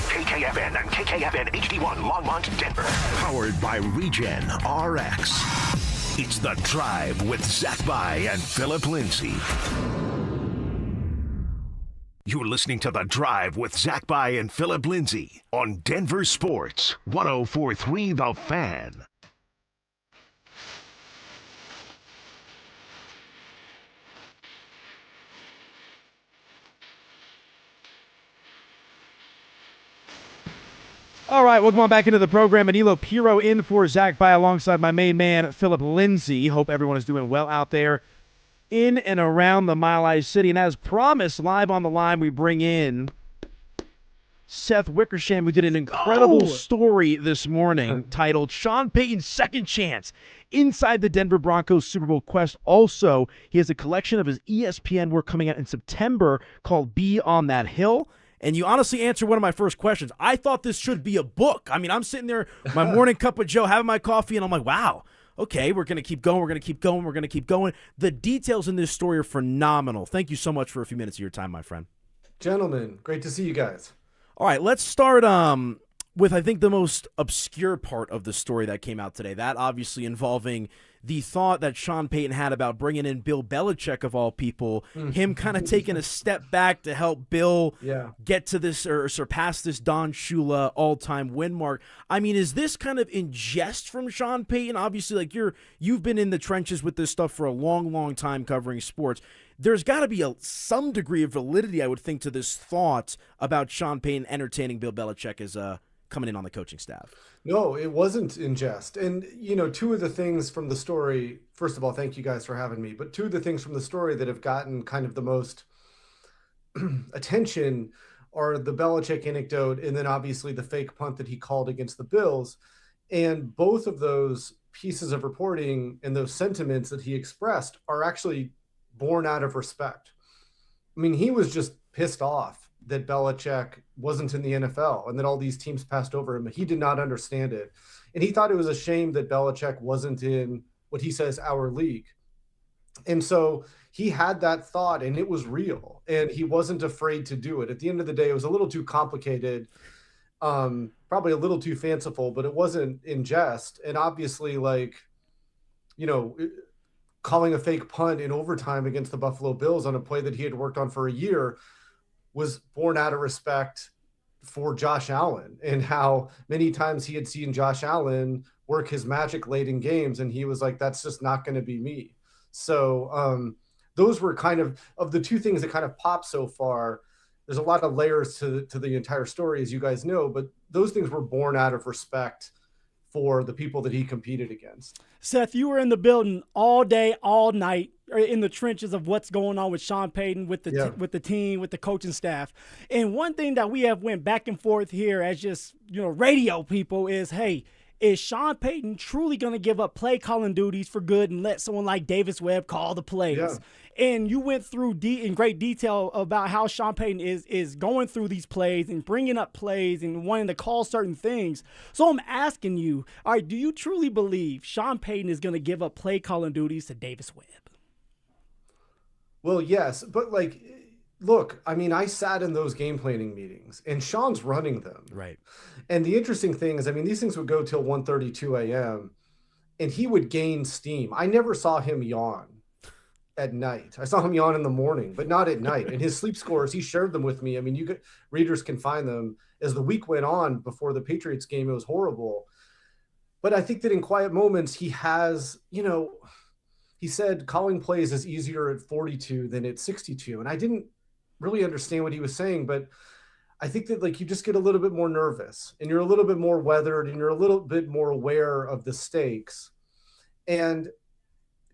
KKFN and KKFN HD1 Longmont, Denver. Powered by Regen RX. It's The Drive with Zach By and Phillip Lindsay. You're listening to The Drive with Zach By and Phillip Lindsay on Denver Sports 104.3 The Fan. All right, welcome on back into the program. Anilo Piro in for Zach By alongside my main man, Phillip Lindsay. Hope everyone is doing well out there in and around the Mile High City. And as promised, live on the line, we bring in Seth Wickersham, who did an incredible story this morning titled Sean Payton's Second Chance Inside the Denver Broncos Super Bowl Quest. Also, he has a collection of his ESPN work coming out in September called Be on That Hill. And you honestly answered one of my first questions. I thought this should be a book. I mean, I'm sitting there, my morning cup of Joe, having my coffee, and I'm like, wow, okay, we're going to keep going, we're going to keep going, we're going to keep going. The details in this story are phenomenal. Thank you so much for a few minutes of your time, my friend. Gentlemen, great to see you guys. All right, let's start with, I think, the most obscure part of the story that came out today. That obviously involving the thought that Sean Payton had about bringing in Bill Belichick, of all people, him kind of taking a step back to help Bill get to this or surpass this Don Shula all-time win mark. I mean, is this kind of in jest from Sean Payton? Obviously, like you've been in the trenches with this stuff for a long, long time covering sports. There's got to be some degree of validity, I would think, to this thought about Sean Payton entertaining Bill Belichick as coming in on the coaching staff. No, it wasn't in jest. And, you know, two of the things from the story, first of all, thank you guys for having me, but two of the things from the story that have gotten kind of the most attention are the Belichick anecdote and then obviously the fake punt that he called against the Bills. And both of those pieces of reporting and those sentiments that he expressed are actually born out of respect. I mean, he was just pissed off that Belichick wasn't in the NFL and that all these teams passed over him. He did not understand it. And he thought it was a shame that Belichick wasn't in what he says our league. And so he had that thought and it was real and he wasn't afraid to do it. At the end of the day, it was a little too complicated, probably a little too fanciful, but it wasn't in jest. And obviously, like, you know, calling a fake punt in overtime against the Buffalo Bills on a play that he had worked on for a year was born out of respect for Josh Allen and how many times he had seen Josh Allen work his magic late in games. And he was like, that's just not going to be me. So those were kind of the two things that kind of popped so far. There's a lot of layers to the entire story, as you guys know, but those things were born out of respect for the people that he competed against. Seth, you were in the building all day, all night, in the trenches of what's going on with Sean Payton, with the with the team, with the coaching staff. And one thing that we have went back and forth here as just, you know, radio people is, hey, is Sean Payton truly going to give up play calling duties for good and let someone like Davis Webb call the plays? Yeah. And you went through in great detail about how Sean Payton is going through these plays and bringing up plays and wanting to call certain things. So I'm asking you, all right, do you truly believe Sean Payton is going to give up play calling duties to Davis Webb? Well, yes, but like, look, I mean, I sat in those game planning meetings and Sean's running them. Right. And the interesting thing is, I mean, these things would go till 1:32 a.m. and he would gain steam. I never saw him yawn at night. I saw him yawn in the morning, but not at night. And his sleep scores, he shared them with me. I mean, readers can find them. As the week went on before the Patriots game, it was horrible. But I think that in quiet moments, he has, you know, he said calling plays is easier at 42 than at 62. And I didn't really understand what he was saying, but I think that, like, you just get a little bit more nervous and you're a little bit more weathered and you're a little bit more aware of the stakes. And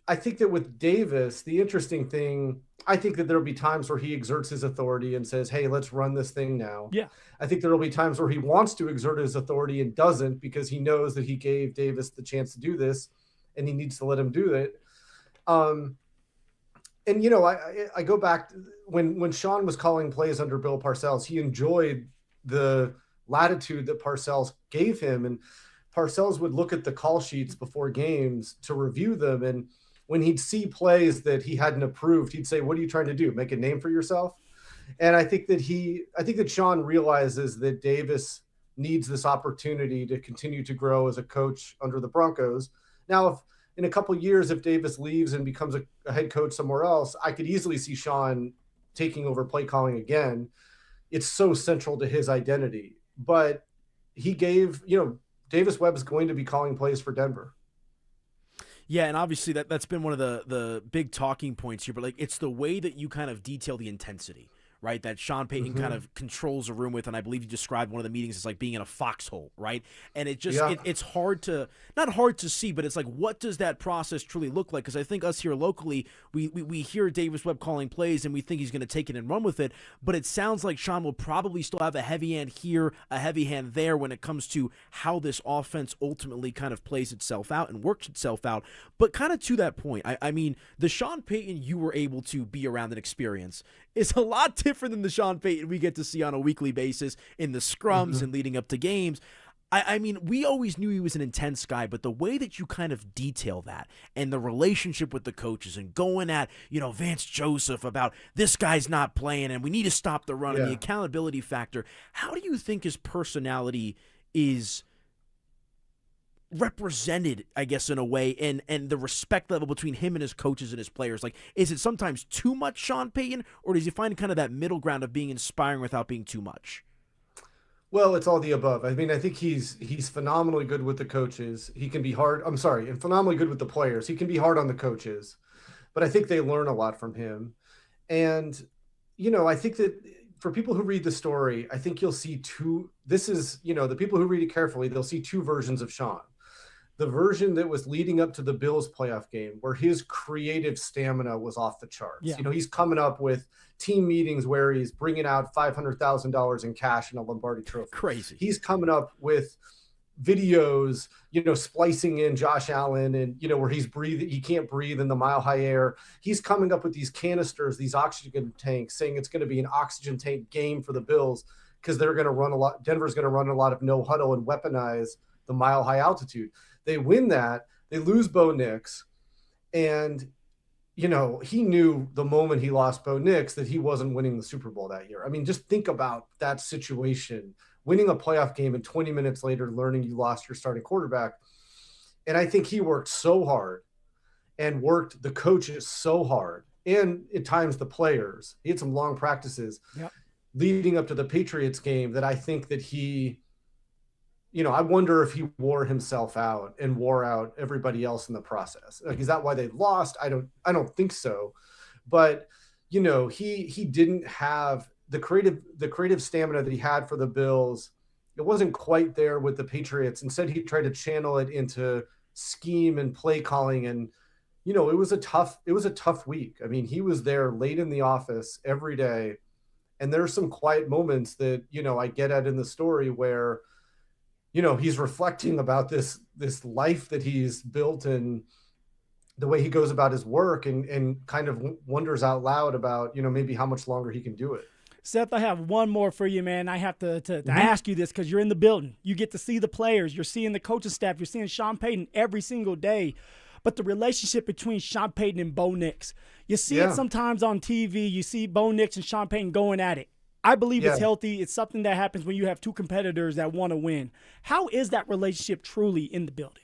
I think that with Davis, the interesting thing I think that there'll be times where he exerts his authority and says, hey, let's run this thing now. Yeah. I think there'll be times where he wants to exert his authority and doesn't, because he knows that he gave Davis the chance to do this and he needs to let him do it. And, you know, I go back when Sean was calling plays under Bill Parcells, he enjoyed the latitude that Parcells gave him. And Parcells would look at the call sheets before games to review them. And when he'd see plays that he hadn't approved, he'd say, what are you trying to do? Make a name for yourself? And I think that Sean realizes that Davis needs this opportunity to continue to grow as a coach under the Broncos. Now, if in a couple of years, if Davis leaves and becomes a head coach somewhere else, I could easily see Sean taking over play calling again. It's so central to his identity. But he gave, you know, Davis Webb is going to be calling plays for Denver. Yeah, and obviously that's been one of the big talking points here, but like it's the way that you kind of detail the intensity, right? That Sean Payton kind of controls a room with, and I believe you described one of the meetings as like being in a foxhole, right? And it just it's hard to not hard to see, but it's like, what does that process truly look like? Because I think us here locally, we hear Davis Webb calling plays and we think he's going to take it and run with it, but it sounds like Sean will probably still have a heavy hand here, a heavy hand there when it comes to how this offense ultimately kind of plays itself out and works itself out. But kind of to that point, I mean, the Sean Payton you were able to be around and experience is a lot different than the Sean Payton we get to see on a weekly basis in the scrums and leading up to games. I mean, we always knew he was an intense guy, but the way that you kind of detail that and the relationship with the coaches and going at, you know, Vance Joseph about this guy's not playing and we need to stop the run and the accountability factor, how do you think his personality is represented, I guess, in a way, and the respect level between him and his coaches and his players? Like, is it sometimes too much Sean Payton, or does he find kind of that middle ground of being inspiring without being too much? Well, it's all the above. I mean, I think he's phenomenally good with the coaches. He can be hard. I'm sorry, and phenomenally good with the players. He can be hard on the coaches, but I think they learn a lot from him. And, you know, I think that for people who read the story, I think you'll see the people who read it carefully, they'll see two versions of Sean. The version that was leading up to the Bills playoff game, where his creative stamina was off the charts. Yeah. You know, he's coming up with team meetings where he's bringing out $500,000 in cash in a Lombardi trophy. Crazy. He's coming up with videos, you know, splicing in Josh Allen and, you know, where he's breathing, he can't breathe in the mile high air. He's coming up with these canisters, these oxygen tanks, saying it's going to be an oxygen tank game for the Bills because they're going to run a lot. Denver's going to run a lot of no huddle and weaponize the mile high altitude. They win that. They lose Bo Nix. And, you know, he knew the moment he lost Bo Nix that he wasn't winning the Super Bowl that year. I mean, just think about that situation, winning a playoff game and 20 minutes later learning you lost your starting quarterback. And I think he worked so hard and worked the coaches so hard, and at times the players. He had some long practices leading up to the Patriots game that I think that he – you know, I wonder if he wore himself out and wore out everybody else in the process. Like, is that why they lost? I don't think so. But, you know, he didn't have the creative stamina that he had for the Bills. It wasn't quite there with the Patriots. Instead, he tried to channel it into scheme and play calling. And, you know, it was a tough week. I mean, he was there late in the office every day. And there's some quiet moments that, you know, I get at in the story where, you know, he's reflecting about this life that he's built and the way he goes about his work and kind of wonders out loud about, you know, maybe how much longer he can do it. Seth, I have one more for you, man. I have to ask you this because you're in the building. You get to see the players. You're seeing the coaching staff. You're seeing Sean Payton every single day. But the relationship between Sean Payton and Bo Nix, you see it sometimes on TV. You see Bo Nix and Sean Payton going at it. I believe it's healthy. It's something that happens when you have two competitors that want to win. How is that relationship truly in the building?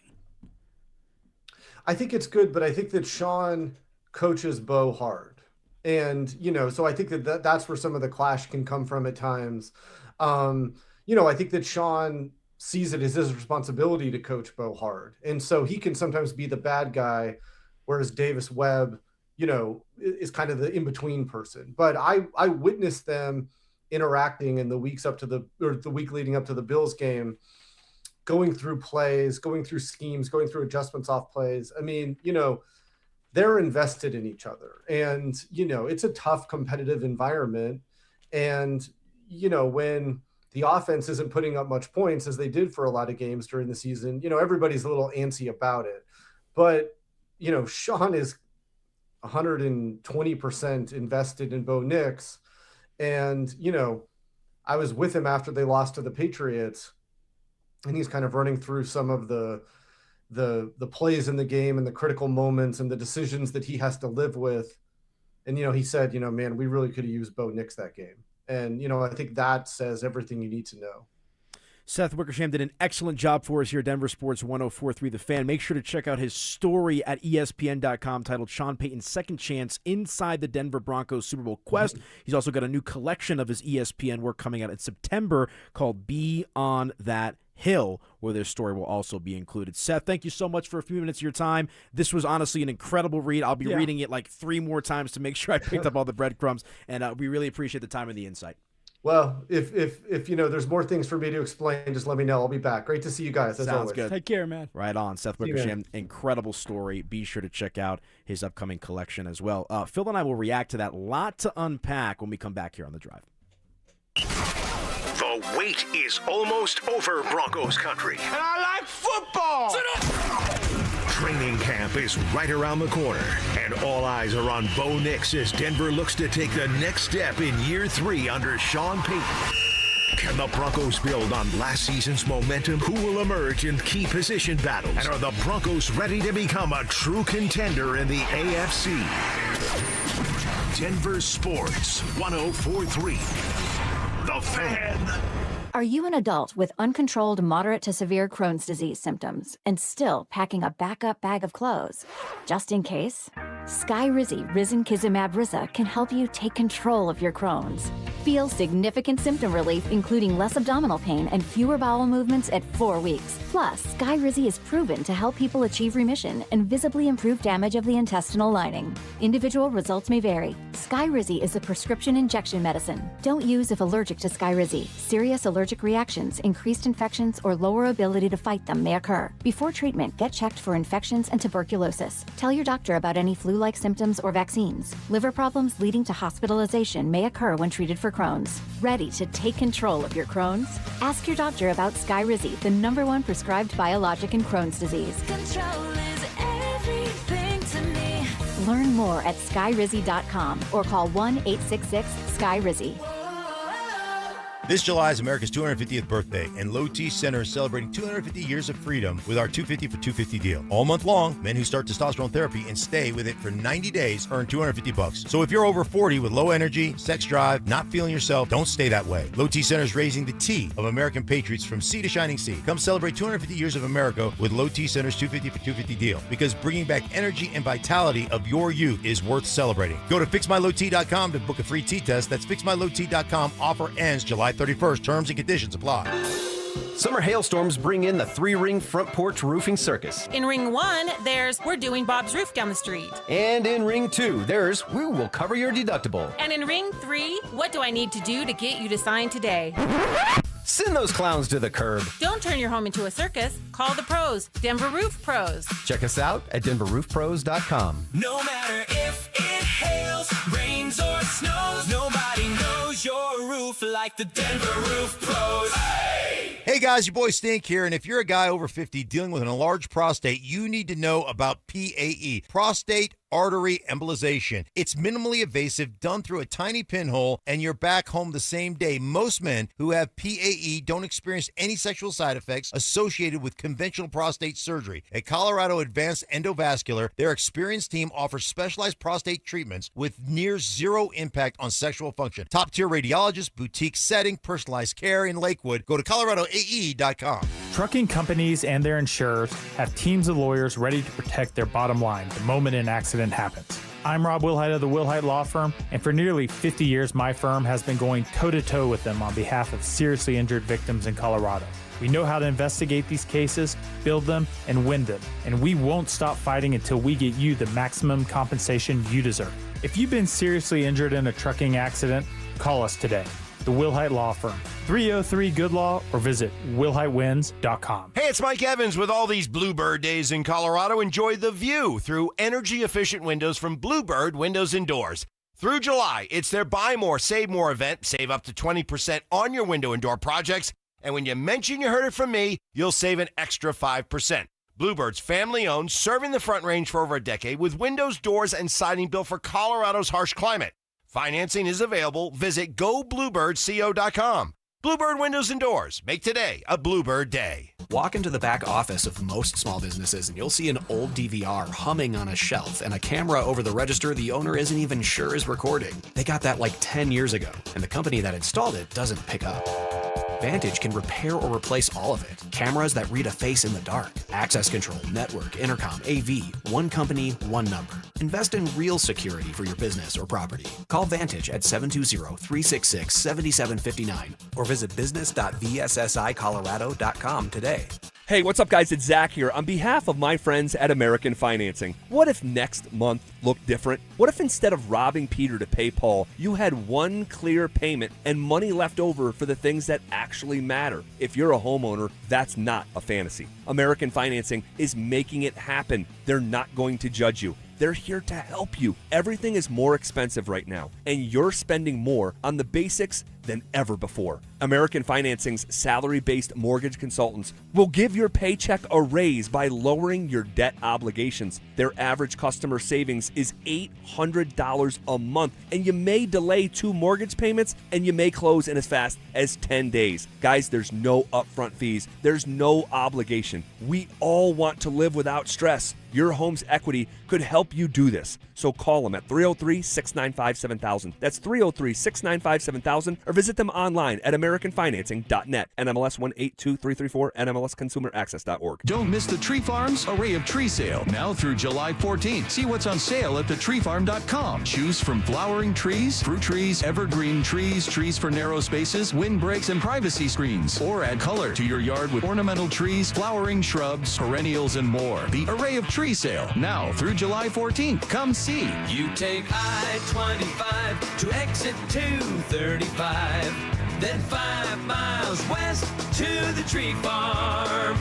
I think it's good, but I think that Sean coaches Bo hard. And, you know, so I think that's where some of the clash can come from at times. You know, I think that Sean sees it as his responsibility to coach Bo hard. And so he can sometimes be the bad guy, whereas Davis Webb, you know, is kind of the in-between person. But I witnessed them interacting in the weeks up to the week leading up to the Bills game, going through plays, going through schemes, going through adjustments off plays. I mean, you know, they're invested in each other. And, it's a tough competitive environment. And, when the offense isn't putting up much points as they did for a lot of games during the season, everybody's a little antsy about it. But, Sean is 120% invested in Bo Nix. And, I was with him after they lost to the Patriots, and he's kind of running through some of the plays in the game and the critical moments and the decisions that he has to live with. And, he said, man, we really could have used Bo Nix that game. And, I think that says everything you need to know. Seth Wickersham did an excellent job for us here at Denver Sports 104.3 The Fan. Make sure to check out his story at ESPN.com titled Sean Payton's Second Chance Inside the Denver Broncos Super Bowl Quest. He's also got a new collection of his ESPN work coming out in September called Be On That Hill, where their story will also be included. Seth, thank you so much for a few minutes of your time. This was honestly an incredible read. I'll be reading it like 3 more times to make sure I picked up all the breadcrumbs, and we really appreciate the time and the insight. Well, if there's more things for me to explain, just let me know. I'll be back. Great to see you guys. As Sounds always. good. Take care, man. Right on. Seth Wickersham, incredible story. Be sure to check out his upcoming collection as well. Phil and I will react to that. Lot to unpack when we come back here on The Drive. The wait is almost over, Broncos country. And I like football. Training camp is right around the corner, and all eyes are on Bo Nix as Denver looks to take the next step in year 3 under Sean Payton. Can the Broncos build on last season's momentum? Who will emerge in key position battles? And are the Broncos ready to become a true contender in the AFC? Denver Sports 104.3 The Fan. Are you an adult with uncontrolled moderate to severe Crohn's disease symptoms and still packing a backup bag of clothes? Just in case? Skyrizi Risankizumab Riza can help you take control of your Crohn's. Feel significant symptom relief, including less abdominal pain and fewer bowel movements at 4 weeks. Plus, Skyrizi is proven to help people achieve remission and visibly improve damage of the intestinal lining. Individual results may vary. Skyrizi is a prescription injection medicine. Don't use if allergic to Skyrizi. Serious allergic reactions, increased infections, or lower ability to fight them may occur. Before treatment, get checked for infections and tuberculosis. Tell your doctor about any flu-like symptoms or vaccines. Liver problems leading to hospitalization may occur when treated for Crohn's. Ready to take control of your Crohn's? Ask your doctor about Skyrizi, the #1 prescribed biologic in Crohn's disease. Control is everything to me. Learn more at skyrizi.com or call 1-866-SKYRIZI. This July is America's 250th birthday, and Low T Center is celebrating 250 years of freedom with our 250 for 250 deal. All month long, men who start testosterone therapy and stay with it for 90 days earn $250. So if you're over 40 with low energy, sex drive, not feeling yourself, don't stay that way. Low T Center is raising the T of American patriots from sea to shining sea. Come celebrate 250 years of America with Low T Center's 250 for 250 deal, because bringing back energy and vitality of your youth is worth celebrating. Go to fixmylowt.com to book a free T test. That's fixmylowt.com. Offer ends July 31st. Terms and conditions apply. Summer hailstorms bring in the 3-ring front porch roofing circus. In ring 1, there's We're Doing Bob's Roof down the street. And in ring 2, there's We Will Cover Your Deductible. And in ring 3, What Do I Need to Do to Get You to Sign Today? Send those clowns to the curb. Don't turn your home into a circus. Call the pros, Denver Roof Pros. Check us out at DenverRoofPros.com. No matter if it hails, rains, or snows, nobody knows your roof like the Denver Roof Pros. Hey guys, your boy Stink here, and if you're a guy over 50 dealing with an enlarged prostate, you need to know about PAE, prostate artery embolization. It's minimally invasive, done through a tiny pinhole, and you're back home the same day. Most men who have PAE don't experience any sexual side effects associated with conventional prostate surgery. At Colorado Advanced Endovascular, their experienced team offers specialized prostate treatments with near zero impact on sexual function. Top-tier radiologists, boutique setting, personalized care in Lakewood. Go to coloradoae.com. Trucking companies and their insurers have teams of lawyers ready to protect their bottom line the moment an accident happens. I'm Rob Wilhite of the Wilhite Law Firm, and for nearly 50 years, my firm has been going toe-to-toe with them on behalf of seriously injured victims in Colorado. We know how to investigate these cases, build them, and win them, and we won't stop fighting until we get you the maximum compensation you deserve. If you've been seriously injured in a trucking accident, call us today. the Wilhite Law Firm. 303 Good Law or visit wilhitewins.com. Hey, it's Mike Evans with all these Bluebird days in Colorado. Enjoy the view through energy-efficient windows from Bluebird Windows and Doors. Through July, it's their Buy More, Save More event. Save up to 20% on your window and door projects. And when you mention you heard it from me, you'll save an extra 5%. Bluebird's family-owned, serving the Front Range for over a decade with windows, doors, and siding built for Colorado's harsh climate. Financing is available. Visit gobluebirdco.com. Bluebird Windows and Doors. Make today a Bluebird day. Walk into the back office of most small businesses and you'll see an old DVR humming on a shelf and a camera over the register the owner isn't even sure is recording. They got that like 10 years ago, and the company that installed it doesn't pick up. Vantage can repair or replace all of it. Cameras that read a face in the dark. Access control, network, intercom, AV. One company, one number. Invest in real security for your business or property. Call Vantage at 720-366-7759 or visit business.vssicolorado.com today. Hey, what's up, guys? It's Zach here. On behalf of my friends at American Financing, what if next month looked different? What if instead of robbing Peter to pay Paul, you had one clear payment and money left over for the things that actually matter? If you're a homeowner, that's not a fantasy. American Financing is making it happen. They're not going to judge you. They're here to help you. Everything is more expensive right now, and you're spending more on the basics than ever before. American Financing's salary-based mortgage consultants will give your paycheck a raise by lowering your debt obligations. Their average customer savings is $800 a month, and you may delay 2 mortgage payments, and you may close in as fast as 10 days. Guys, there's no upfront fees. There's no obligation. We all want to live without stress. Your home's equity could help you do this. So call them at 303-695-7000. That's 303-695-7000, or visit them online at americanfinancing.net. NMLS 182334, NMLSconsumeraccess.org. Don't miss the Tree Farm's Array of Tree Sale, now through July 14th. See what's on sale at thetreefarm.com. Choose from flowering trees, fruit trees, evergreen trees, trees for narrow spaces, windbreaks, and privacy screens. Or add color to your yard with ornamental trees, flowering shrubs, perennials, and more. The Array of Tree Sale, now through July 14th. Come see. You take I-25 to exit 235, then 5 miles west to the Tree Farm.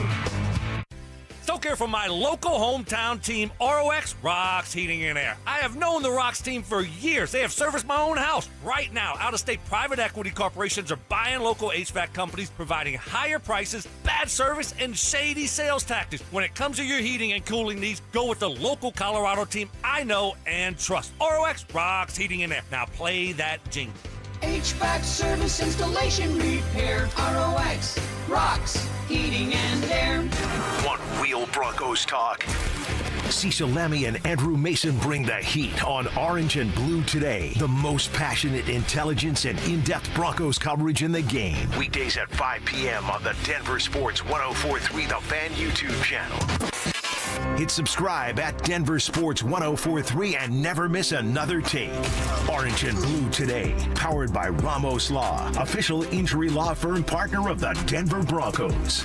Stoke here from my local hometown team, ROX Rocks Heating and Air. I have known the Rocks team for years. They have serviced my own house. Right now, out-of-state private equity corporations are buying local HVAC companies, providing higher prices, bad service, and shady sales tactics. When it comes to your heating and cooling needs, go with the local Colorado team I know and trust. ROX Rocks Heating and Air. Now play that jingle. HVAC service, installation, repair, ROX, Rocks, Heating and Air. Want real Broncos talk? Cecil Lemmy and Andrew Mason bring the heat on Orange and Blue Today. The most passionate intelligence and in-depth Broncos coverage in the game. Weekdays at 5 p.m. on the Denver Sports 104.3 The Fan YouTube channel. Hit subscribe at Denver Sports 104.3 and never miss another take. Orange and Blue Today, powered by Ramos Law, official injury law firm partner of the Denver Broncos.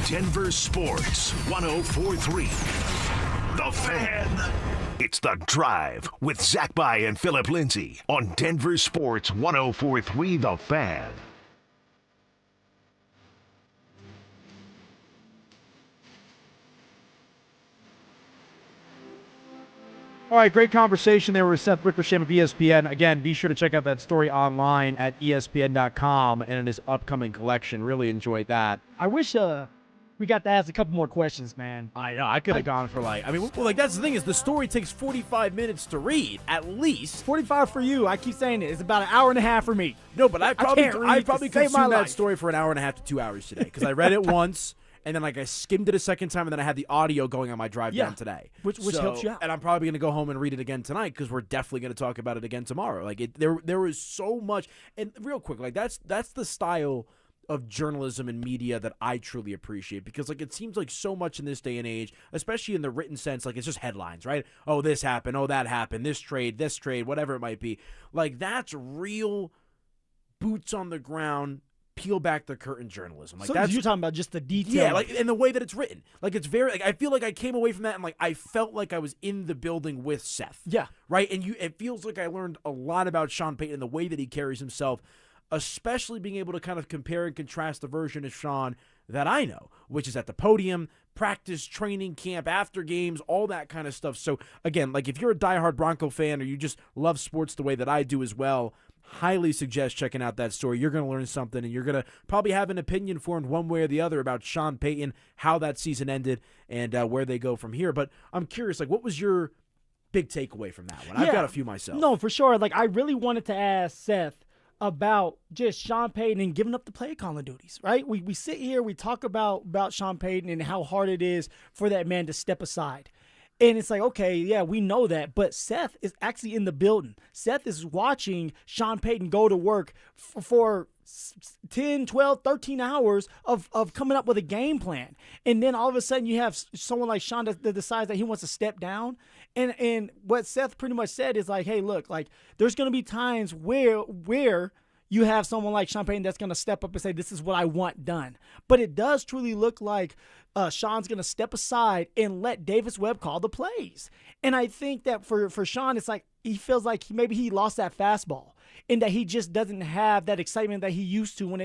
Denver Sports 104.3 The Fan. It's The Drive with Zach By and Phillip Lindsay on Denver Sports 104.3 The Fan. All right, great conversation there with Seth Wickersham of ESPN. Again, be sure to check out that story online at ESPN.com and in his upcoming collection. Really enjoyed that. I wish we got to ask a couple more questions, man. I know. I could have gone for that's the thing is the story takes 45 minutes to read, at least. 45 for you. I keep saying it. It's about an hour and a half for me. No, but I probably consumed that life. story for an hour and a half to 2 hours today because I read it once. And then, I skimmed it a second time, and then I had the audio going on my drive down today. Which helps you out. And I'm probably going to go home and read it again tonight because we're definitely going to talk about it again tomorrow. There was so much. And real quick, that's the style of journalism and media that I truly appreciate because, it seems like so much in this day and age, especially in the written sense, it's just headlines, right? Oh, this happened. Oh, that happened. This trade, whatever it might be. That's real boots on the ground, peel back the curtain journalism. So you're talking about just the detail. Yeah, and the way that it's written. It's very, I feel like I came away from that and, I felt like I was in the building with Seth. Yeah. Right? And it feels like I learned a lot about Sean Payton and the way that he carries himself especially being able to kind of compare and contrast the version of Sean that I know, which is at the podium, practice, training camp, after games, all that kind of stuff. So, again, like if you're a diehard Bronco fan or you just love sports the way that I do as well, highly suggest checking out that story. You're going to learn something, and you're going to probably have an opinion formed one way or the other about Sean Payton, how that season ended, and where they go from here. But I'm curious, like, what was your big takeaway from that one? I've got a few myself. No, for sure. Like, I really wanted to ask Seth about just Sean Payton and giving up the play calling duties, right? We sit here, we talk about Sean Payton and how hard it is for that man to step aside. And it's like, okay, yeah, we know that. But Seth is actually in the building. Seth is watching Sean Payton go to work for 10, 12, 13 hours of coming up with a game plan. And then all of a sudden you have someone like Sean that decides that he wants to step down. And what Seth pretty much said is like, hey, look, like there's going to be times where you have someone like Sean Payton that's going to step up and say, this is what I want done. But it does truly look like Sean's going to step aside and let Davis Webb call the plays. And I think that for Sean, it's like he feels like maybe he lost that fastball and that he just doesn't have that excitement that he used to when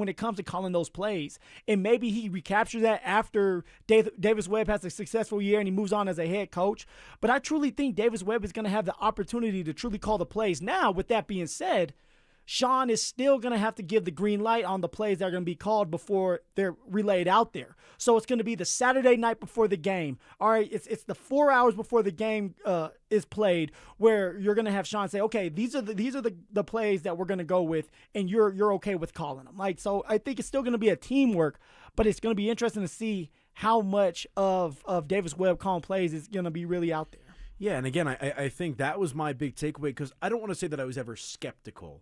it comes to calling those plays. And maybe he recaptures that after Davis Webb has a successful year and he moves on as a head coach. But I truly think Davis Webb is going to have the opportunity to truly call the plays. Now, with that being said, Sean is still going to have to give the green light on the plays that are going to be called before they're relayed out there. So it's going to be the Saturday night before the game. All right, it's the 4 hours before the game is played where you're going to have Sean say, okay, these are the plays that we're going to go with, and you're okay with calling them. Like, so I think it's still going to be a teamwork, but it's going to be interesting to see how much of Davis Webb calling plays is going to be really out there. Yeah, and again, I think that was my big takeaway because I don't want to say that I was ever skeptical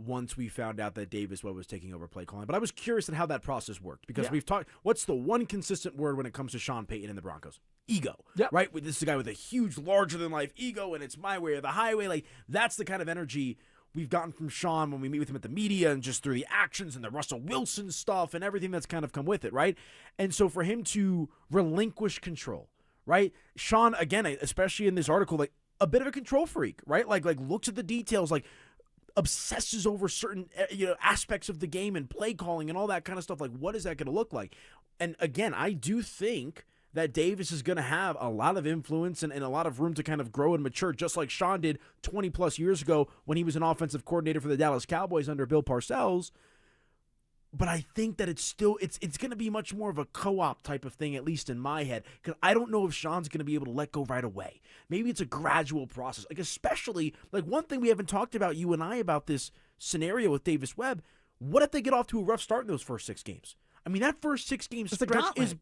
once we found out that Davis Webb was taking over play calling. But I was curious at how that process worked because we've talked, what's the one consistent word when it comes to Sean Payton and the Broncos? Ego, right? This is a guy with a huge, larger-than-life ego, and it's my way or the highway. Like, that's the kind of energy we've gotten from Sean when we meet with him at the media and just through the actions and the Russell Wilson stuff and everything that's kind of come with it, right? And so for him to relinquish control, right? Sean, again, especially in this article, like, a bit of a control freak, right? Like looks at the details, like, obsesses over certain aspects of the game and play calling and all that kind of stuff. Like, what is that going to look like? And again, I do think that Davis is going to have a lot of influence and a lot of room to kind of grow and mature, just like Sean did 20 plus years ago when he was an offensive coordinator for the Dallas Cowboys under Bill Parcells. But I think that it's going to be much more of a co-op type of thing, at least in my head, because I don't know if Sean's going to be able to let go right away. Maybe it's a gradual process, like especially like one thing we haven't talked about, you and I, about this scenario with Davis Webb. What if they get off to a rough start in those first 6 games? I mean, that first 6 game stretch is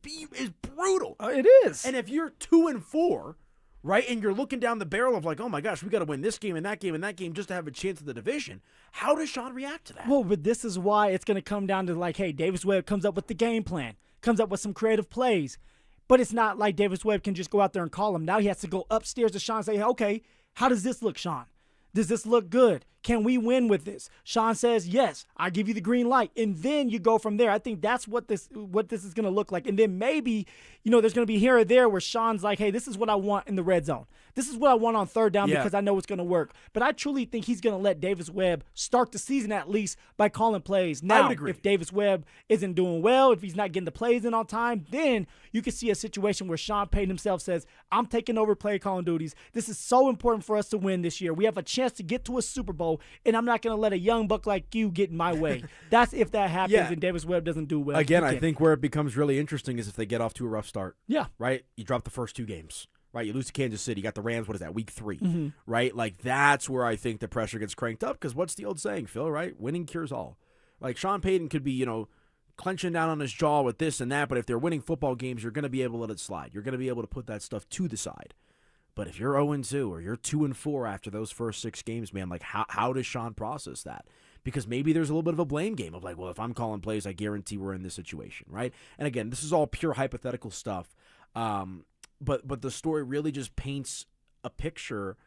brutal. It is. And if you're 2-4, right, and you're looking down the barrel of like, oh my gosh, we got to win this game and that game and that game just to have a chance at the division, how does Sean react to that? Well, but this is why it's going to come down to like, hey, Davis Webb comes up with the game plan, comes up with some creative plays, but it's not like Davis Webb can just go out there and call him. Now he has to go upstairs to Sean and say, okay, how does this look, Sean? Does this look good? Can we win with this? Sean says, yes, I give you the green light. And then you go from there. I think that's what this is going to look like. And then maybe, there's going to be here or there where Sean's like, hey, this is what I want in the red zone. This is what I want on third down because I know it's going to work. But I truly think he's going to let Davis Webb start the season at least by calling plays. Now, I would agree. If Davis Webb isn't doing well, if he's not getting the plays in on time, then you can see a situation where Sean Payton himself says, I'm taking over play calling duties. This is so important for us to win this year. We have a chance to get to a Super Bowl, and I'm not going to let a young buck like you get in my way. That's if that happens and Davis Webb doesn't do well. Again, I think where it becomes really interesting is if they get off to a rough start. Yeah. Right? You drop the first 2 games. Right, you lose to Kansas City. You got the Rams, what is that, week 3, Mhm. right? Like, that's where I think the pressure gets cranked up because what's the old saying, Phil, right? Winning cures all. Like, Sean Payton could be, clenching down on his jaw with this and that, but if they're winning football games, you're going to be able to let it slide. You're going to be able to put that stuff to the side. But if you're 0-2 or you're 2-4 after those first 6 games, man, like, how does Sean process that? Because maybe there's a little bit of a blame game of like, well, if I'm calling plays, I guarantee we're in this situation, right? And again, this is all pure hypothetical stuff. But the story really just paints a picture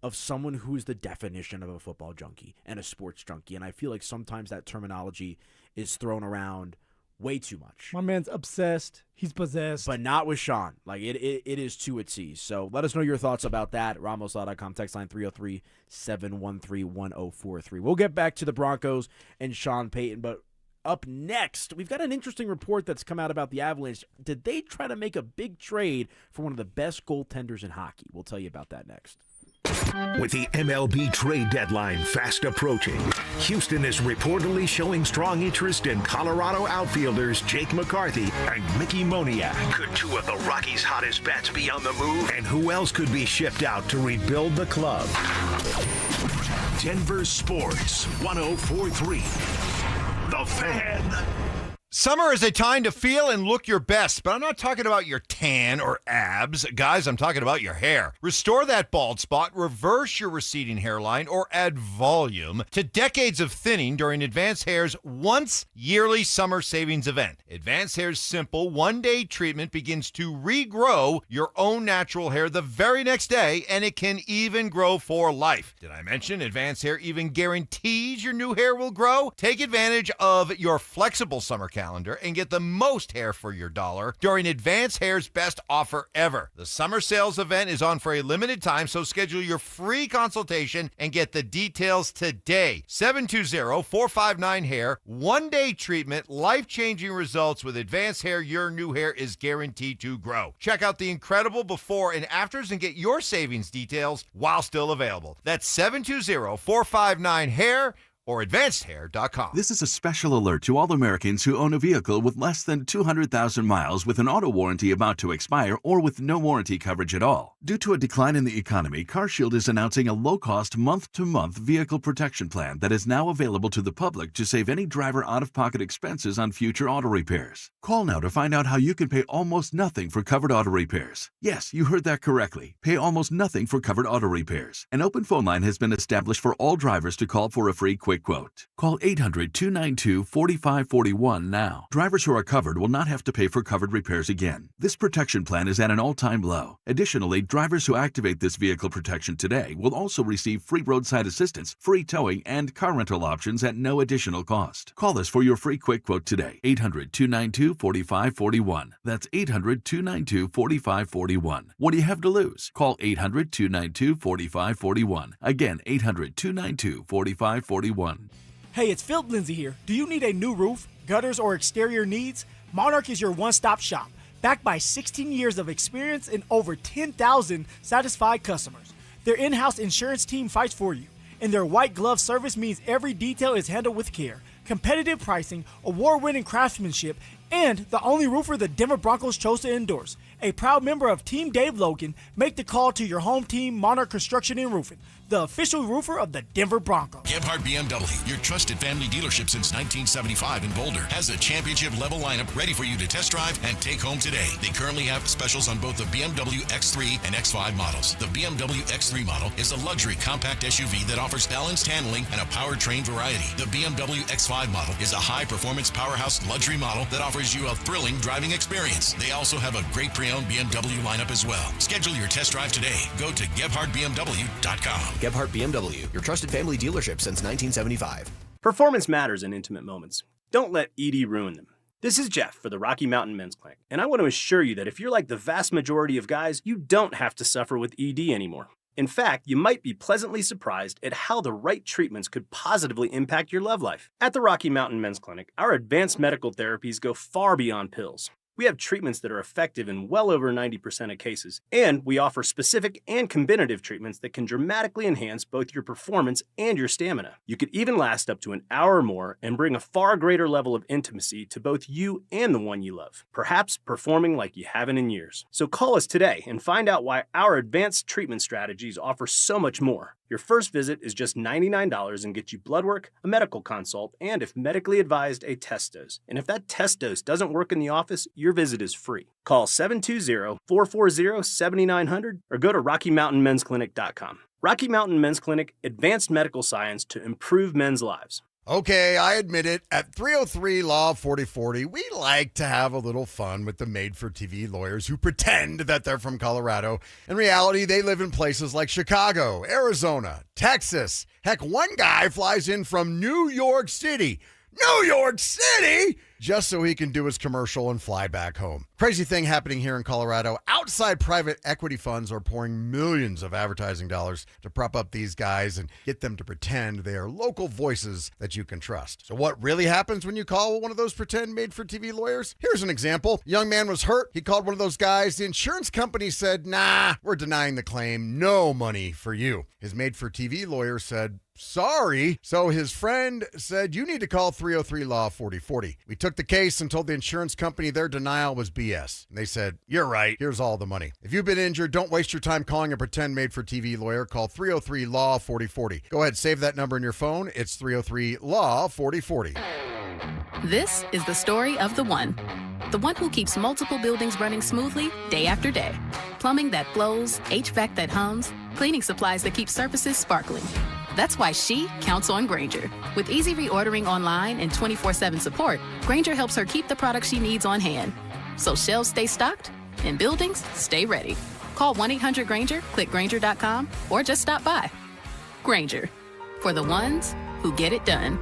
of someone who's the definition of a football junkie and a sports junkie. And I feel like sometimes that terminology is thrown around way too much. My man's obsessed. He's possessed. But not with Sean. Like, it is to its C's. So let us know your thoughts about that. RamosLaw.com, text line 303-713-1043. We'll get back to the Broncos and Sean Payton, but up next, we've got an interesting report that's come out about the Avalanche. Did they try to make a big trade for one of the best goaltenders in hockey? We'll tell you about that next. With the MLB trade deadline fast approaching, Houston is reportedly showing strong interest in Colorado outfielders Jake McCarthy and Mickey Moniak. Could two of the Rockies' hottest bats be on the move? And who else could be shipped out to rebuild the club? Denver Sports 104.3. The Fan. Summer is a time to feel and look your best, but I'm not talking about your tan or abs. Guys, I'm talking about your hair. Restore that bald spot, reverse your receding hairline, or add volume to decades of thinning during Advanced Hair's once yearly summer savings event. Advanced Hair's simple one-day treatment begins to regrow your own natural hair the very next day, and it can even grow for life. Did I mention Advanced Hair even guarantees your new hair will grow? Take advantage of your flexible summer calendar and get the most hair for your dollar during Advanced Hair's best offer ever. The summer sales event is on for a limited time, so schedule your free consultation and get the details today. 720-459-HAIR. One-day treatment, life-changing results with Advanced Hair. Your new hair is guaranteed to grow. Check out the incredible before and afters and get your savings details while still available. That's 720-459-HAIR. or advancedhair.com. This is a special alert to all Americans who own a vehicle with less than 200,000 miles with an auto warranty about to expire or with no warranty coverage at all. Due to a decline in the economy, CarShield is announcing a low-cost month-to-month vehicle protection plan that is now available to the public to save any driver out-of-pocket expenses on future auto repairs. Call now to find out how you can pay almost nothing for covered auto repairs. Yes, you heard that correctly. Pay almost nothing for covered auto repairs. An open phone line has been established for all drivers to call for a free quick quote. Call 800-292-4541 now. Drivers who are covered will not have to pay for covered repairs again. This protection plan is at an all-time low. Additionally, drivers who activate this vehicle protection today will also receive free roadside assistance, free towing, and car rental options at no additional cost. Call us for your free quick quote today. 800-292-4541. That's 800-292-4541. What do you have to lose? Call 800-292-4541. Again, 800-292-4541. Hey, it's Phillip Lindsay here. Do you need a new roof, gutters, or exterior needs? Monarch is your one-stop shop, backed by 16 years of experience and over 10,000 satisfied customers. Their in-house insurance team fights for you, and their white glove service means every detail is handled with care. Competitive pricing, award-winning craftsmanship, and the only roofer the Denver Broncos chose to endorse. A proud member of Team Dave Logan, make the call to your home team, Monarch Construction and Roofing, the official roofer of the Denver Broncos. Gebhardt BMW, your trusted family dealership since 1975 in Boulder, has a championship-level lineup ready for you to test drive and take home today. They currently have specials on both the BMW X3 and X5 models. The BMW X3 model is a luxury compact SUV that offers balanced handling and a powertrain variety. The BMW X5 model is a high-performance powerhouse luxury model that offers you a thrilling driving experience. They also have a great pre-owned BMW lineup as well. Schedule your test drive today. Go to GebhardtBMW.com. Gebhardt BMW, your trusted family dealership since 1975. Performance matters in intimate moments. Don't let ED ruin them. This is Jeff for the Rocky Mountain Men's Clinic, and I want to assure you that if you're like the vast majority of guys, you don't have to suffer with ED anymore. In fact, you might be pleasantly surprised at how the right treatments could positively impact your love life. At the Rocky Mountain Men's Clinic, our advanced medical therapies go far beyond pills. We have treatments that are effective in well over 90% of cases, and we offer specific and combinative treatments that can dramatically enhance both your performance and your stamina. You could even last up to an hour or more and bring a far greater level of intimacy to both you and the one you love, perhaps performing like you haven't in years. So call us today and find out why our advanced treatment strategies offer so much more. Your first visit is just $99 and gets you blood work, a medical consult, and if medically advised, a test dose. And if that test dose doesn't work in the office, your visit is free. Call 720-440-7900 or go to RockyMountainMen'sClinic.com. Rocky Mountain Men's Clinic, advanced medical science to improve men's lives. Okay, I admit it. At 303 Law 4040, we like to have a little fun with the made-for-TV lawyers who pretend that they're from Colorado. In reality, they live in places like Chicago, Arizona, Texas. Heck, one guy flies in from New York City. New York City? just so he can do his commercial and fly back home. Crazy thing happening here in Colorado. Outside private equity funds are pouring millions of advertising dollars to prop up these guys and get them to pretend they are local voices that you can trust. So what really happens when you call one of those pretend made-for-TV lawyers? Here's an example. A young man was hurt. He called one of those guys. The insurance company said, nah, we're denying the claim. No money for you. His made-for-TV lawyer said, sorry. So his friend said, you need to call 303-LAW 4040. We took the case and told the insurance company their denial was BS. And they said, you're right. Here's all the money. If you've been injured, don't waste your time calling a pretend made-for-TV lawyer. Call 303-LAW 4040. Go ahead, save that number in your phone. It's 303-LAW 4040. This is the story of the one who keeps multiple buildings running smoothly day after day. Plumbing that flows, HVAC that hums, cleaning supplies that keep surfaces sparkling. That's why she counts on Grainger. With easy reordering online and 24/7 support, Grainger helps her keep the products she needs on hand. So shelves stay stocked and buildings stay ready. Call 1-800-GRAINGER, click Grainger.com, or just stop by. Grainger, for the ones who get it done.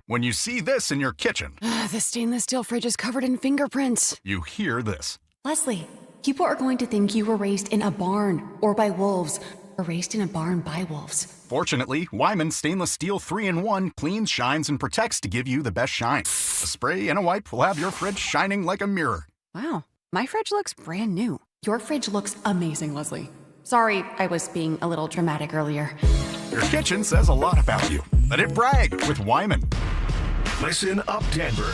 When you see this in your kitchen, The stainless steel fridge is covered in fingerprints. you hear this. Leslie, people are going to think you were raised in a barn or by wolves, or raised in a barn by wolves. Fortunately, Wyman Stainless Steel 3-in-1 cleans, shines, and protects to give you the best shine. A spray and a wipe will have your fridge shining like a mirror. Wow, my fridge looks brand new. Your fridge looks amazing, Leslie. Sorry, I was being a little dramatic earlier. Your kitchen says a lot about you. Let it brag with Wyman. Listen up, Denver.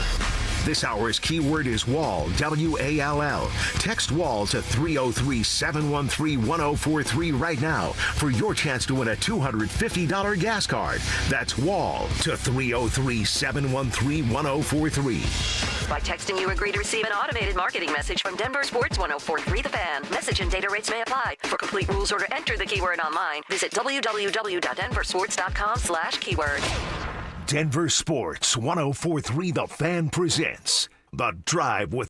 This hour's keyword is wall, W-A-L-L. Text wall to 303-713-1043 right now for your chance to win a $250 gas card. That's wall to 303-713-1043. By texting, you agree to receive an automated marketing message from Denver Sports 1043 The Fan. Message and data rates may apply. For complete rules or to enter the keyword online, visit www.denversports.com/keyword. Denver Sports 1043 The Fan presents The Drive with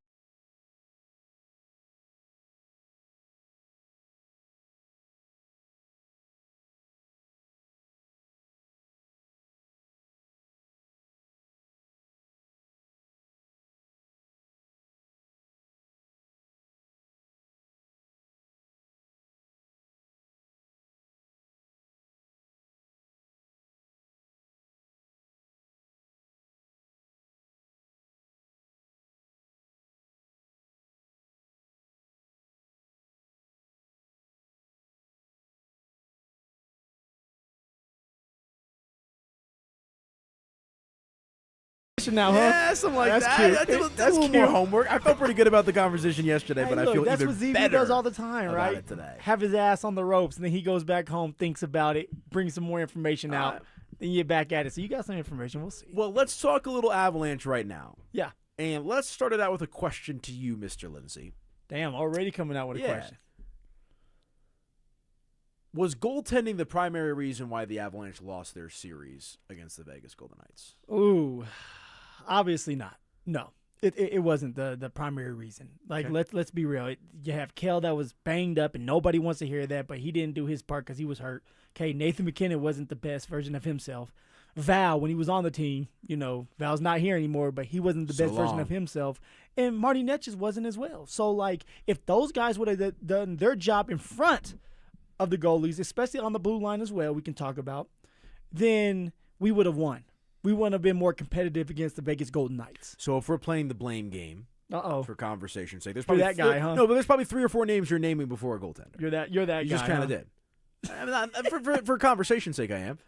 Now, huh? Yeah, something like That's that. cute. That's a little more homework. I felt pretty good about the conversation yesterday, Hey, but look, I feel that's even what ZB better does all the time, about right? it today. Have his ass on the ropes, and then he goes back home, thinks about it, brings some more information out, then you get back at it. So you got some information. We'll see. Well, let's talk a little Avalanche right now. Yeah. And let's start it out with a question to you, Mr. Lindsay. Damn, already coming out with a question. Was goaltending the primary reason why the Avalanche lost their series against the Vegas Golden Knights? Ooh, obviously not. No, it wasn't the primary reason. Like, Okay. let's be real. You have Kel that was banged up, and nobody wants to hear that, but he didn't do his part because he was hurt. Okay, Nathan McKinnon wasn't the best version of himself. Val, when he was on the team, Val's not here anymore, but he wasn't the best version of himself. And Marty Netches wasn't as well. So, like, if those guys would have done their job in front of the goalies, especially on the blue line as well, we can talk about, then we would have won. We wouldn't have been more competitive against the Vegas Golden Knights. So if we're playing the blame game, for conversation's sake, there's You're probably that guy, huh? No, but there's probably 3 or 4 names you're naming before a goaltender. You're that guy. You just kind of huh? did. I mean, for conversation's sake, I am.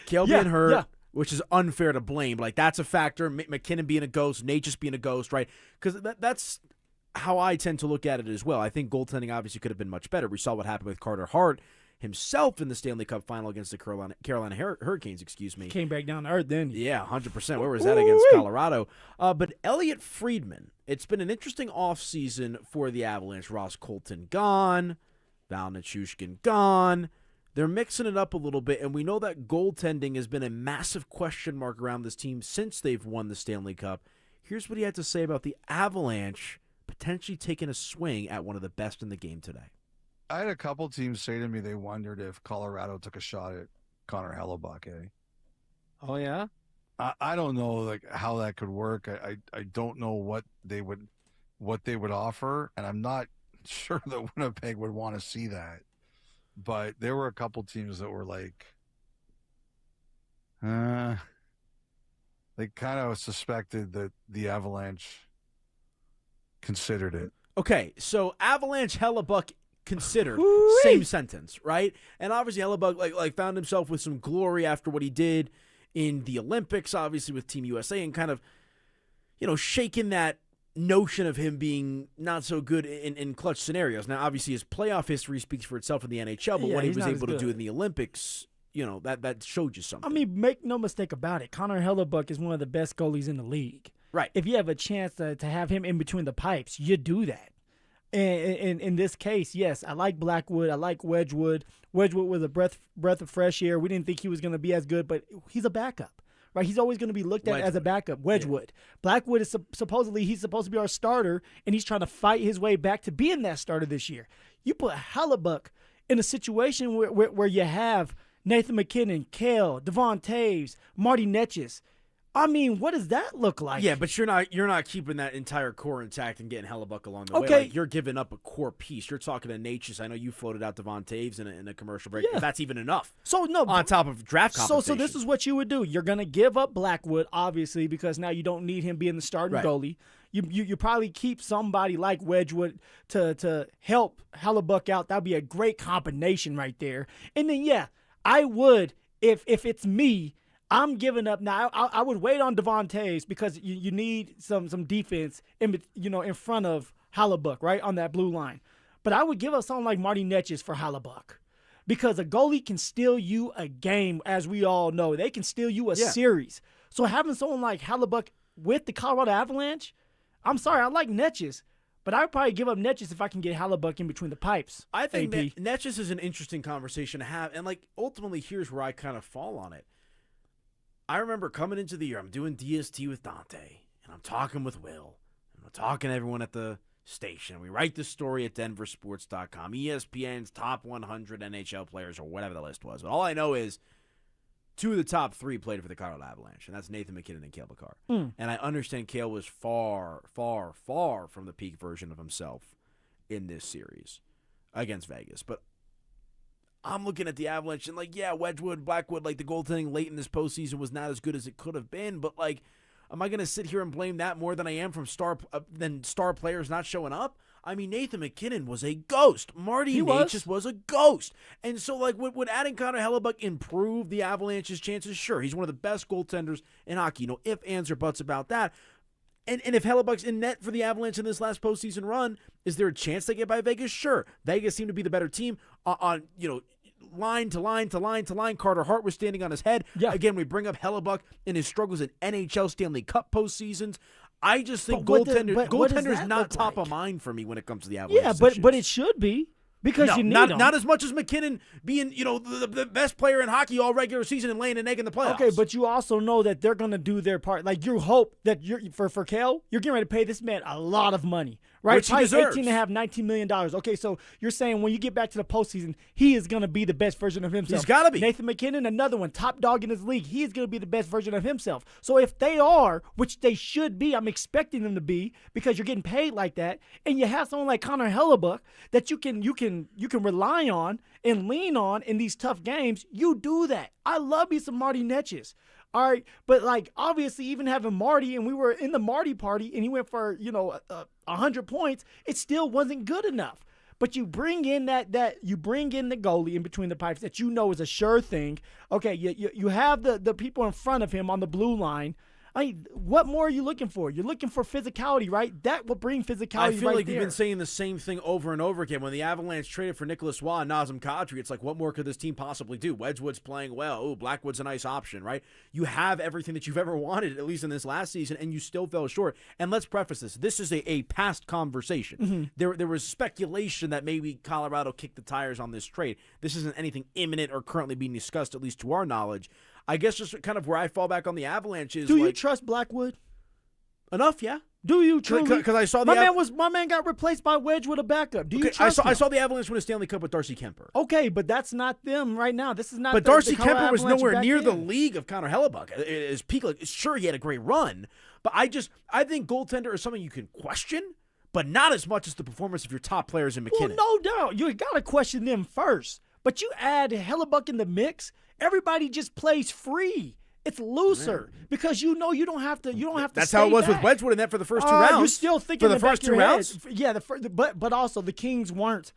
Kale Yeah, being hurt, yeah. which is unfair to blame. Like, that's a factor. McKinnon being a ghost, Nate just being a ghost, right? Because that's how I tend to look at it as well. I think goaltending obviously could have been much better. We saw what happened with Carter Hart himself in the Stanley Cup final against the Carolina Hurricanes, Came back down to earth then. Yeah, 100%. Where was that against Colorado? But Elliot Friedman, it's been an interesting offseason for the Avalanche. Ross Colton gone, Val Nichushkin gone. They're mixing it up a little bit, and we know that goaltending has been a massive question mark around this team since they've won the Stanley Cup. Here's what he had to say about the Avalanche potentially taking a swing at one of the best in the game today. I had a couple teams say to me they wondered if Colorado took a shot at Connor Hellebuck, eh? Oh, yeah? I don't know like how that could work. I don't know what they would offer, and I'm not sure that Winnipeg would want to see that. But there were a couple teams that were like, they kind of suspected that the Avalanche considered it. Okay, so Avalanche Hellebuck considered, same sentence, right? And obviously Hellebuck like found himself with some glory after what he did in the Olympics, obviously with Team USA, and kind of, shaking that notion of him being not so good in clutch scenarios. Now, obviously his playoff history speaks for itself in the NHL, but what he was able to do in the Olympics, that showed you something. I mean, make no mistake about it. Connor Hellebuck is one of the best goalies in the league. Right. If you have a chance to have him in between the pipes, you do that. And in this case, yes, I like Blackwood. I like Wedgwood. Wedgwood was a breath of fresh air. We didn't think he was going to be as good, but he's a backup, right? He's always going to be looked at as a backup. Wedgwood. Yeah. Blackwood is he's supposed to be our starter, and he's trying to fight his way back to being that starter this year. You put Hellebuck in a situation where you have Nathan McKinnon, Kale, Devon Taves, Marty Netjes. I mean, what does that look like? Yeah, but you're not keeping that entire core intact and getting Hellebuck along the way. Okay. Like, you're giving up a core piece. You're talking to Natchez. I know you floated out Devon Taves in a commercial break. Yeah. If that's even enough. So no, on top of draft compensation. So this is what you would do. You're gonna give up Blackwood, obviously, because now you don't need him being the starting goalie. You probably keep somebody like Wedgwood to help Hellebuck out. That'd be a great combination right there. And then I would if it's me. I'm giving up now. I would wait on Devon Taves because you need some defense in front of Hellebuck, right, on that blue line. But I would give up something like Marty Netjes for Hellebuck because a goalie can steal you a game, as we all know. They can steal you a series. So having someone like Hellebuck with the Colorado Avalanche, I'm sorry, I like Netjes, but I would probably give up Netjes if I can get Hellebuck in between the pipes. I think that Netjes is an interesting conversation to have, and ultimately here's where I kind of fall on it. I remember coming into the year, I'm doing DST with Dante, and I'm talking with Will, and I'm talking to everyone at the station. We write the story at DenverSports.com, ESPN's top 100 NHL players, or whatever the list was. But all I know is 2 of the top 3 played for the Colorado Avalanche, and that's Nathan McKinnon and Cale Makar. And I understand Cale was far, far, far from the peak version of himself in this series against Vegas. But I'm looking at the Avalanche and Wedgwood, Blackwood, the goaltending late in this postseason was not as good as it could have been. But am I going to sit here and blame that more than I am from star players not showing up? I mean, Nathan McKinnon was a ghost. Marty Netjes was a ghost. And so, would adding Connor Hellebuck improve the Avalanche's chances? Sure, he's one of the best goaltenders in hockey. No ifs, ands, or buts about that. And if Hellebuck's in net for the Avalanche in this last postseason run, is there a chance they get by Vegas? Sure. Vegas seemed to be the better team on line to line to line to line. Carter Hart was standing on his head. Yeah. Again, we bring up Hellebuck and his struggles in NHL Stanley Cup postseasons. I just think goaltender's not top of mind for me when it comes to the Avalanche. Yeah, but it should be. Because you need them. Not as much as McKinnon being, the best player in hockey all regular season and laying an egg in the playoffs. Okay, but you also know that they're going to do their part. You hope that for Cale, you're getting ready to pay this man a lot of money, right? Which he deserves. $18.5, $19 million. Okay, so you're saying when you get back to the postseason, he is going to be the best version of himself. He's got to be. Nathan McKinnon, another one, top dog in his league. He is going to be the best version of himself. So if they are, which they should be, I'm expecting them to be, because you're getting paid like that, and you have someone like Connor Hellebuck that you can rely on and lean on in these tough games, you do that. I love me some Marty Netjes. All right, but obviously even having Marty, and we were in the Marty party, and he went for 100 points, it still wasn't good enough. But you bring in you bring in the goalie in between the pipes that is a sure thing. Okay, you have the people in front of him on the blue line. What more are you looking for? You're looking for physicality, right? That will bring physicality. I feel right you've been saying the same thing over and over again. When the Avalanche traded for Nicholas Waugh and Nazem Kadri, it's what more could this team possibly do? Wedgwood's playing well. Oh, Blackwood's a nice option, right? You have everything that you've ever wanted, at least in this last season, and you still fell short. And let's preface this. This is a past conversation. Mm-hmm. There was speculation that maybe Colorado kicked the tires on this trade. This isn't anything imminent or currently being discussed, at least to our knowledge. I guess just kind of where I fall back on the Avalanche is. Do you trust Blackwood? Enough, yeah. Do you truly? Because I saw my man got replaced by Wedge with a backup. Do you trust him? I saw the Avalanche win a Stanley Cup with Darcy Kemper. Okay, but that's not them right now. This is not. But Darcy Kemper was nowhere near the league. league of Connor Hellebuck. His peak, sure, he had a great run, but I think goaltender is something you can question, but not as much as the performance of your top players in McKinnon. Well, no doubt, you got to question them first. But you add Hellebuck in the mix, everybody just plays free. It's looser because you don't have to. That's how it was with Wedgwood in that for the first 2 rounds. You're still thinking for the first 2 rounds. Yeah, but also the Kings weren't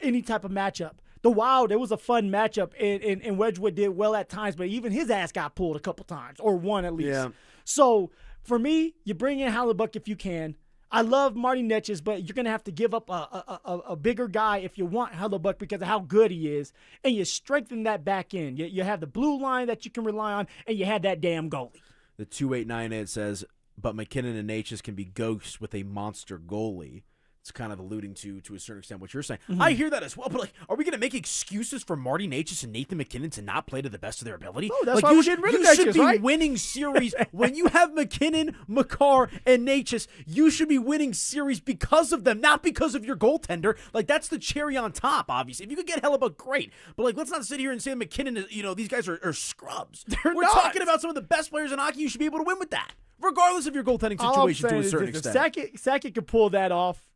any type of matchup. The Wild, it was a fun matchup, and Wedgwood did well at times, but even his ass got pulled a couple times, or one at least. Yeah. So for me, you bring in Hellebuck if you can. I love Marty Netches, but you're going to have to give up a bigger guy if you want Hellebuck because of how good he is, and you strengthen that back end. You have the blue line that you can rely on, and you had that damn goalie. The 2898 says, but McKinnon and Natchez can be ghosts with a monster goalie. It's kind of alluding to a certain extent what you're saying. Mm-hmm. I hear that as well, but are we going to make excuses for Marty Natchez and Nathan McKinnon to not play to the best of their ability? No, that's why we're getting rid of Natchez, You should be right? winning series. When you have McKinnon, Makar, and Natchez, you should be winning series because of them, not because of your goaltender. That's the cherry on top, obviously. If you could get Hellebuck, great. But, let's not sit here and say McKinnon is, these guys are scrubs. We're not. talking about some of the best players in hockey. You should be able to win with that, regardless of your goaltending situation to a certain extent. If Sakic could pull that off,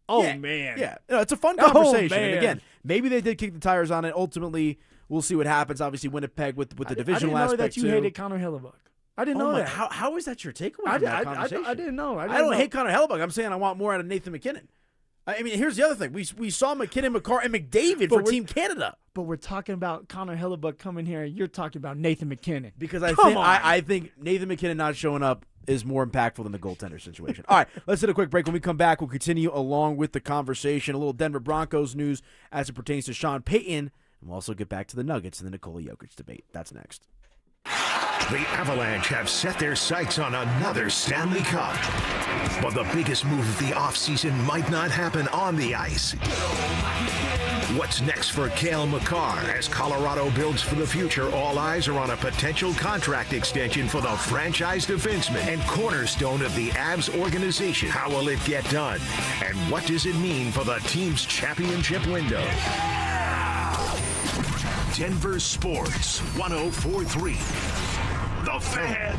man. Yeah. It's a fun conversation. Man. And again, maybe they did kick the tires on it. Ultimately, we'll see what happens. Obviously, Winnipeg with the divisional aspect, I didn't know that you hated Connor Hellebuck. I didn't know that. How is that your takeaway from that conversation? I didn't know. I don't hate Connor Hellebuck. I'm saying I want more out of Nathan McKinnon. I mean, here's the other thing. We saw McKinnon, Makar, and McDavid for Team Canada. But we're talking about Connor Hellebuck coming here, and you're talking about Nathan McKinnon. Because I think Nathan McKinnon not showing up is more impactful than the goaltender situation. All right, let's hit a quick break. When we come back, we'll continue along with the conversation. A little Denver Broncos news as it pertains to Sean Payton. And we'll also get back to the Nuggets and the Nikola Jokic debate. That's next. The Avalanche have set their sights on another Stanley Cup. But the biggest move of the offseason might not happen on the ice. What's next for Cale Makar as Colorado builds for the future? All eyes are on a potential contract extension for the franchise defenseman and cornerstone of the Avs organization. How will it get done? And what does it mean for the team's championship window? Denver Sports 104.3. The Fan.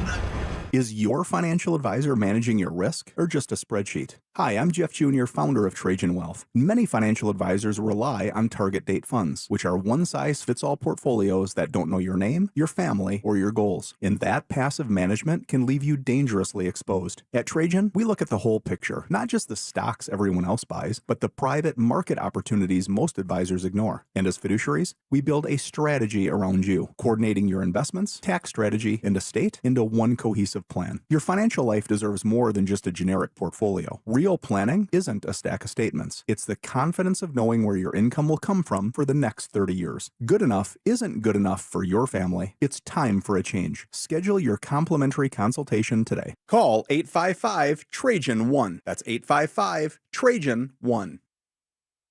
Is your financial advisor managing your risk or just a spreadsheet? Hi, I'm Jeff Jr., founder of Trajan Wealth. Many financial advisors rely on target date funds, which are one-size-fits-all portfolios that don't know your name, your family, or your goals. And that passive management can leave you dangerously exposed. At Trajan, we look at the whole picture, not just the stocks everyone else buys, but the private market opportunities most advisors ignore. And as fiduciaries, we build a strategy around you, coordinating your investments, tax strategy, and estate into one cohesive plan. Your financial life deserves more than just a generic portfolio. Real planning isn't a stack of statements. It's the confidence of knowing where your income will come from for the next 30 years. Good enough isn't good enough for your family. It's time for a change. Schedule your complimentary consultation today. Call 855-TRAJAN-1. That's 855-TRAJAN-1.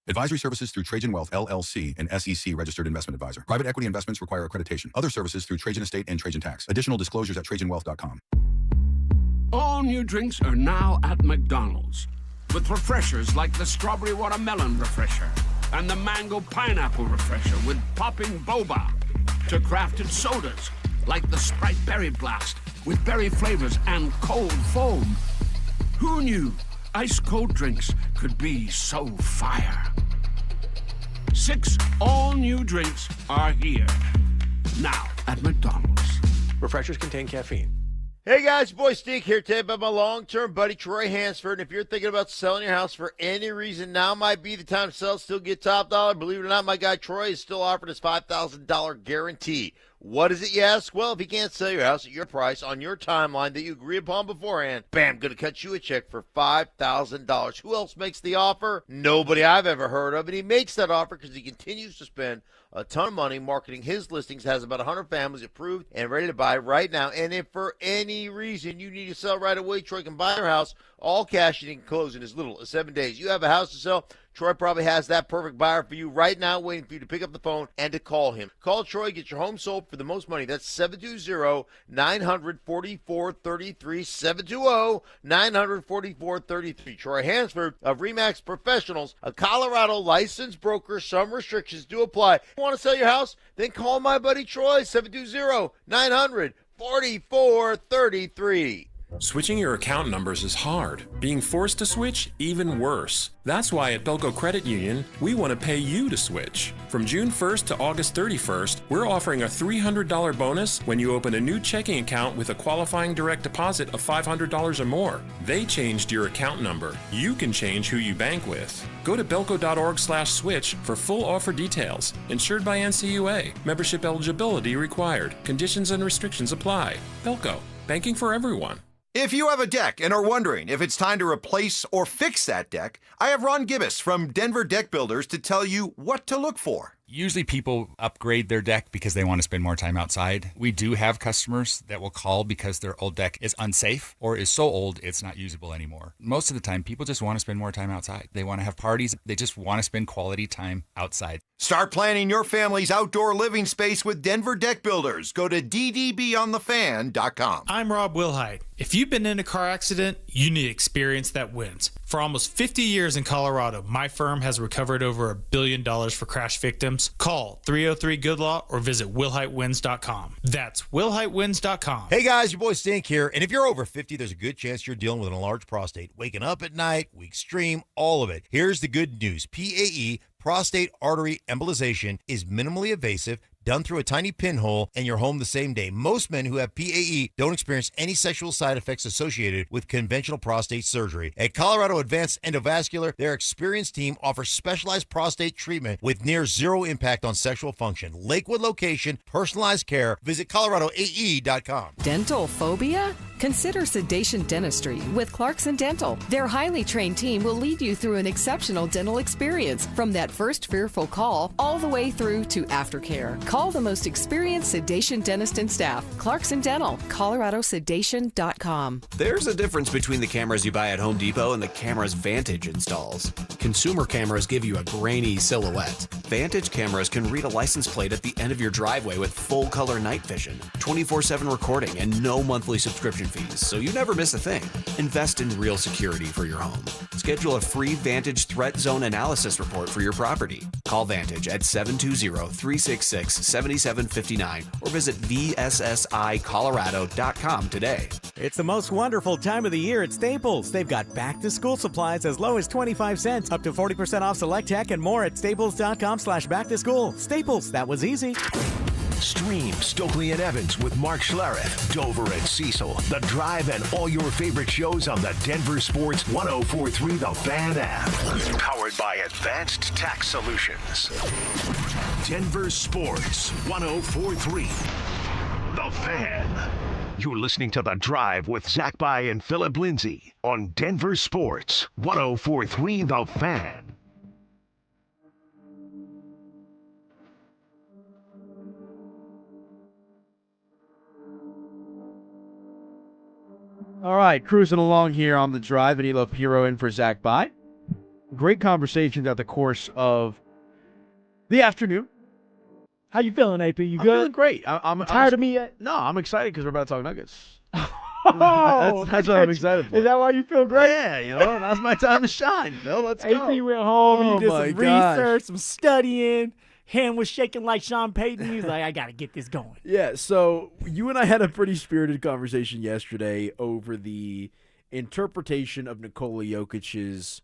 Advisory services through Trajan Wealth, LLC, an SEC registered investment advisor. Private equity investments require accreditation. Other services through Trajan Estate and Trajan Tax. Additional disclosures at TrajanWealth.com. All new drinks are now at McDonald's, with refreshers like the strawberry watermelon refresher and the mango pineapple refresher with popping boba, to crafted sodas like the Sprite Berry Blast with berry flavors and cold foam. Who knew ice cold drinks could be so fire? 6 all-new drinks are here now at McDonald's. Refreshers contain caffeine. Hey guys, boy Steve here today about my long-term buddy Troy Hansford. And if you're thinking about selling your house for any reason, now might be the time to sell, still get top dollar. Believe it or not, my guy Troy is still offering his $5,000 guarantee. What is it, you ask? Well, if he can't sell your house at your price on your timeline that you agree upon beforehand, bam, going to cut you a check for $5,000. Who else makes the offer? Nobody I've ever heard of. And he makes that offer because he continues to spend a ton of money marketing his listings, has about 100 families approved and ready to buy right now. And if for any reason you need to sell right away, Troy can buy your house all cash and he can close in as little as 7 days. You have a house to sell, Troy probably has that perfect buyer for you right now, waiting for you to pick up the phone and to call him. Call Troy, get your home sold for the most money. That's 720-900-4433, 720-900-4433. Troy Hansford of RE/MAX Professionals, a Colorado licensed broker. Some restrictions do apply. Want to sell your house? Then call my buddy Troy, 720-900-4433. Switching your account numbers is hard. Being forced to switch, even worse. That's why at Belco Credit Union, we want to pay you to switch. From June 1st to August 31st, we're offering a $300 bonus when you open a new checking account with a qualifying direct deposit of $500 or more. They changed your account number. You can change who you bank with. Go to belco.org/switch for full offer details. Insured by NCUA. Membership eligibility required. Conditions and restrictions apply. Belco. Banking for everyone. If you have a deck and are wondering if it's time to replace or fix that deck, I have Ron Gibbous from Denver Deck Builders to tell you what to look for. Usually people upgrade their deck because they want to spend more time outside. We do have customers that will call because their old deck is unsafe or is so old it's not usable anymore. Most of the time, people just want to spend more time outside. They want to have parties. They just want to spend quality time outside. Start planning your family's outdoor living space with Denver Deck Builders. Go to ddbonthefan.com. I'm Rob Wilhite. If you've been in a car accident, you need experience that wins. For almost 50 years in Colorado, my firm has recovered over $1 billion for crash victims. Call 303-GOOD-LAW or visit WilhiteWins.com. That's WilhiteWins.com. Hey guys, your boy Stink here. And if you're over 50, there's a good chance you're dealing with an enlarged prostate. Waking up at night, weak stream, all of it. Here's the good news. PAE, prostate artery embolization, is minimally invasive, done through a tiny pinhole, and you're home the same day. Most men who have PAE don't experience any sexual side effects associated with conventional prostate surgery. At Colorado Advanced Endovascular, their experienced team offers specialized prostate treatment with near zero impact on sexual function. Lakewood location, personalized care. Visit coloradoae.com. Dental phobia? Consider sedation dentistry with Clarkson Dental. Their highly trained team will lead you through an exceptional dental experience from that first fearful call all the way through to aftercare. Call the most experienced sedation dentist and staff. Clarkson Dental, coloradosedation.com. There's a difference between the cameras you buy at Home Depot and the cameras Vantage installs. Consumer cameras give you a grainy silhouette. Vantage cameras can read a license plate at the end of your driveway with full color night vision, 24/7 recording, and no monthly subscription fees, so you never miss a thing. Invest in real security for your home. Schedule a free Vantage Threat Zone Analysis report for your property. Call Vantage at 720-366-7759 or visit VSSIColorado.com today. It's the most wonderful time of the year at Staples. They've got back-to-school supplies as low as 25 cents, up to 40% off select tech, and more at staples.com/back-to-school. Staples, that was easy. Stream Stokely and Evans with Mark Schlereth, Dover and Cecil, The Drive, and all your favorite shows on the Denver Sports 104.3 The Fan app. Powered by Advanced Tax Solutions. Denver Sports 104.3 The Fan. You're listening to The Drive with Zach By and Phillip Lindsay on Denver Sports 104.3 The Fan. All right, cruising along here on The Drive. Anilo Piro in for Zach By. Great conversations at the course of the afternoon. How you feeling, AP? You I'm good? feeling great. I'm tired of me yet? No, I'm excited because we're about to talk Nuggets. Oh, that's what I'm excited for. Is that why you feel great? Yeah, you know, that's my time to shine. No, let's go. AP went home, Oh he did my some gosh. research, some studying. Hand was shaking like Sean Payton. He was like, I got to get this going. Yeah, so you and I had a pretty spirited conversation yesterday over the interpretation of Nikola Jokic's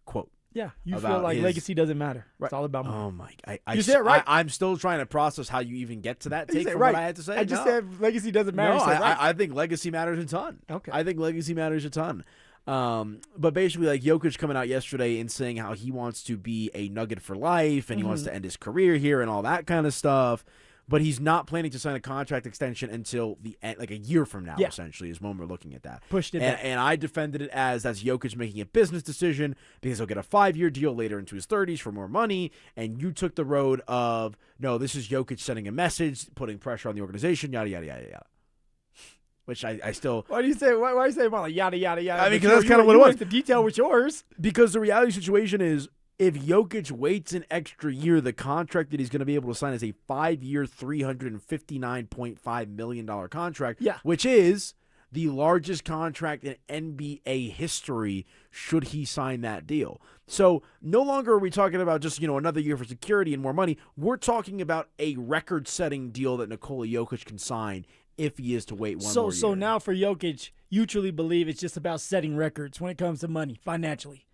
quote. Yeah, you about feel like his- legacy doesn't matter. Right. It's all about money. Oh, my. You said it right. I'm still trying to process how you even get to that You take said from right. what I had to say. I just No. said legacy doesn't matter. No, You said right. I think legacy matters a ton. Okay. I think legacy matters a ton. But basically, like Jokic coming out yesterday and saying how he wants to be a Nugget for life and he wants to end his career here and all that kind of stuff. But he's not planning to sign a contract extension until the end, like a year from now, Yeah. essentially, is when we're looking at that. Pushed it back. And I defended it as that's Jokic making a business decision because he'll get a 5-year deal later into his 30s for more money. And you took the road of, no, this is Jokic sending a message, putting pressure on the organization, yada, yada, yada, yada. Which I still... Why do you say about like yada, yada, yada? I mean, But because that's you- kind of what you it was. went into detail with yours. Because the reality situation is, if Jokic waits an extra year, the contract that he's going to be able to sign is a 5-year, $359.5 million contract, which is the largest contract in NBA history should he sign that deal. So no longer are we talking about just, another year for security and more money. We're talking about a record-setting deal that Nikola Jokic can sign if he is to wait one more year. So now for Jokic, you truly believe it's just about setting records when it comes to money financially.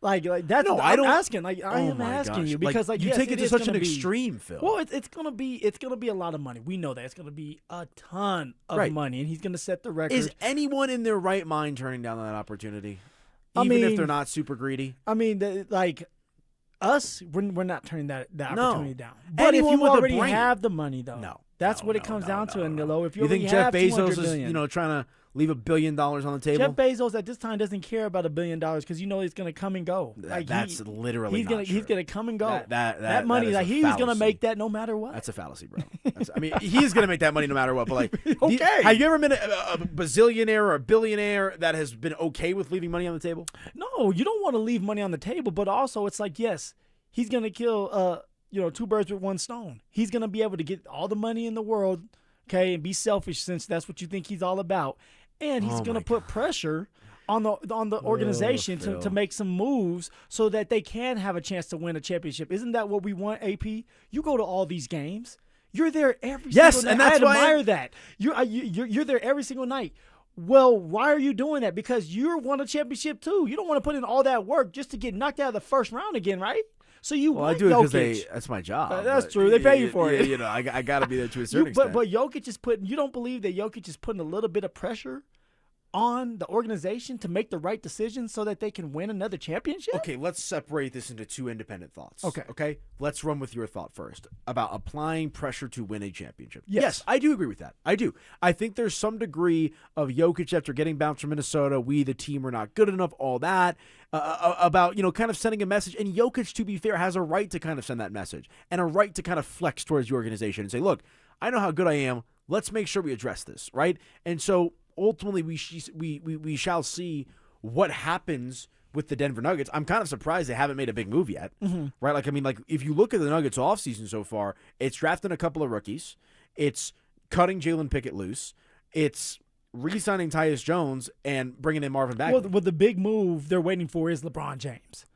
Like that's no, I'm asking. I am asking you because you take it to such an extreme, Phil. Well, it's gonna be a lot of money. We know that it's gonna be a ton of money, and he's gonna set the record. Is anyone in their right mind turning down that opportunity, even if they're not super greedy? I mean, us, we're not turning that opportunity down. But anyone if you with a already brain. have the money, though, that's what it comes down to. And if you think Jeff Bezos is trying to leave $1 billion on the table? Jeff Bezos at this time doesn't care about $1 billion because he's going to come and go. That's literally he's not true. He's going to come and go. That money, that is he's going to make that no matter what. That's a fallacy, bro. He's going to make that money no matter what. But okay, have you ever been a bazillionaire or a billionaire that has been okay with leaving money on the table? No, you don't want to leave money on the table, but also it's like, yes, he's going to kill two birds with one stone. He's going to be able to get all the money in the world, okay, and be selfish since that's what you think he's all about. And he's going to put pressure on the organization to make some moves so that they can have a chance to win a championship. Isn't that what we want, AP? You go to all these games. You're there every single night. And that's I admire that. You're there every single night. Well, why are you doing that? Because you won a championship too. You don't want to put in all that work just to get knocked out of the first round again, right? So I do it because that's my job. That's true. They pay you for it. I got to be there to a certain extent. But Jokic is putting. You don't believe that Jokic is putting a little bit of pressure on the organization to make the right decisions so that they can win another championship? Okay, let's separate this into two independent thoughts. Okay. Let's run with your thought first about applying pressure to win a championship. Yes, I do agree with that. I do. I think there's some degree of Jokic after getting bounced from Minnesota, we, the team, are not good enough, all that, about, kind of sending a message. And Jokic, to be fair, has a right to kind of send that message and a right to kind of flex towards the organization and say, look, I know how good I am. Let's make sure we address this, right? And so ultimately, we shall see what happens with the Denver Nuggets. I'm kind of surprised they haven't made a big move yet, right? If you look at the Nuggets offseason so far, it's drafting a couple of rookies. It's cutting Jalen Pickett loose. It's re-signing Tyus Jones and bringing in Marvin Bagley. Well, the big move they're waiting for is LeBron James.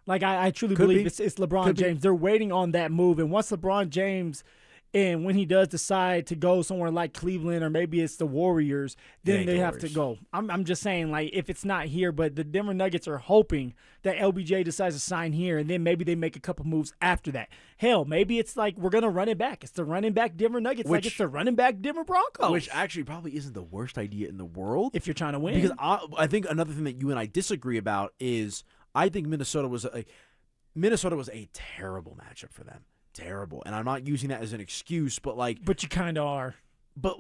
I truly believe it's LeBron James. They're waiting on that move. And once LeBron James – and when he does decide to go somewhere like Cleveland or maybe it's the Warriors, then they have to go. I'm just saying, if it's not here, but the Denver Nuggets are hoping that LBJ decides to sign here, and then maybe they make a couple moves after that. Hell, maybe it's we're going to run it back. It's the running back Denver Nuggets, it's the running back Denver Broncos. Which actually probably isn't the worst idea in the world. If you're trying to win. Because I think another thing that you and I disagree about is I think Minnesota was a terrible matchup for them. Terrible. And I'm not using that as an excuse, but But you kind of are. But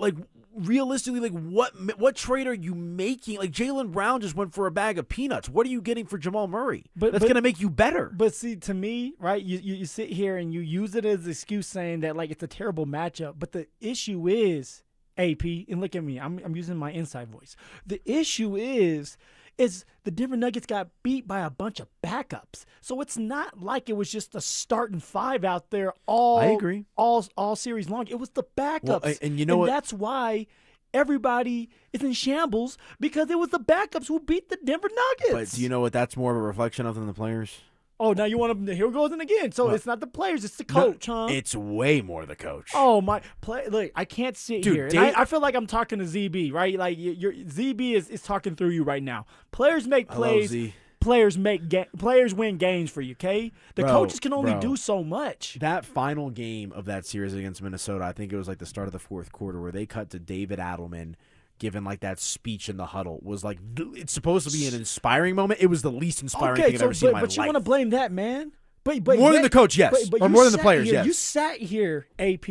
realistically, what trade are you making? Jaylen Brown just went for a bag of peanuts. What are you getting for Jamal Murray? That's going to make you better. But see, to me, right, you sit here and you use it as an excuse saying that it's a terrible matchup. But the issue is, AP, and look at me, I'm using my inside voice. The issue is the Denver Nuggets got beat by a bunch of backups. So it's not like it was just a starting five out there I agree. all series long. It was the backups. Well, and you know what? That's why everybody is in shambles, because it was the backups who beat the Denver Nuggets. But do you know what that's more of a reflection of than the players? Oh, now you want to – here goes it again. So it's not the players, it's the coach, huh? It's way more the coach. Oh, my – look, I can't sit here. I feel like I'm talking to ZB, right? ZB is talking through you right now. Players make plays. Players win games for you, okay? The coaches can only do so much. That final game of that series against Minnesota, I think it was the start of the fourth quarter where they cut to David Adelman – given that speech in the huddle, was it's supposed to be an inspiring moment. It was the least inspiring thing I've ever seen in my life. But you want to blame that man? But more than the coach, yes. Or more than the players, yes. You sat here, AP,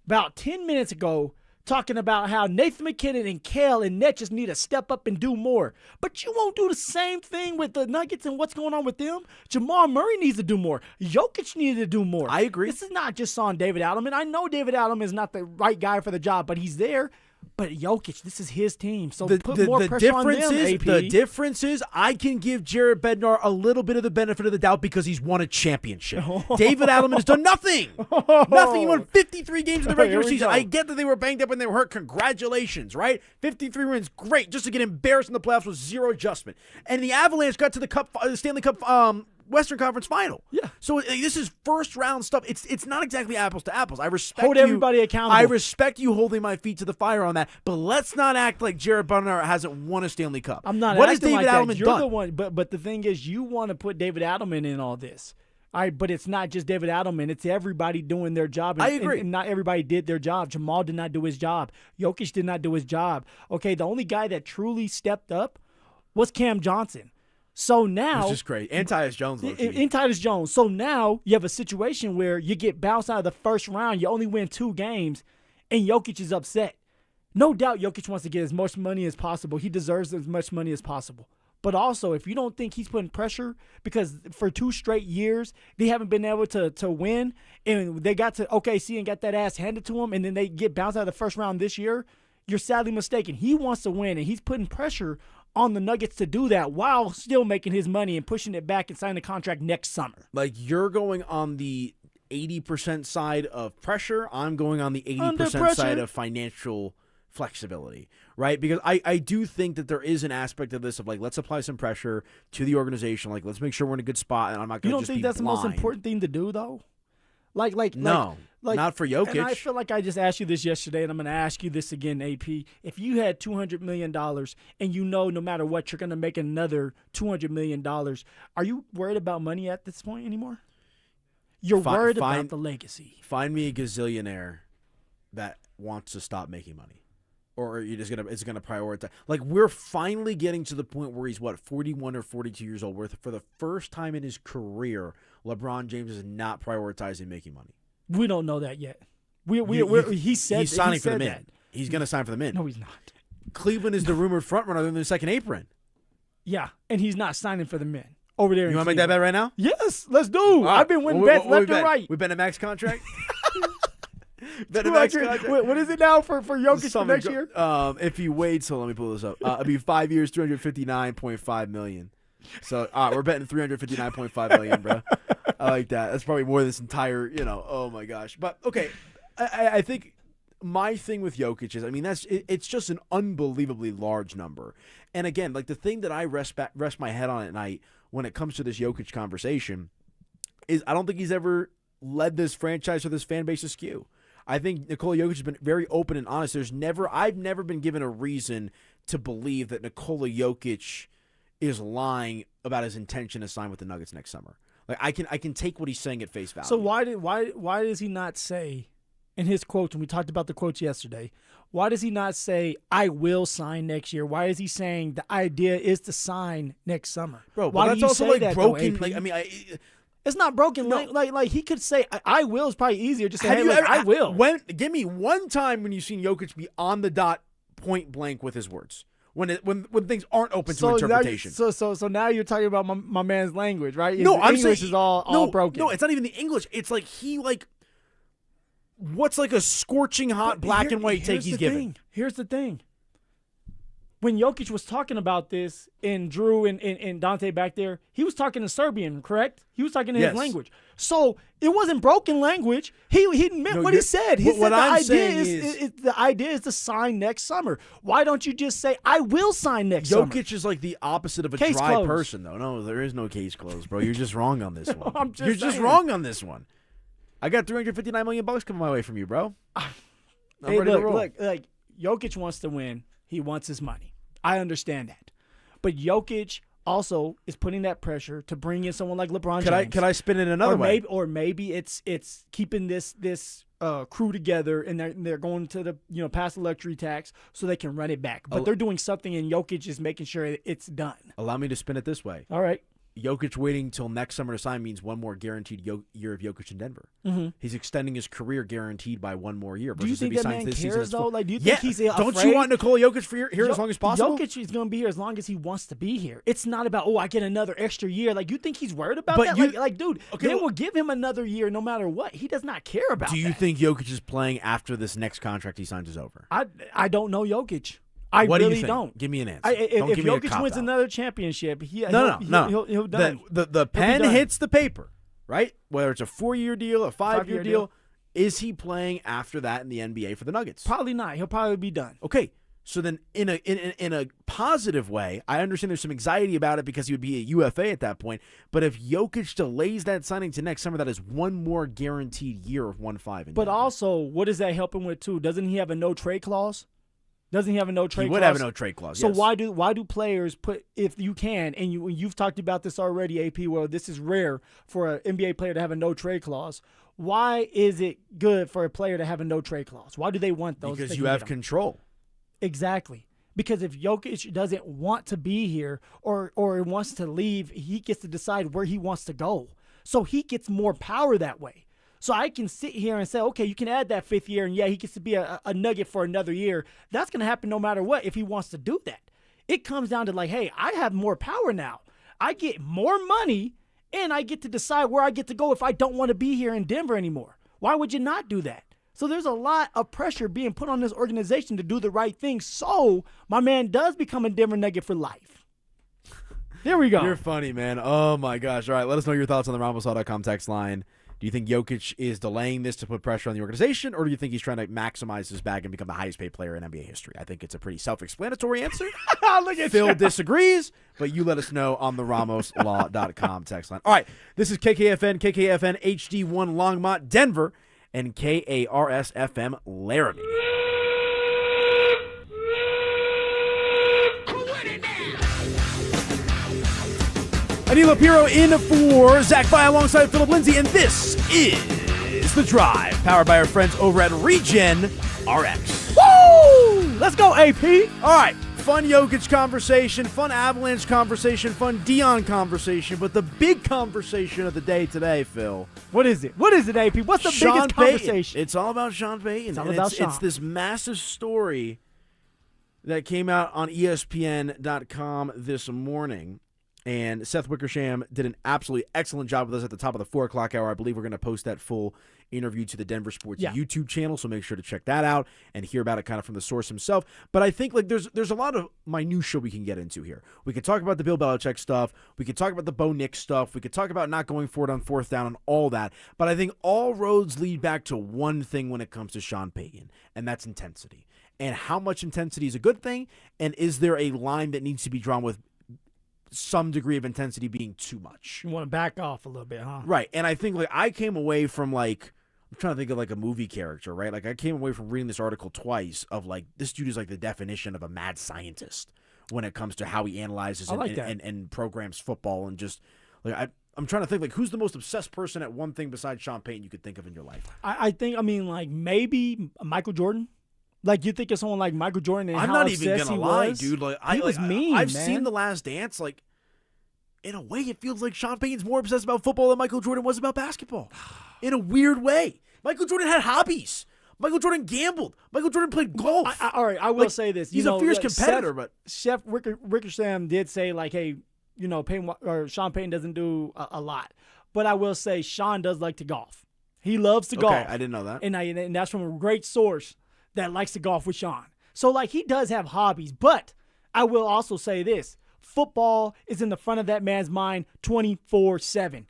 about 10 minutes ago talking about how Nathan McKinnon and Kale and Net just need to step up and do more. But you won't do the same thing with the Nuggets and what's going on with them. Jamal Murray needs to do more. Jokic needed to do more. I agree. This is not just on David Adelman. I know David Adelman is not the right guy for the job, but he's there. But Jokic, this is his team, so put more pressure on them, AP. The difference is I can give Jared Bednar a little bit of the benefit of the doubt because he's won a championship. David Adelman has done nothing. Nothing. He won 53 games in the regular season. I get that they were banged up and they were hurt. Congratulations, right? 53 wins, great. Just to get embarrassed in the playoffs with zero adjustment. And the Avalanche got to the Stanley Cup Western Conference Final. Yeah. So this is first round stuff. It's not exactly apples to apples. I respect Hold everybody accountable. I respect you holding my feet to the fire on that, but let's not act like Jared Bednar hasn't won a Stanley Cup. I'm not. What has acting David like Adelman that. You're done? the one, but the thing is, you want to put David Adelman in all this. All right, but it's not just David Adelman. It's everybody doing their job. I agree. And not everybody did their job. Jamal did not do his job. Jokic did not do his job. Okay, the only guy that truly stepped up was Cam Johnson. So now, which is great. And Tyus Jones. And Tyus Jones. So now you have a situation where you get bounced out of the first round. You only win 2 games, and Jokic is upset. No doubt Jokic wants to get as much money as possible. He deserves as much money as possible. But also, if you don't think he's putting pressure, because for 2 straight years, they haven't been able to win, and they got to OKC and got that ass handed to them, and then they get bounced out of the first round this year, you're sadly mistaken. He wants to win, and he's putting pressure on the Nuggets to do that while still making his money and pushing it back and signing a contract next summer. Like, you're going on the 80% side of pressure. I'm going on the 80% side of financial flexibility, right? Because I do think that there is an aspect of this of, like, let's apply some pressure to the organization. Like, let's make sure we're in a good spot, and I'm not going to just be blind. You don't think that's the most important thing to do, though? No, not for Jokic. And I feel like I just asked you this yesterday, and I'm going to ask you this again, AP. If you had $200 million and you know no matter what you're going to make another $200 million, are you worried about money at this point anymore? You're worried about the legacy. Find me a gazillionaire that wants to stop making money. Or is gonna prioritize. Like, we're finally getting to the point where he's 41 or 42 years old, where for the first time in his career, LeBron James is not prioritizing making money. We don't know that yet. He said he's signing for the Mint. Mint. He's gonna sign for the Mint. No, he's not. Cleveland is the rumored frontrunner in the second apron. Yeah, and he's not signing for the Mint over there. You want to make that bet right now? Yes, let's do. I've been winning bets left and right. We bet a max contract. What is it now for Jokic for next year? If he waits, so let me pull this up. It'll be 5 years, $359.5 million. So we're betting $359.5 million, bro. I like that. That's probably more than this entire, oh my gosh. But okay, I think my thing with Jokic is, I mean, it's just an unbelievably large number. And again, like, the thing that I rest my head on at night when it comes to this Jokic conversation is I don't think he's ever led this franchise or this fan base askew. I think Nikola Jokic has been very open and honest. I've never been given a reason to believe that Nikola Jokic is lying about his intention to sign with the Nuggets next summer. Like, I can take what he's saying at face value. So why does he not say in his quotes, and we talked about the quotes yesterday, why does he not say, I will sign next year? Why is he saying the idea is to sign next summer? Bro, why that's also like broken. Like, I mean, it's not broken. No. Like he could say, I will is probably easier. Just say, hey, look, I will. Give me one time when you've seen Jokic be on the dot, point blank with his words. When things aren't open to interpretation. So now you're talking about my man's language, right? No, I'm English saying is all broken. No, it's not even the English. It's like what's like a scorching hot black and white take he's giving. Here's the thing. When Jokic was talking about this, and Drew and Dante back there, he was talking in Serbian, correct? He was talking in his language. So it wasn't broken language. He meant what he said. He said the idea is to sign next summer. Why don't you just say, I will sign next summer? Jokic is like the opposite of a case dry closed. person, though. No, there is no case closed, bro. You're just wrong on this one. You're just wrong on this one. I got $359 million coming my way from you, bro. Hey, look, Jokic wants to win. He wants his money. I understand that. But Jokic also is putting that pressure to bring in someone like LeBron James. Can I spin it another way? Maybe it's keeping this crew together, and they're going to the past the luxury tax so they can run it back. But they're doing something, and Jokic is making sure it's done. Allow me to spin it this way. All right. Jokic waiting till next summer to sign means one more guaranteed year of Jokic in Denver. Mm-hmm. He's extending his career guaranteed by one more year. Do you think that man cares, though? Like, do you think he's afraid? Don't you want Nikola Jokic here as long as possible? Jokic is going to be here as long as he wants to be here. It's not about, I get another extra year. Like, you think he's worried about that? Dude, they will give him another year no matter what. He does not care about that. Do you think Jokic is playing after this next contract he signs is over? I don't know Jokic. I what really do you think? don't. Give me an answer. If Jokic wins another championship, he'll done. The pen hits the paper, right? Whether it's a 4-year deal, a 5-year deal, is he playing after that in the NBA for the Nuggets? Probably not. He'll probably be done. Okay, so then in a positive way, I understand there's some anxiety about it because he would be a UFA at that point. But if Jokic delays that signing to next summer, that is one more guaranteed year of 1-5. But also, what does that help him with too? Doesn't he have a no trade clause? Doesn't he have a no trade clause? He would have a no trade clause. So yes. why do players put, if you can, and you've talked about this already, AP, well, this is rare for an NBA player to have a no trade clause. Why is it good for a player to have a no trade clause? Why do they want those? Because you have control. Exactly. Because if Jokic doesn't want to be here or wants to leave, he gets to decide where he wants to go. So he gets more power that way. So I can sit here and say, okay, you can add that 5th year, and he gets to be a Nugget for another year. That's going to happen no matter what if he wants to do that. It comes down to like, hey, I have more power now. I get more money, and I get to decide where I get to go if I don't want to be here in Denver anymore. Why would you not do that? So there's a lot of pressure being put on this organization to do the right thing so my man does become a Denver Nugget for life. There we go. You're funny, man. Oh, my gosh. All right, let us know your thoughts on the RamosHall.com text line. Do you think Jokic is delaying this to put pressure on the organization, or do you think he's trying to maximize his bag and become the highest paid player in NBA history? I think it's a pretty self-explanatory answer. Look at Phil disagrees, but you let us know on the RamosLaw.com text line. All right, this is KKFN HD1 Longmont, Denver, and KARS-FM Laramie. Anilo Piro in for Zach Vai alongside Phillip Lindsay, and this is The Drive, powered by our friends over at Regen RX. Woo! Let's go, AP. All right, fun Jokic conversation, fun Avalanche conversation, fun Dion conversation, but the big conversation of the day today, Phil. What is it? What is it, AP? What's the biggest conversation? It's all about Sean Payton. It's all about Sean. It's this massive story that came out on ESPN.com this morning. And Seth Wickersham did an absolutely excellent job with us at the top of the 4 o'clock hour. I believe we're going to post that full interview to the Denver Sports YouTube channel, so make sure to check that out and hear about it kind of from the source himself. But I think there's a lot of minutia we can get into here. We could talk about the Bill Belichick stuff. We could talk about the Bo Nix stuff. We could talk about not going for it on 4th down and all that. But I think all roads lead back to one thing when it comes to Sean Payton, and that's intensity. And how much intensity is a good thing, and is there a line that needs to be drawn with some degree of intensity being too much? You want to back off a little bit, huh? Right. And I think I came away from I'm trying to think of a movie character, right? I came away from reading this article twice of this dude is the definition of a mad scientist when it comes to how he analyzes and programs football, and just I'm trying to think who's the most obsessed person at one thing besides Sean Payton you could think of in your life. I think maybe Michael Jordan. You think of someone like Michael Jordan and I'm how not even gonna lie, was? dude. He was mean, I've man. seen The Last Dance. In a way, it feels like Sean Payton's more obsessed about football than Michael Jordan was about basketball. In a weird way. Michael Jordan had hobbies. Michael Jordan gambled. Michael Jordan played golf. All right, I will say this. He's a fierce competitor, but Chef Wickersham did say hey, Payton or Sean Payton doesn't do a lot. But I will say Sean does like to golf. He loves to golf. Okay, I didn't know that. And that's from a great source that likes to golf with Sean. So he does have hobbies, but I will also say this. Football is in the front of that man's mind 24/7.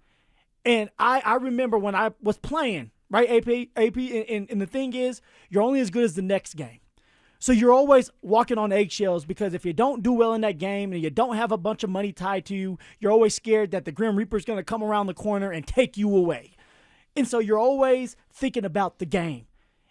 And I remember when I was playing, right, AP, and the thing is, you're only as good as the next game. So you're always walking on eggshells because if you don't do well in that game and you don't have a bunch of money tied to you, you're always scared that the Grim Reaper's going to come around the corner and take you away. And so you're always thinking about the game.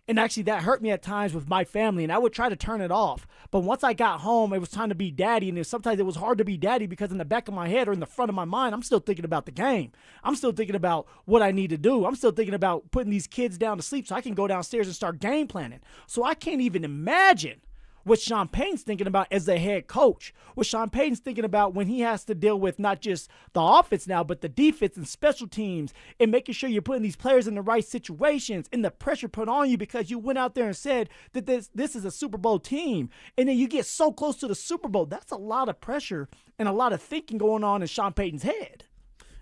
And actually, that hurt me at times with my family, and I would try to turn it off. But once I got home, it was time to be daddy, and sometimes it was hard to be daddy because in the back of my head or in the front of my mind, I'm still thinking about the game. I'm still thinking about what I need to do. I'm still thinking about putting these kids down to sleep so I can go downstairs and start game planning. So I can't even imagine what Sean Payton's thinking about as a head coach, what Sean Payton's thinking about when he has to deal with not just the offense now, but the defense and special teams, and making sure you're putting these players in the right situations, and the pressure put on you because you went out there and said that this is a Super Bowl team, and then you get so close to the Super Bowl. That's a lot of pressure and a lot of thinking going on in Sean Payton's head.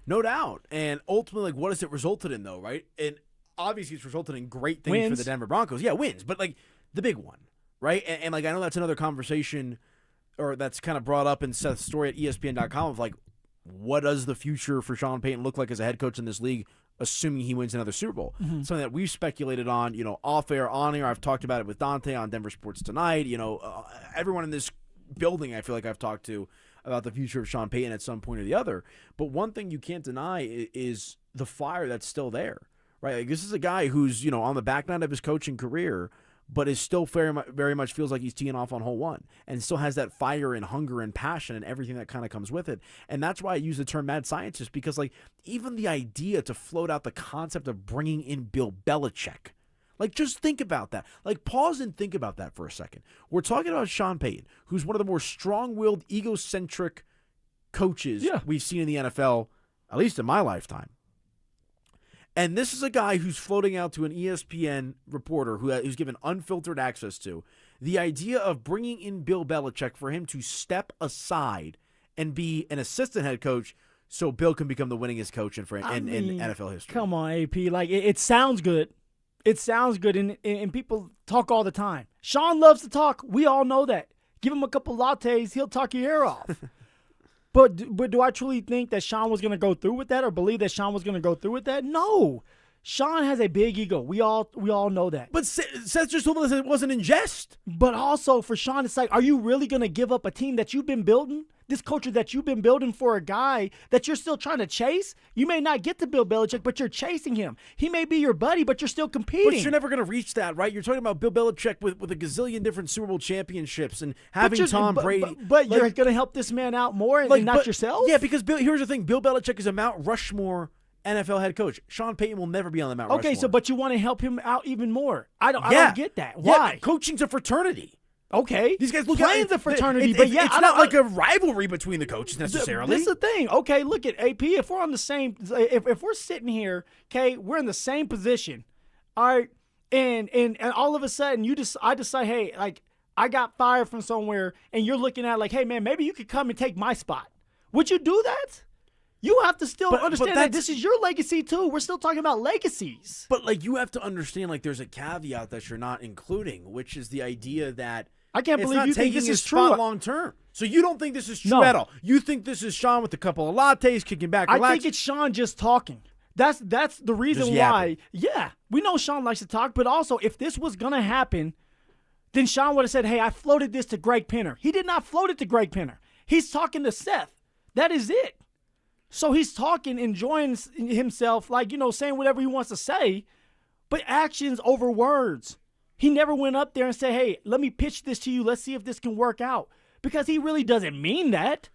No doubt. And ultimately, what has it resulted in, though, right? And obviously, it's resulted in great things for the Denver Broncos. Yeah, wins, but the big one, right? And I know that's another conversation, or that's kind of brought up in Seth's story at ESPN.com of what does the future for Sean Payton look like as a head coach in this league, assuming he wins another Super Bowl? Mm-hmm. Something that we've speculated on, off air, on air. I've talked about it with Dante on Denver Sports Tonight. Everyone in this building, I feel like I've talked to about the future of Sean Payton at some point or the other. But one thing you can't deny is the fire that's still there, right? This is a guy who's, on the back nine of his coaching career, but is still very much feels like he's teeing off on hole one, and still has that fire and hunger and passion and everything that kind of comes with it. And that's why I use the term mad scientist, because even the idea to float out the concept of bringing in Bill Belichick, just think about that. Pause and think about that for a second. We're talking about Sean Payton, who's one of the more strong-willed, egocentric coaches we've seen in the NFL, at least in my lifetime. And this is a guy who's floating out to an ESPN reporter who's given unfiltered access to the idea of bringing in Bill Belichick for him to step aside and be an assistant head coach so Bill can become the winningest coach in NFL history. Come on, AP. It sounds good. It sounds good, and people talk all the time. Sean loves to talk. We all know that. Give him a couple lattes, he'll talk your ear off. But do I truly think that Sean was going to go through with that, or believe that Sean was going to go through with that? No. Sean has a big ego. We all know that. But Seth just told us it wasn't in jest. But also for Sean, it's are you really going to give up a team that you've been building? This culture that you've been building for a guy that you're still trying to chase? You may not get to Bill Belichick, but you're chasing him. He may be your buddy, but you're still competing. But you're never going to reach that, right? You're talking about Bill Belichick with a gazillion different Super Bowl championships and having Tom Brady. But you're going to help this man out more and not yourself? Yeah, because here's the thing. Bill Belichick is a Mount Rushmore NFL head coach. Sean Payton will never be on the Mount Rushmore. Okay, but you want to help him out even more. I don't get that. Why? Yeah, coaching's a fraternity. Okay. These guys look at the fraternity, but it's not like a rivalry between the coaches necessarily. This is the thing. Okay, look at AP. If we're on the same, if we're sitting here, okay, we're in the same position, all right, and all of a sudden I decide, hey, I got fired from somewhere, and you're looking at hey, man, maybe you could come and take my spot. Would you do that? You have to still understand that this is your legacy too. We're still talking about legacies. But you have to understand there's a caveat that you're not including, which is the idea that I can't believe you think this is true long term. So you don't think this is true at all. You think this is Sean with a couple of lattes, kicking back, relaxing. I think it's Sean just talking. That's the reason why. Yeah, we know Sean likes to talk, but also if this was gonna happen, then Sean would have said, "Hey, I floated this to Greg Penner." He did not float it to Greg Penner. He's talking to Seth. That is it. So he's talking, enjoying himself, saying whatever he wants to say, but actions over words. He never went up there and said, hey, let me pitch this to you. Let's see if this can work out. Because he really doesn't mean that.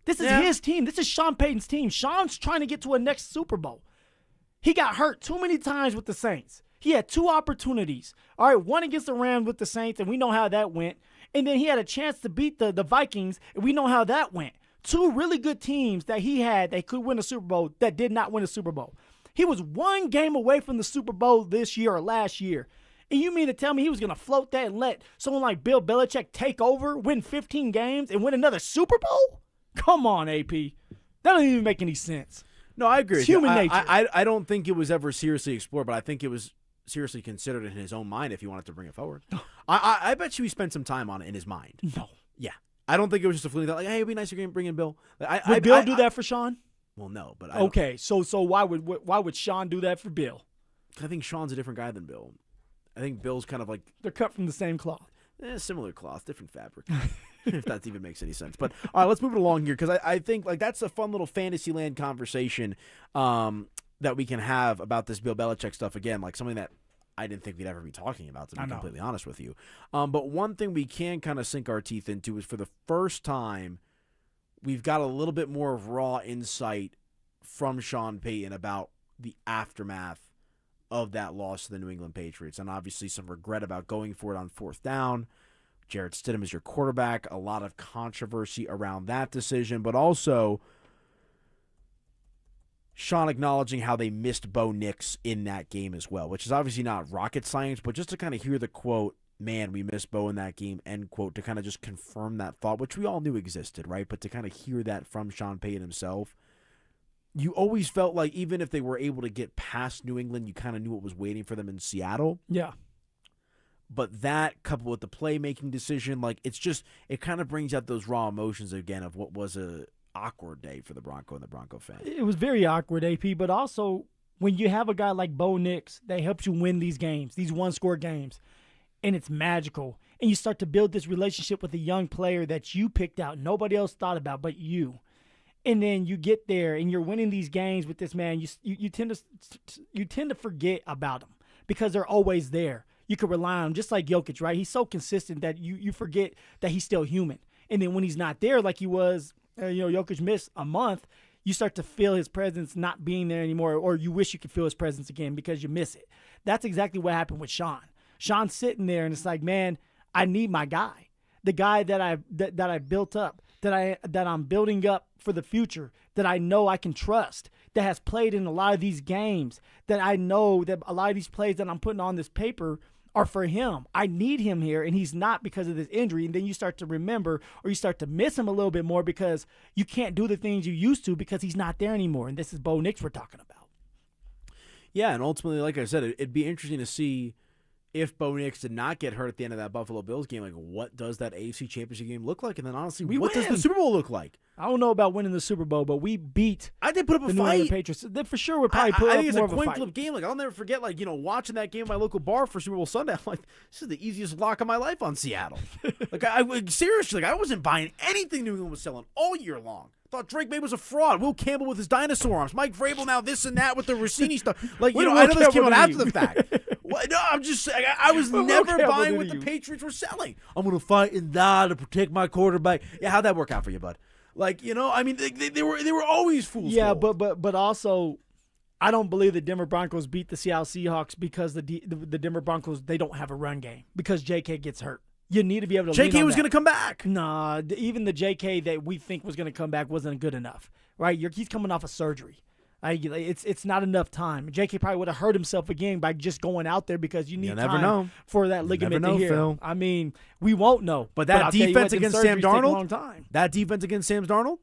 This is his team. This is Sean Payton's team. Sean's trying to get to a next Super Bowl. He got hurt too many times with the Saints. He had 2 opportunities. All right, one against the Rams with the Saints, and we know how that went. And then he had a chance to beat the Vikings, and we know how that went. 2 really good teams that he had that could win a Super Bowl that did not win a Super Bowl. He was 1 game away from the Super Bowl this year or last year. And you mean to tell me he was going to float that and let someone like Bill Belichick take over, win 15 games, and win another Super Bowl? Come on, AP. That doesn't even make any sense. No, I agree. It's human nature. I don't think it was ever seriously explored, but I think it was seriously considered in his own mind if he wanted to bring it forward. I bet you he spent some time on it in his mind. No. Yeah. I don't think it was just a fleeting thought, hey, it'd be nice to bring in Bill. Would Bill do that for Sean? Well, no, but okay. So why would Sean do that for Bill? I think Sean's a different guy than Bill. I think Bill's kind of they're cut from the same cloth. Similar cloth, different fabric. If that even makes any sense. But all right, let's move it along here because I think that's a fun little Fantasyland conversation that we can have about this Bill Belichick stuff again, something that I didn't think we'd ever be talking about, to be completely honest with you. But one thing we can kind of sink our teeth into is for the first time, we've got a little bit more of raw insight from Sean Payton about the aftermath of that loss to the New England Patriots. And obviously some regret about going for it on 4th down, Jarrett Stidham is your quarterback. A lot of controversy around that decision, but also Sean acknowledging how they missed Bo Nix in that game as well, which is obviously not rocket science, but just to kind of hear the quote, man, we missed Bo in that game, end quote, to kind of just confirm that thought, which we all knew existed, right? But to kind of hear that from Sean Payton himself, you always felt like even if they were able to get past New England, you kind of knew what was waiting for them in Seattle. Yeah. But that, coupled with the playmaking decision, like it kind of brings out those raw emotions again of what was a awkward day for the Bronco and the Bronco fan. It was very awkward, AP, but also when you have a guy like Bo Nix that helps you win these games, these one-score games, and it's magical, and you start to build this relationship with a young player that you picked out, nobody else thought about but you, and then you get there and you're winning these games with this man, you tend to forget about them because they're always there. You can rely on him, just like Jokic, right? He's so consistent that you forget that he's still human, and then when he's not there like he was, Jokic missed a month, you start to feel his presence not being there anymore, or you wish you could feel his presence again because you miss it. That's exactly what happened with Sean. Sean's sitting there, and it's like, man, I need my guy, the guy that I built up, that I'm building up for the future, that I know I can trust, that has played in a lot of these games, that I know that a lot of these plays that I'm putting on this paper are for him. I need him here, and he's not because of this injury. And then you start to remember, or you start to miss him a little bit more because you can't do the things you used to because he's not there anymore. And this is Bo Nix we're talking about. Yeah, and ultimately, like I said, it'd be interesting to see if Bo Nix did not get hurt at the end of that Buffalo Bills game. Like, what does that AFC Championship game look like? And then, honestly, what does the Super Bowl look like? I don't know about winning the Super Bowl, but we beat I did put up a the fight. New England Patriots. They for sure would probably put I up think it's more a of a coin fight. flip game. Like, I'll never forget, like, watching that game at my local bar for Super Bowl Sunday. I'm like, this is the easiest lock of my life on Seattle. Like, I seriously, like, I wasn't buying anything New England was selling all year long. Thought Drake May was a fraud. Will Campbell with his dinosaur arms. Mike Vrabel now this and that with the Rossini stuff. Like, I know this came out after the fact. No, I'm just saying, I was never buying what the Patriots were selling. I'm going to fight and die to protect my quarterback. Yeah, how'd that work out for you, bud? Like, I mean, they were always fools. Yeah, but also, I don't believe the Denver Broncos beat the Seattle Seahawks because the Denver Broncos, they don't have a run game because J.K. gets hurt. You need to be able to J.K. was going to come back. Nah, even the J.K. that we think was going to come back wasn't good enough, right? He's coming off a surgery. It's not enough time. J.K. probably would have hurt himself again by just going out there because you need time for that ligament to heal. Phil. I mean, we won't know. But that defense against Sam Darnold,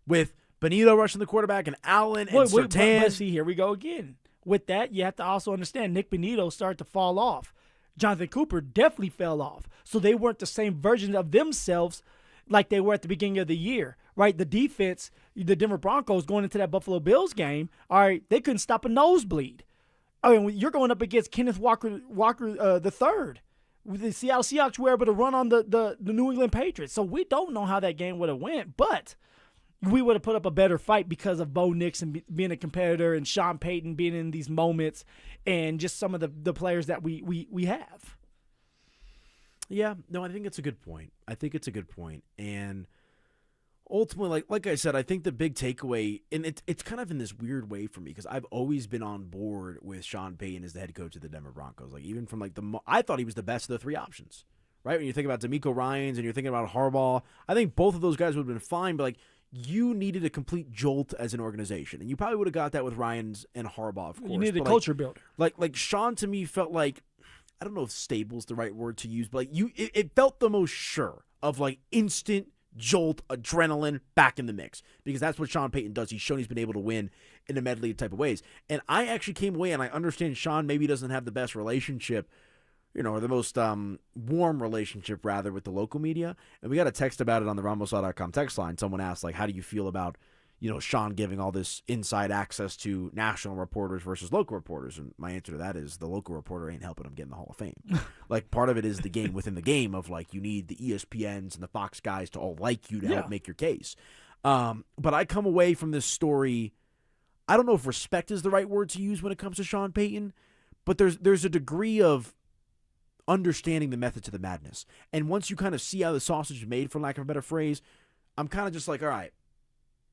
with Benito rushing the quarterback and Allen and Surtain. But see, here we go again. With that, you have to also understand Nick Benito started to fall off. Jonathan Cooper definitely fell off. So they weren't the same version of themselves like they were at the beginning of the year, right? The defense, the Denver Broncos going into that Buffalo Bills game, all right, they couldn't stop a nosebleed. I mean, you're going up against Kenneth Walker the third. The Seattle Seahawks were able to run on the New England Patriots. So we don't know how that game would have went, but we would have put up a better fight because of Bo Nix and being a competitor and Sean Payton being in these moments and just some of the players that we have. Yeah, no, I think it's a good point. And ultimately, like I said, I think the big takeaway, and it's kind of in this weird way for me because I've always been on board with Sean Payton as the head coach of the Denver Broncos. Like, even from I thought he was the best of the three options, right? When you think about DeMeco Ryans and you're thinking about Harbaugh, I think both of those guys would have been fine, but you needed a complete jolt as an organization, and you probably would have got that with Ryans and Harbaugh, of course. You needed a culture builder. Like Sean, to me, felt like, I don't know if stable is the right word to use, but it felt the most sure of instant jolt, adrenaline back in the mix, because that's what Sean Payton does. He's shown he's been able to win in a medley of type of ways. And I actually came away, and I understand Sean maybe doesn't have the best relationship, or the most warm relationship, rather, with the local media. And we got a text about it on the RamosLaw.com text line. Someone asked, how do you feel about, Sean giving all this inside access to national reporters versus local reporters? And my answer to that is the local reporter ain't helping him get in the Hall of Fame. Part of it is the game within the game of, you need the ESPNs and the Fox guys to all like you to help make your case. But I come away from this story, I don't know if respect is the right word to use when it comes to Sean Payton, but there's a degree of understanding the method to the madness. And once you kind of see how the sausage is made, for lack of a better phrase, I'm kind of just like, all right,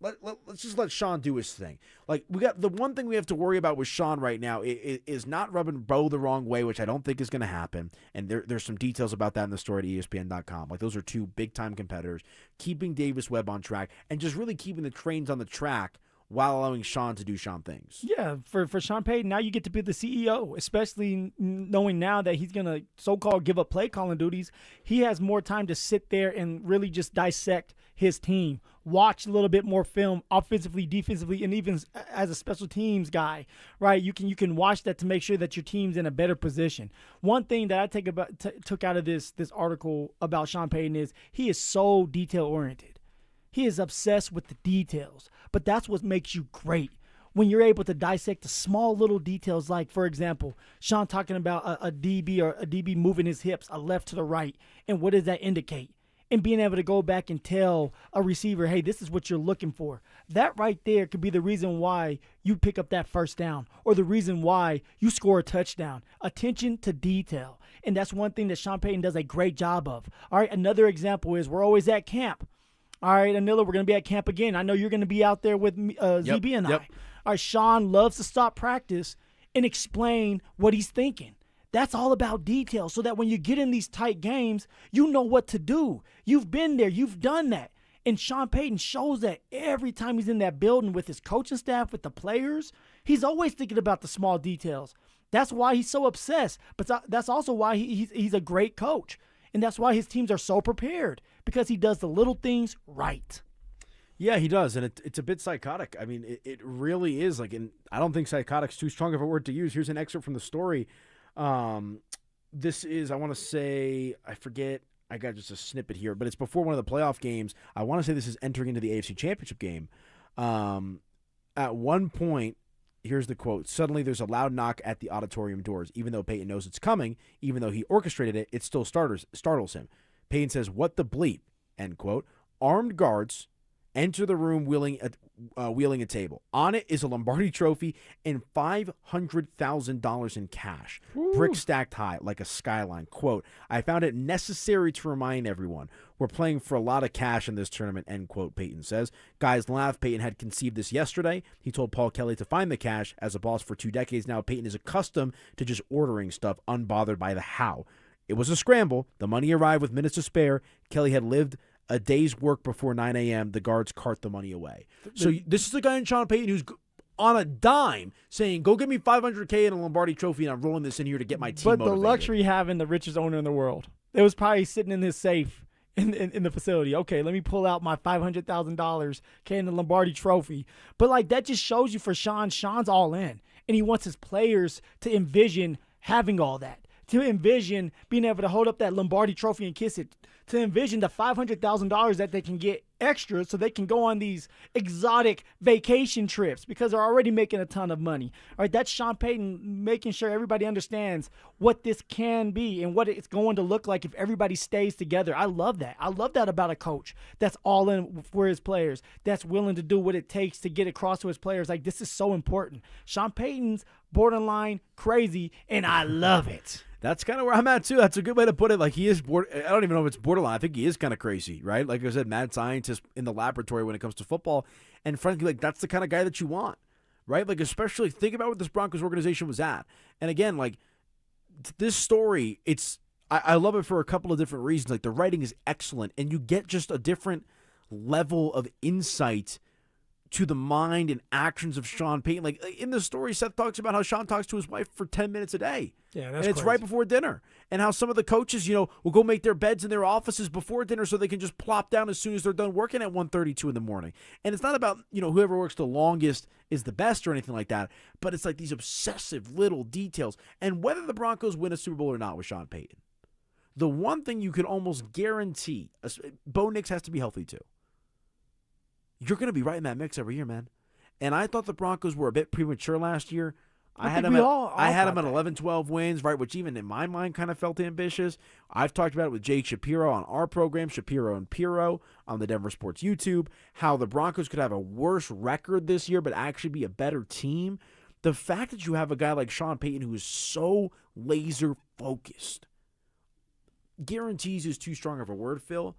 let's just let Sean do his thing. Like, we got the one thing we have to worry about with Sean right now is not rubbing Bo the wrong way, which I don't think is going to happen. And there's some details about that in the story at ESPN.com. Like, those are two big-time competitors. Keeping Davis Webb on track and just really keeping the trains on the track while allowing Sean to do Sean things. Yeah, for Sean Payton, now you get to be the CEO, especially knowing now that he's going to so-called give up play calling duties. He has more time to sit there and really just dissect his team, watch a little bit more film offensively, defensively, and even as a special teams guy, right? You can watch that to make sure that your team's in a better position. One thing that I took out of this article about Sean Payton is he is so detail-oriented. He is obsessed with the details, but that's what makes you great. When you're able to dissect the small little details, like, for example, Sean talking about a DB moving his hips a left to the right, and what does that indicate? And being able to go back and tell a receiver, hey, this is what you're looking for. That right there could be the reason why you pick up that first down or the reason why you score a touchdown. Attention to detail. And that's one thing that Sean Payton does a great job of. All right, another example is we're always at camp. All right, Anila, we're going to be at camp again. I know you're going to be out there with me, ZB and I. All right, Sean loves to stop practice and explain what he's thinking. That's all about detail so that when you get in these tight games, you know what to do. You've been there. You've done that. And Sean Payton shows that every time he's in that building with his coaching staff, with the players. He's always thinking about the small details. That's why he's so obsessed. But that's also why he's a great coach. And that's why his teams are so prepared, because he does the little things right. Yeah, he does, and it's a bit psychotic. I mean, it really is. Like, and I don't think psychotic's too strong of a word to use. Here's an excerpt from the story. This is, I want to say, I forget, I got just a snippet here, but it's before one of the playoff games. I want to say this is entering into the AFC Championship game. At one point, here's the quote, "Suddenly there's a loud knock at the auditorium doors. Even though Payton knows it's coming, even though he orchestrated it, it still startles him. Payton says, 'What the bleep?' End quote. Armed guards enter the room wheeling a table. On it is a Lombardi trophy and $500,000 in cash. Brick stacked high like a skyline. Quote, 'I found it necessary to remind everyone we're playing for a lot of cash in this tournament,' end quote, Payton says. Guys laugh. Payton had conceived this yesterday. He told Paul Kelly to find the cash. As a boss for 2 decades now, Payton is accustomed to just ordering stuff, unbothered by the how. It was a scramble. The money arrived with minutes to spare. Kelly had lived a day's work before 9 a.m. The guards cart the money away.' So this is the guy in Sean Payton who's on a dime saying, 'Go get me $500K and a Lombardi trophy, and I'm rolling this in here to get my team But motivated.'" the luxury having the richest owner in the world. It was probably sitting in his safe in the facility. Okay, let me pull out my $500,000 and the Lombardi trophy. But, like, that just shows you for Sean, Sean's all in. And he wants his players to envision having all that, to envision being able to hold up that Lombardi trophy and kiss it, to envision the $500,000 that they can get extra so they can go on these exotic vacation trips because they're already making a ton of money. All right, that's Sean Payton making sure everybody understands what this can be and what it's going to look like if everybody stays together. I love that. I love that about a coach that's all in for his players, that's willing to do what it takes to get across to his players. Like, this is so important. Sean Payton's borderline crazy, and I love it. That's kind of where I'm at, too. That's a good way to put it. Like, he is I don't even know if it's borderline. I think he is kind of crazy, right? Like I said, mad scientist in the laboratory when it comes to football. And frankly, like, that's the kind of guy that you want, right? Like, especially think about what this Broncos organization was at. And again, like, this story, I love it for a couple of different reasons. Like, the writing is excellent, and you get just a different level of insight to the mind and actions of Sean Payton. Like, in the story, Seth talks about how Sean talks to his wife for 10 minutes a day. Yeah, and it's right before dinner. And how some of the coaches, will go make their beds in their offices before dinner so they can just plop down as soon as they're done working at 1:32 in the morning. And it's not about, whoever works the longest is the best or anything like that, but it's like these obsessive little details. And whether the Broncos win a Super Bowl or not with Sean Payton, the one thing you can almost guarantee, Bo Nix has to be healthy too. You're going to be right in that mix every year, man. And I thought the Broncos were a bit premature last year. I had them at 11-12 wins, right, which even in my mind kind of felt ambitious. I've talked about it with Jake Shapiro on our program, Shapiro and Piro on the Denver Sports YouTube, how the Broncos could have a worse record this year but actually be a better team. The fact that you have a guy like Sean Payton who is so laser-focused, guarantees is too strong of a word, Phil,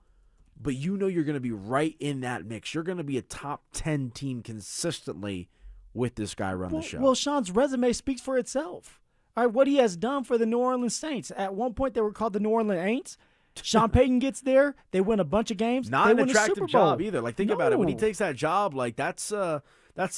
but you know you're going to be right in that mix. You're going to be a top 10 team consistently with this guy running the show. Well, Sean's resume speaks for itself. All right, what he has done for the New Orleans Saints. At one point, they were called the New Orleans Aints. Sean Payton gets there. They win a bunch of games. Not they an win attractive a Super Bowl. job either. Like, think about it. When he takes that job, like, that's the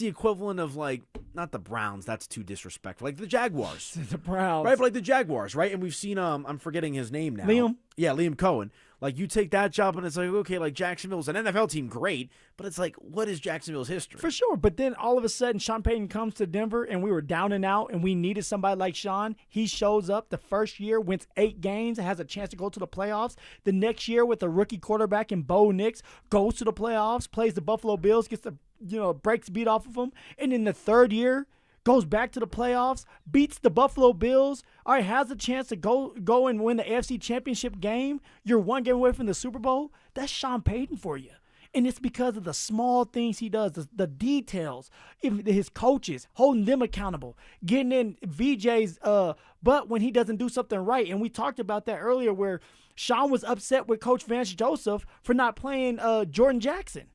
equivalent of, like, not the Browns. That's too disrespectful. Like the Jaguars. The Browns. Right, but like the Jaguars, right? And we've seen, I'm forgetting his name now. Liam? Yeah, Liam Cohen. Like, you take that job and it's like, okay, like Jacksonville's an NFL team, great. But it's like, what is Jacksonville's history? For sure. But then all of a sudden, Sean Payton comes to Denver and we were down and out and we needed somebody like Sean. He shows up the first year, wins 8 games, has a chance to go to the playoffs. The next year with a rookie quarterback in Bo Nix, goes to the playoffs, plays the Buffalo Bills, gets the breaks beat off of them. And in the third year, goes back to the playoffs, beats the Buffalo Bills, all right, has a chance to go and win the AFC Championship game. You're one game away from the Super Bowl. That's Sean Payton for you. And it's because of the small things he does, the details, his coaches, holding them accountable, getting in VJ's butt when he doesn't do something right. And we talked about that earlier where Sean was upset with Coach Vance Joseph for not playing Jordan Jackson.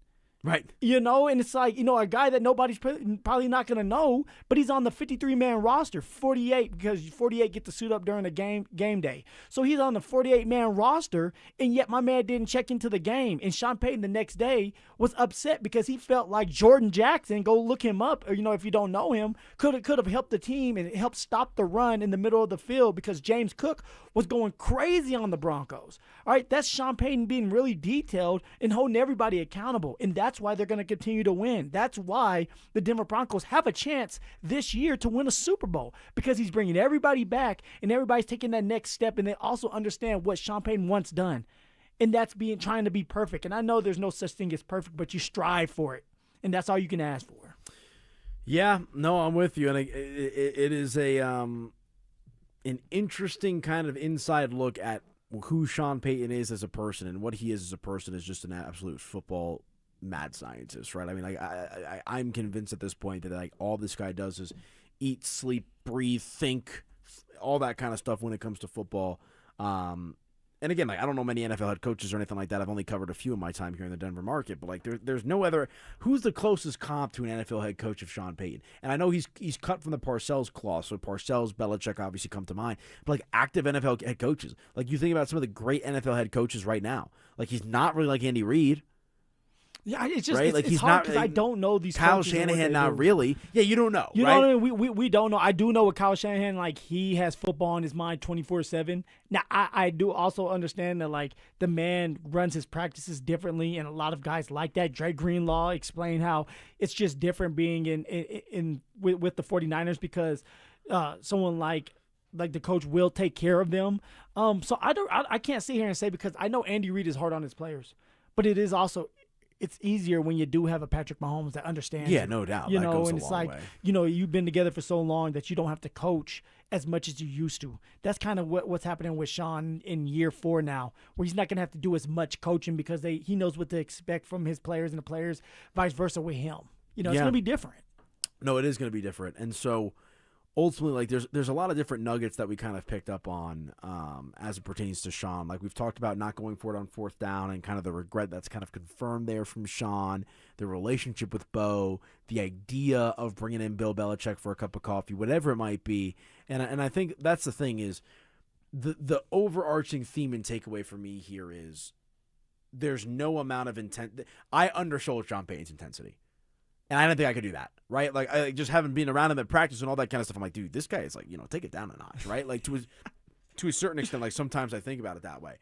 Right. And it's like, a guy that nobody's probably not going to know, but he's on the 53-man roster, 48, because 48 get to suit up during the game day. So he's on the 48-man roster, and yet my man didn't check into the game. And Sean Payton the next day was upset because he felt like Jordan Jackson, go look him up, or, if you don't know him, could have helped the team and helped stop the run in the middle of the field because James Cook was going crazy on the Broncos. All right, that's Sean Payton being really detailed and holding everybody accountable, and that's why they're going to continue to win. That's why the Denver Broncos have a chance this year to win a Super Bowl, because he's bringing everybody back and everybody's taking that next step, and they also understand what Sean Payton once done, and that's trying to be perfect. And I know there's no such thing as perfect, but you strive for it, and that's all you can ask for. Yeah, no, I'm with you, and it is an interesting kind of inside look at who Sean Payton is as a person, and what he is as a person is just an absolute football mad scientist, right? I mean, like I'm convinced at this point that like all this guy does is eat, sleep, breathe, think, all that kind of stuff when it comes to football. And again, like I don't know many NFL head coaches or anything like that. I've only covered a few in my time here in the Denver market, but like there's no other. Who's the closest comp to an NFL head coach of Sean Payton? And I know he's cut from the Parcells claw, so Parcells, Belichick obviously come to mind. But like active NFL head coaches, like you think about some of the great NFL head coaches right now. Like he's not really like Andy Reid. Yeah, it's just right? it's, Like it's he's hard not because I don't know these Kyle coaches and what Shanahan, they not do. really. Yeah, you don't know. You right? know what I mean? We don't know. I do know with Kyle Shanahan, like he has football on his mind 24/7. Now I do also understand that like the man runs his practices differently, and a lot of guys like that. Dre Greenlaw explained how it's just different being with the 49ers because someone like the coach will take care of them. So I can't sit here and say, because I know Andy Reid is hard on his players, but it is also. It's easier when you do have a Patrick Mahomes that understands. Yeah, you, no doubt. You That know, goes and a it's long like way. you've been together for so long that you don't have to coach as much as you used to. That's kind of what's happening with Sean in year 4 now, where he's not going to have to do as much coaching because he knows what to expect from his players and the players, vice versa with him. It's going to be different. No, it is going to be different, and so ultimately, like there's a lot of different nuggets that we kind of picked up on as it pertains to Sean. Like we've talked about not going for it on 4th down and kind of the regret that's kind of confirmed there from Sean, the relationship with Bo, the idea of bringing in Bill Belichick for a cup of coffee, whatever it might be. And I think that's the thing is the overarching theme and takeaway for me here is there's no amount of intent. I undersold Sean Payton's intensity. And I didn't think I could do that, right? Like, I just haven't been around him at practice and all that kind of stuff. I'm like, dude, this guy is like, take it down a notch, right? Like, to a certain extent, like, sometimes I think about it that way.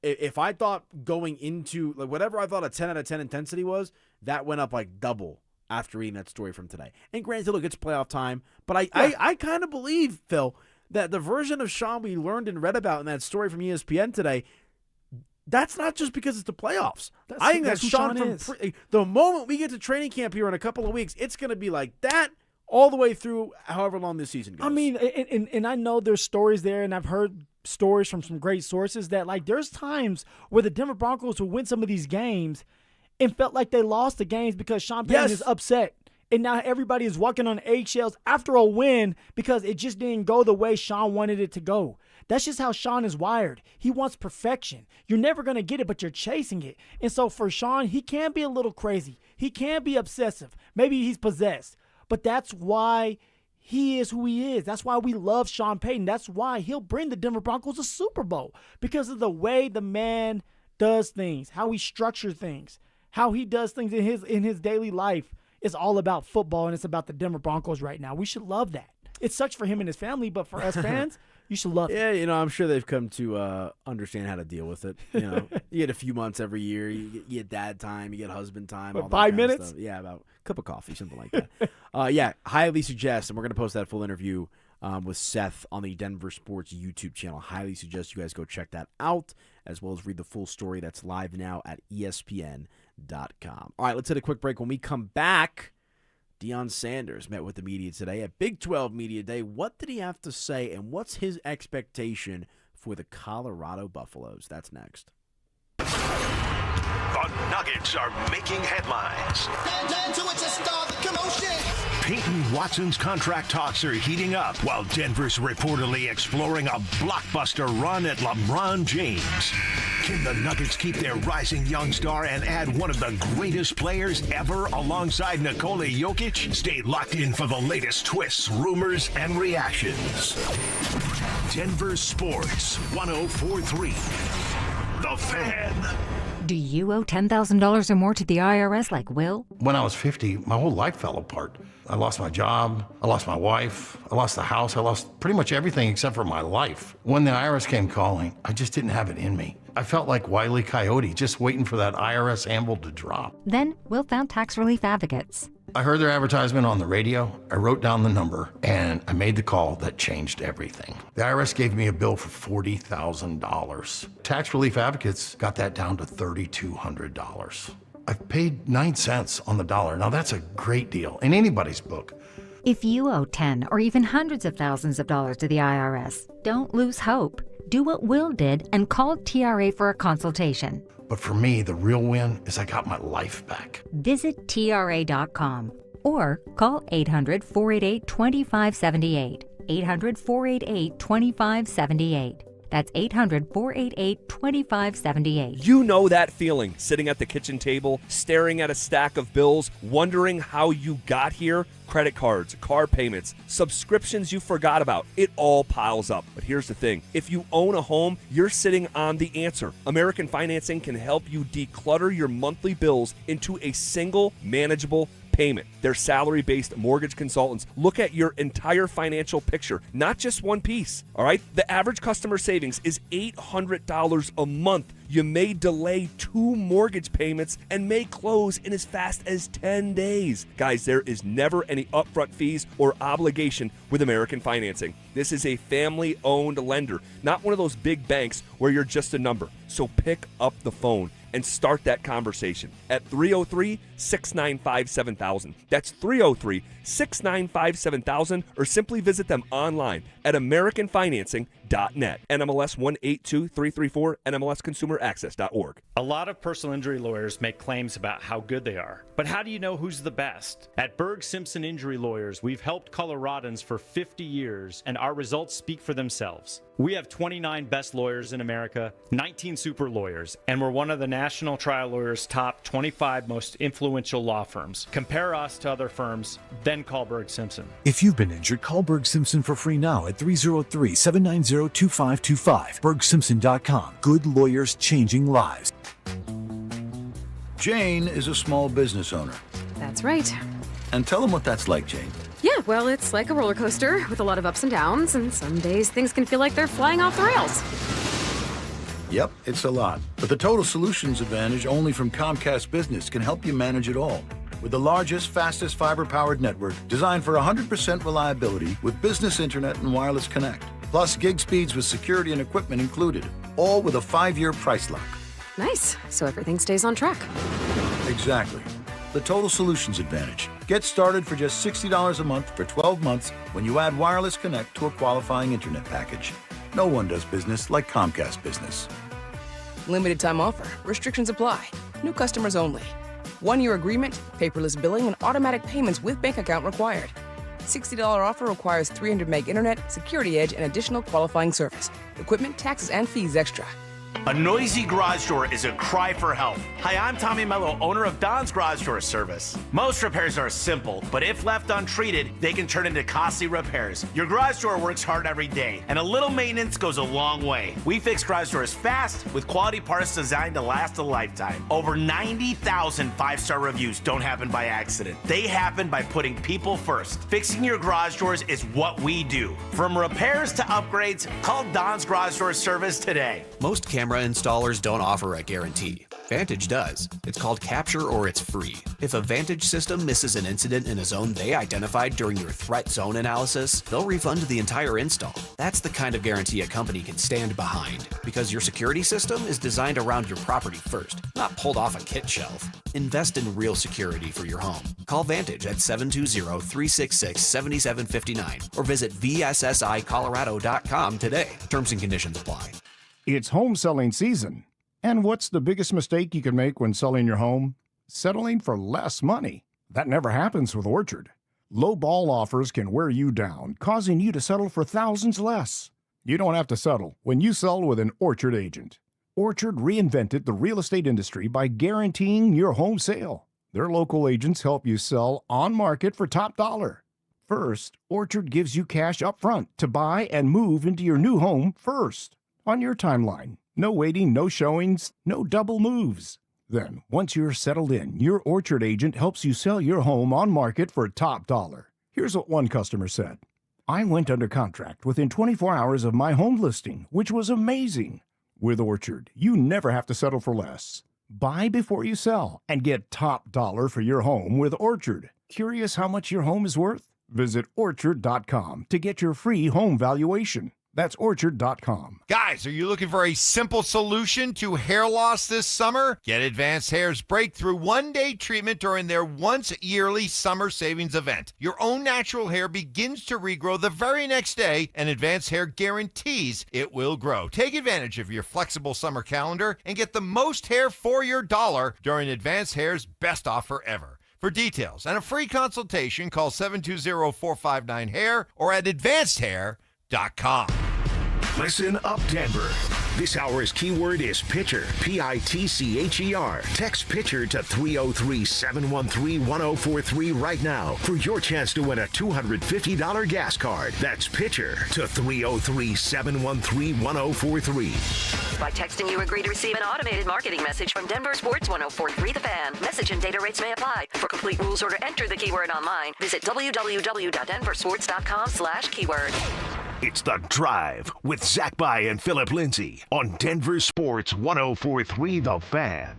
If I thought going into, like, whatever I thought a 10 out of 10 intensity was, that went up, like, double after reading that story from today. And granted, look, it's playoff time, but I kind of believe, Phil, that the version of Sean we learned and read about in that story from ESPN today, that's not just because it's the playoffs. I think that's Sean from the moment we get to training camp here in a couple of weeks, it's going to be like that all the way through however long this season goes. I mean, and I know there's stories there, and I've heard stories from some great sources that, like, there's times where the Denver Broncos will win some of these games and felt like they lost the games because Sean Payton is upset. And now everybody is walking on eggshells after a win because it just didn't go the way Sean wanted it to go. That's just how Sean is wired. He wants perfection. You're never going to get it, but you're chasing it. And so for Sean, he can be a little crazy. He can be obsessive. Maybe he's possessed. But that's why he is who he is. That's why we love Sean Payton. That's why he'll bring the Denver Broncos a Super Bowl, because of the way the man does things, how he structures things, how he does things in his daily life. Is all about football, and it's about the Denver Broncos right now. We should love that. It sucks for him and his family, but for us fans, you should love it. Yeah, I'm sure they've come to understand how to deal with it. You get a few months every year. You get dad time. You get husband time. All that 5 kind of minutes? stuff. Yeah, about a cup of coffee, something like that. Highly suggest, and we're going to post that full interview with Seth on the Denver Sports YouTube channel. Highly suggest you guys go check that out, as well as read the full story that's live now at ESPN.com. All right, let's hit a quick break. When we come back, Deion Sanders met with the media today at Big 12 Media Day. What did he have to say, and what's his expectation for the Colorado Buffaloes? That's next. The Nuggets are making headlines. Peyton Watson's contract talks are heating up, while Denver's reportedly exploring a blockbuster run at LeBron James. Can the Nuggets keep their rising young star and add one of the greatest players ever alongside Nikola Jokic? Stay locked in for the latest twists, rumors, and reactions. Denver Sports 104.3. The Fan. Do you owe $10,000 or more to the IRS like Will? When I was 50, my whole life fell apart. I lost my job, I lost my wife, I lost the house, I lost pretty much everything except for my life. When the IRS came calling, I just didn't have it in me. I felt like Wile E. Coyote, just waiting for that IRS anvil to drop. Then Will found tax relief advocates. I heard their advertisement on the radio, I wrote down the number, and I made the call that changed everything. The IRS gave me a bill for $40,000. Tax Relief Advocates got that down to $3,200. I've paid 9 cents on the dollar. Now that's a great deal in anybody's book. If you owe 10 or even hundreds of thousands of dollars to the IRS, don't lose hope. Do what Will did and call TRA for a consultation. But for me, the real win is I got my life back. Visit TRA.com or call 800-488-2578. 800-488-2578. That's 800-488-2578. You know that feeling, sitting at the kitchen table, staring at a stack of bills, wondering how you got here? Credit cards, car payments, subscriptions you forgot about. It all piles up. But here's the thing. If you own a home, you're sitting on the answer. American Financing can help you declutter your monthly bills into a single manageable payment. Their salary-based mortgage consultants look at your entire financial picture, not just one piece, all right? The average customer savings is $800 a month. You may delay 2 mortgage payments and may close in as fast as 10 days. Guys, there is never any upfront fees or obligation with American Financing. This is a family-owned lender, not one of those big banks where you're just a number. So pick up the phone and start that conversation at 303-695-7000. That's 303-695-7000, or simply visit them online at AmericanFinancing.net. NMLS 182334, NMLSConsumerAccess.org. A lot of personal injury lawyers make claims about how good they are. But how do you know who's the best? At Berg Simpson Injury Lawyers, we've helped Coloradans for 50 years, and our results speak for themselves. We have 29 best lawyers in America, 19 super lawyers, and we're one of the National Trial Lawyers' top 25 most influential law firms. Compare us to other firms, then call Berg Simpson. If you've been injured, call Berg Simpson for free now at 303-790-2525. BergSimpson.com. Good lawyers changing lives. Jane is a small business owner. That's right. And tell them what that's like, Jane. Yeah, well, it's like a roller coaster with a lot of ups and downs, and some days things can feel like they're flying off the rails. Yep, it's a lot. But the Total Solutions Advantage only from Comcast Business can help you manage it all. With the largest, fastest fiber-powered network designed for 100% reliability with business internet and wireless connect. Plus gig speeds with security and equipment included. All with a 5-year price lock. Nice. So everything stays on track. Exactly. The Total Solutions Advantage. Get started for just $60 a month for 12 months when you add wireless connect to a qualifying internet package. No one does business like Comcast Business. Limited time offer. Restrictions apply. New customers only. 1-year agreement, paperless billing, and automatic payments with bank account required. $60 offer requires 300 meg internet, security edge, and additional qualifying service. Equipment, taxes, and fees extra. A noisy garage door is a cry for help. Hi, I'm Tommy Mello, owner of Don's Garage Door Service. Most repairs are simple, but if left untreated, they can turn into costly repairs. Your garage door works hard every day, and a little maintenance goes a long way. We fix garage doors fast with quality parts designed to last a lifetime. Over 90,000 five-star reviews don't happen by accident. They happen by putting people first. Fixing your garage doors is what we do. From repairs to upgrades, call Don's Garage Door Service today. Most camera installers don't offer a guarantee. Vantage does. It's called Capture or it's free. If a Vantage system misses an incident in a zone they identified during your threat zone analysis, they'll refund the entire install. That's the kind of guarantee a company can stand behind, because your security system is designed around your property first, not pulled off a kit shelf. Invest in real security for your home. Call Vantage at 720-366-7759 or visit vssicolorado.com today. Terms and conditions apply. It's home selling season. And what's the biggest mistake you can make when selling your home? Settling for less money. That never happens with Orchard. Low ball offers can wear you down, causing you to settle for thousands less. You don't have to settle when you sell with an Orchard agent. Orchard reinvented the real estate industry by guaranteeing your home sale. Their local agents help you sell on market for top dollar. First, Orchard gives you cash up front to buy and move into your new home first. On your timeline. No waiting, no showings, no double moves. Then, once you're settled in, your Orchard agent helps you sell your home on market for top dollar. Here's what one customer said. I went under contract within 24 hours of my home listing, which was amazing. With Orchard, you never have to settle for less. Buy before you sell and get top dollar for your home with Orchard. Curious how much your home is worth? Visit Orchard.com to get your free home valuation. That's Orchard.com. Guys, are you looking for a simple solution to hair loss this summer? Get Advanced Hair's breakthrough one-day treatment during their once-yearly summer savings event. Your own natural hair begins to regrow the very next day, and Advanced Hair guarantees it will grow. Take advantage of your flexible summer calendar and get the most hair for your dollar during Advanced Hair's best offer ever. For details and a free consultation, call 720-459-HAIR or at advancedhair.com. Listen up, Denver. This hour's keyword is pitcher, Pitcher. Text pitcher to 303-713-1043 right now for your chance to win a $250 gas card. That's pitcher to 303-713-1043. By texting, you agree to receive an automated marketing message from Denver Sports 104.3 The Fan. Message and data rates may apply. For complete rules or to enter the keyword online, visit www.denversports.com/keyword. It's The Drive with Zach By and Phillip Lindsay on Denver Sports 104.3 The Fan.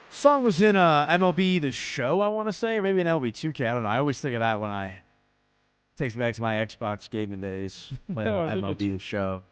Song was in MLB The Show, I want to say, or maybe an MLB 2K. I don't know. I always think of that when it takes me back to my Xbox gaming days. Playing MLB The Show.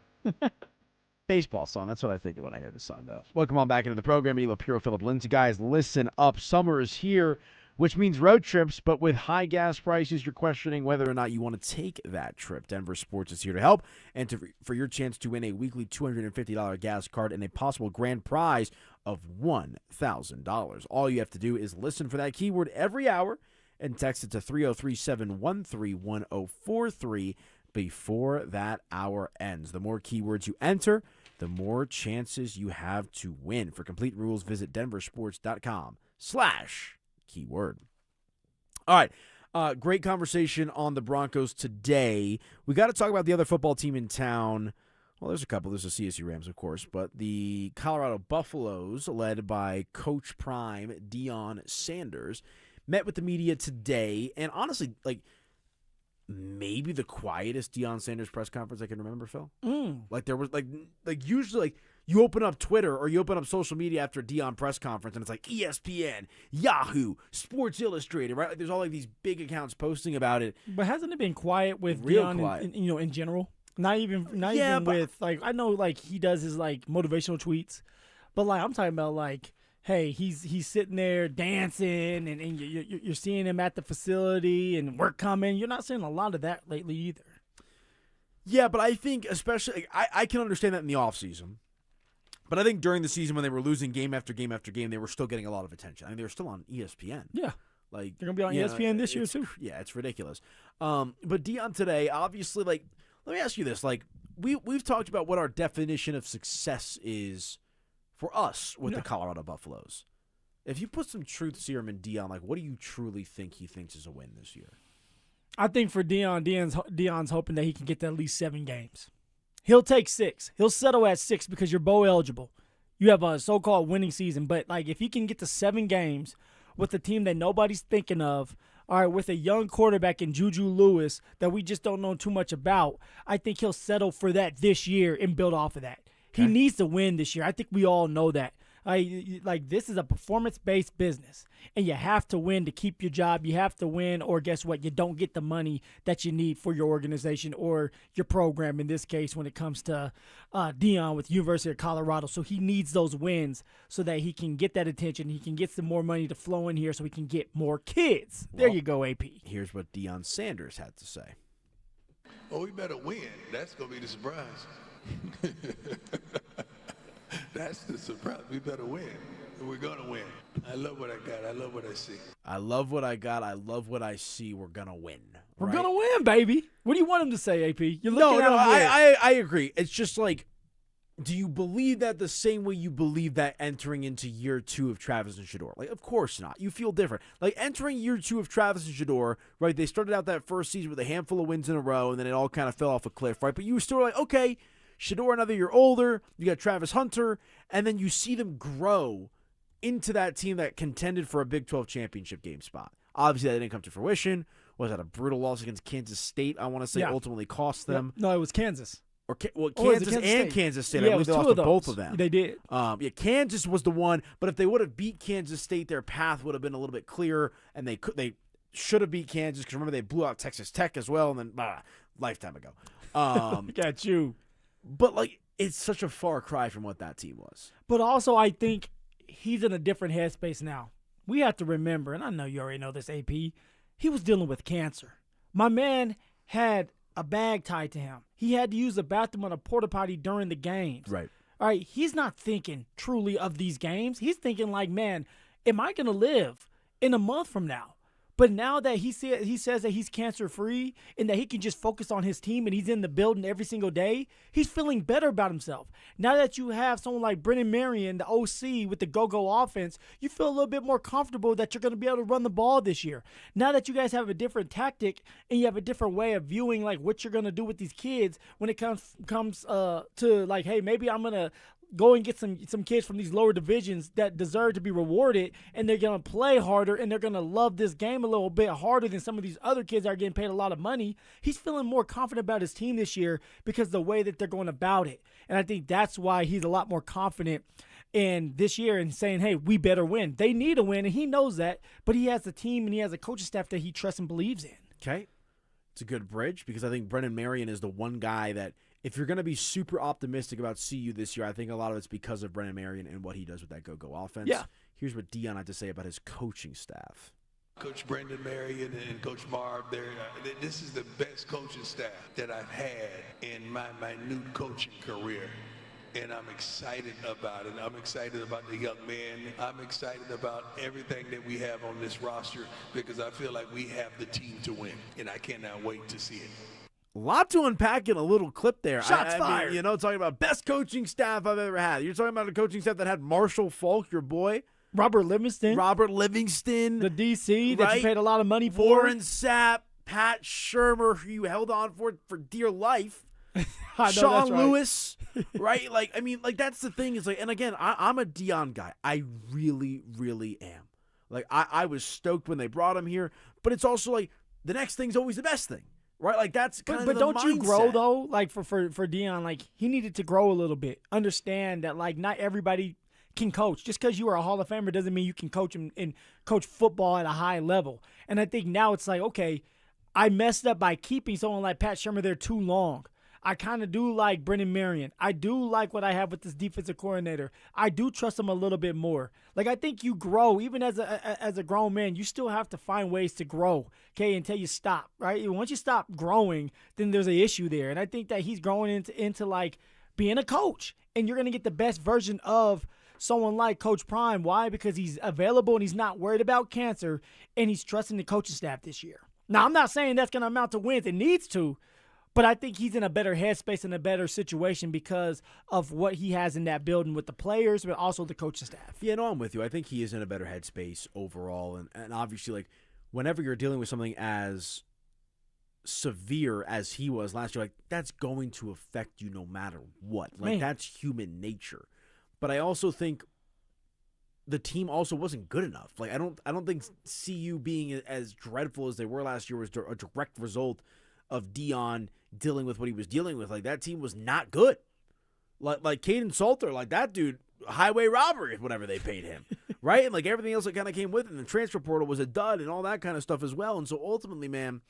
Baseball song. That's what I think of when I hear this song, though. Welcome on back into the program. Elo Puro, Phillip Lindsay. Guys, listen up. Summer is here, which means road trips, but with high gas prices, you're questioning whether or not you want to take that trip. Denver Sports is here to help, and for your chance to win a weekly $250 gas card and a possible grand prize of $1,000. All you have to do is listen for that keyword every hour and text it to 303-713-1043 before that hour ends. The more keywords you enter, the more chances you have to win. For complete rules, visit denversports.com/keyword. All right. Great conversation on the Broncos today. We got to talk about the other football team in town. Well, there's a couple. There's the CSU Rams, of course, but the Colorado Buffaloes, led by Coach Prime Deion Sanders, met with the media today, and honestly, maybe the quietest Deion Sanders press conference I can remember, Phil. There was usually you open up Twitter or you open up social media after a Deion press conference, and it's like ESPN, Yahoo, Sports Illustrated, right? There's all these big accounts posting about it. But hasn't it been quiet with Real Deion quiet. in general? Not even with I know he does his motivational tweets, But like I'm talking about, like, hey, he's sitting there dancing, and you're seeing him at the facility, and we're coming. You're not seeing a lot of that lately either. Yeah, but I think especially I can understand that in the offseason. But I think during the season when they were losing game after game after game, they were still getting a lot of attention. I mean, they were still on ESPN. Yeah. Like they're going to be on ESPN this year too. Yeah, it's ridiculous. But Deion today, obviously, like, let me ask you this. Like, we've talked about what our definition of success is for us with the Colorado Buffaloes. If you put some truth serum in Deion, like, what do you truly think he thinks is a win this year? I think for Deion's hoping that he can get to at least 7 games. He'll take 6. He'll settle at 6 because you're bowl eligible. You have a so-called winning season. But, like, if he can get to 7 games with a team that nobody's thinking of, all right, with a young quarterback in Juju Lewis that we just don't know too much about, I think he'll settle for that this year and build off of that. Okay. He needs to win this year. I think we all know that. Like, this is a performance-based business, and you have to win to keep your job. You have to win, or guess what? You don't get the money that you need for your organization or your program, in this case, when it comes to Deion with University of Colorado. So he needs those wins so that he can get that attention. He can get some more money to flow in here so he can get more kids. There you go, AP. Here's what Deion Sanders had to say. Oh, we better win. That's going to be the surprise. That's the surprise. We better win. We're going to win. I love what I got. I love what I see. I love what I got. I love what I see. We're going to win. We're going to win, baby. What do you want him to say, AP? You're looking at him I agree. It's just like, do you believe that the same way you believe that entering into year 2 of Travis and Shedeur? Like, of course not. You feel different. Like, entering year 2 of Travis and Shedeur, right, they started out that first season with a handful of wins in a row, and then it all kind of fell off a cliff, right? But you were still like, okay, Shedeur another year older, you got Travis Hunter, and then you see them grow into that team that contended for a Big 12 championship game spot. Obviously, that didn't come to fruition. Was that a brutal loss against Kansas State, I want to say, ultimately cost them? No, it was Kansas. Kansas and Kansas State. Yeah, I believe they lost to both of them. They did. Kansas was the one, but if they would have beat Kansas State, their path would have been a little bit clearer, and they should have beat Kansas, because remember, they blew out Texas Tech as well, and then, lifetime ago. Got you. But, like, it's such a far cry from what that team was. But also, I think he's in a different headspace now. We have to remember, and I know you already know this, AP, he was dealing with cancer. My man had a bag tied to him. He had to use the bathroom on a porta potty during the games. Right. All right, he's not thinking truly of these games. He's thinking like, man, am I going to live in a month from now? But now that he says that he's cancer-free and that he can just focus on his team and he's in the building every single day, he's feeling better about himself. Now that you have someone like Brennan Marion, the OC with the go-go offense, you feel a little bit more comfortable that you're going to be able to run the ball this year. Now that you guys have a different tactic and you have a different way of viewing like what you're going to do with these kids when it comes to like, hey, maybe I'm going to go and get some kids from these lower divisions that deserve to be rewarded, and they're going to play harder, and they're going to love this game a little bit harder than some of these other kids that are getting paid a lot of money. He's feeling more confident about his team this year because of the way that they're going about it. And I think that's why he's a lot more confident in this year and saying, hey, we better win. They need a win, and he knows that, but he has a team and he has a coaching staff that he trusts and believes in. Okay. It's a good bridge, because I think Brennan Marion is the one guy that, if you're going to be super optimistic about CU this year, I think a lot of it's because of Brennan Marion and what he does with that go-go offense. Yeah. Here's what Deion had to say about his coaching staff. Coach Brendan Marion and Coach Marv, this is the best coaching staff that I've had in my minute coaching career. And I'm excited about it. I'm excited about the young men. I'm excited about everything that we have on this roster, because I feel like we have the team to win. And I cannot wait to see it. A lot to unpack in a little clip there. Shots fired. I mean, talking about best coaching staff I've ever had. You're talking about a coaching staff that had Marshall Faulk, your boy. Robert Livingston. The DC that you paid a lot of money for. Warren Sapp, Pat Shermer, who you held on for dear life. Sean Lewis, right? Like, I mean, like, that's the thing is, like, and again, I'm a Deion guy. I really, really am. Like, I was stoked when they brought him here, but it's also like the next thing's always the best thing. Right, like that's kind of the don't mindset. You grow though? Like for Deion, like he needed to grow a little bit. Understand that like not everybody can coach. Just because you are a Hall of Famer doesn't mean you can coach and coach football at a high level. And I think now it's like, okay, I messed up by keeping someone like Pat Shermer there too long. I kind of do like Brendan Marion. I do like what I have with this defensive coordinator. I do trust him a little bit more. Like, I think you grow. Even as a grown man, you still have to find ways to grow, okay, until you stop, right? Once you stop growing, then there's an issue there. And I think that he's growing into like, being a coach. And you're going to get the best version of someone like Coach Prime. Why? Because he's available and he's not worried about cancer, and he's trusting the coaching staff this year. Now, I'm not saying that's going to amount to wins. It needs to, but I think he's in a better headspace and a better situation because of what he has in that building with the players, but also the coaching staff. Yeah, no, I'm with you. I think he is in a better headspace overall. And obviously, like, whenever you're dealing with something as severe as he was last year, like, that's going to affect you no matter what. Like, Man. That's human nature. But I also think the team also wasn't good enough. Like, I don't think CU being as dreadful as they were last year was a direct result of Dion dealing with what he was dealing with. Like, that team was not good. Like Caden Salter, like, that dude, highway robbery, whatever they paid him, right? And like everything else that kind of came with it. And the transfer portal was a dud and all that kind of stuff as well. And so ultimately, man,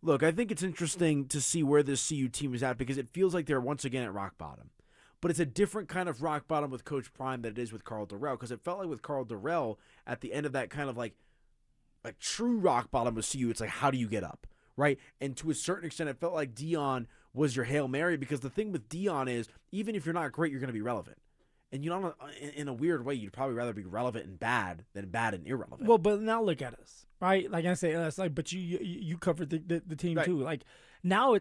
look, I think it's interesting to see where this CU team is at because it feels like they're once again at rock bottom. But it's a different kind of rock bottom with Coach Prime than it is with Carl Durrell, because it felt like with Carl Durrell at the end of that kind of like true rock bottom with CU, it's like, how do you get up, right? And to a certain extent, it felt like Dion was your Hail Mary, because the thing with Dion is, even if you're not great, you're going to be relevant. And you know, in a weird way, you'd probably rather be relevant and bad than bad and irrelevant. Well, but now look at us, right? Like I say, us, like, but you covered the team right. too. Like, now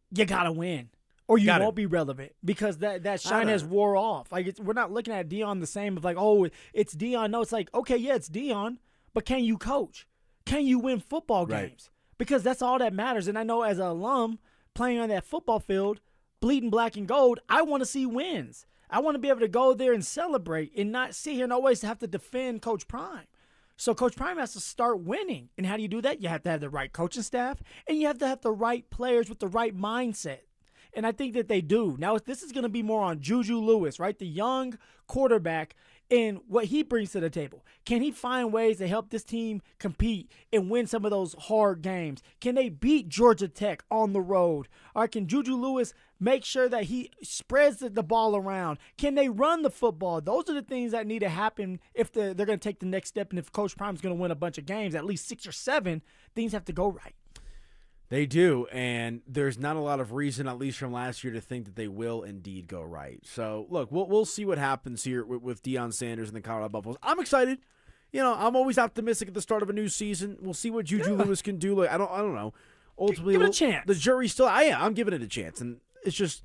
you gotta win, or you won't be relevant, because that shine has wore off. Like, we're not looking at Dion the same of like, oh, it's Dion. No, it's like, okay, yeah, it's Dion, but can you coach? Can you win football games? Right. Because that's all that matters. And I know as an alum playing on that football field, bleeding black and gold, I want to see wins. I want to be able to go there and celebrate and not sit here and always have to defend Coach Prime. So Coach Prime has to start winning. And how do you do that? You have to have the right coaching staff, and you have to have the right players with the right mindset. And I think that they do. Now, this is going to be more on Juju Lewis, right? The young quarterback, and what he brings to the table. Can he find ways to help this team compete and win some of those hard games? Can they beat Georgia Tech on the road? Or can Juju Lewis make sure that he spreads the ball around? Can they run the football? Those are the things that need to happen if they're going to take the next step. And if Coach Prime's going to win a bunch of games, at least 6 or 7, things have to go right. They do, and there's not a lot of reason, at least from last year, to think that they will indeed go right. So, look, we'll see what happens here with Deion Sanders and the Colorado Buffaloes. I'm excited. You know, I'm always optimistic at the start of a new season. We'll see what Juju Lewis can do. Like, I don't know. Ultimately, give it a chance. The jury's still. I'm giving it a chance, and it's just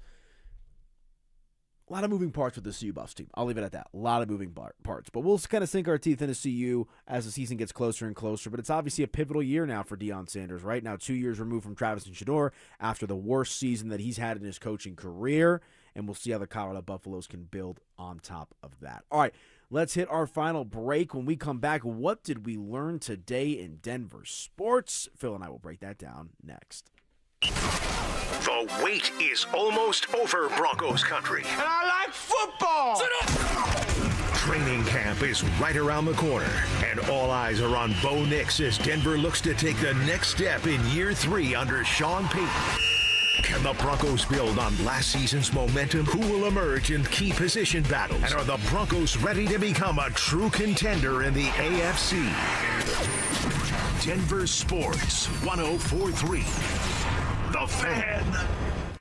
a lot of moving parts with the CU Buffs team. I'll leave it at that. A lot of moving parts. But we'll kind of sink our teeth into CU as the season gets closer and closer. But it's obviously a pivotal year now for Deion Sanders, right? Now 2 years removed from Travis and Shedeur after the worst season that he's had in his coaching career. And we'll see how the Colorado Buffaloes can build on top of that. All right, let's hit our final break. When we come back, what did we learn today in Denver sports? Phil and I will break that down next. The wait is almost over, Broncos country. And I like football! Training camp is right around the corner, and all eyes are on Bo Nix as Denver looks to take the next step in year 3 under Sean Payton. Can the Broncos build on last season's momentum? Who will emerge in key position battles? And are the Broncos ready to become a true contender in the AFC? Denver Sports 104.3. The Fan.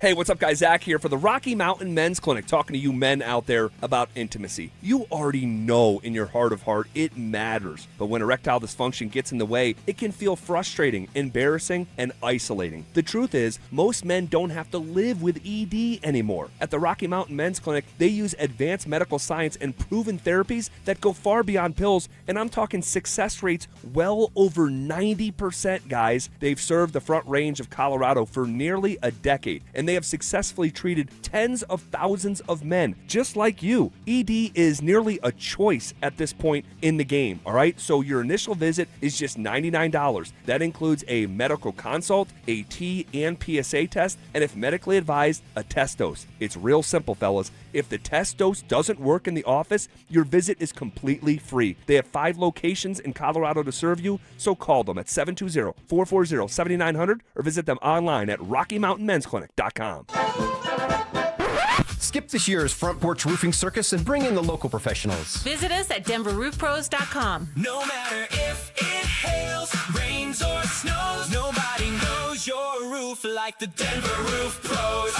Hey, what's up, guys? Zach here for the Rocky Mountain Men's Clinic, talking to you men out there about intimacy. You already know in your heart of heart it matters, but when erectile dysfunction gets in the way, it can feel frustrating, embarrassing, and isolating. The truth is, most men don't have to live with ED anymore. At the Rocky Mountain Men's Clinic, they use advanced medical science and proven therapies that go far beyond pills, and I'm talking success rates well over 90%, guys. They've served the Front Range of Colorado for nearly a decade, and they have successfully treated tens of thousands of men just like you. ED is nearly a choice at this point in the game, all right? So your initial visit is just $99. That includes a medical consult, a T and PSA test, and if medically advised, a test dose. It's real simple, fellas. If the test dose doesn't work in the office, your visit is completely free. They have 5 locations in Colorado to serve you, so call them at 720-440-7900 or visit them online at RockyMountainMen'sClinic.com. DenverSports.com. Skip this year's front porch roofing circus and bring in the local professionals. Visit us at DenverRoofPros.com. No matter if it hails, rains, or snows, nobody knows your roof like the Denver Roof Pros.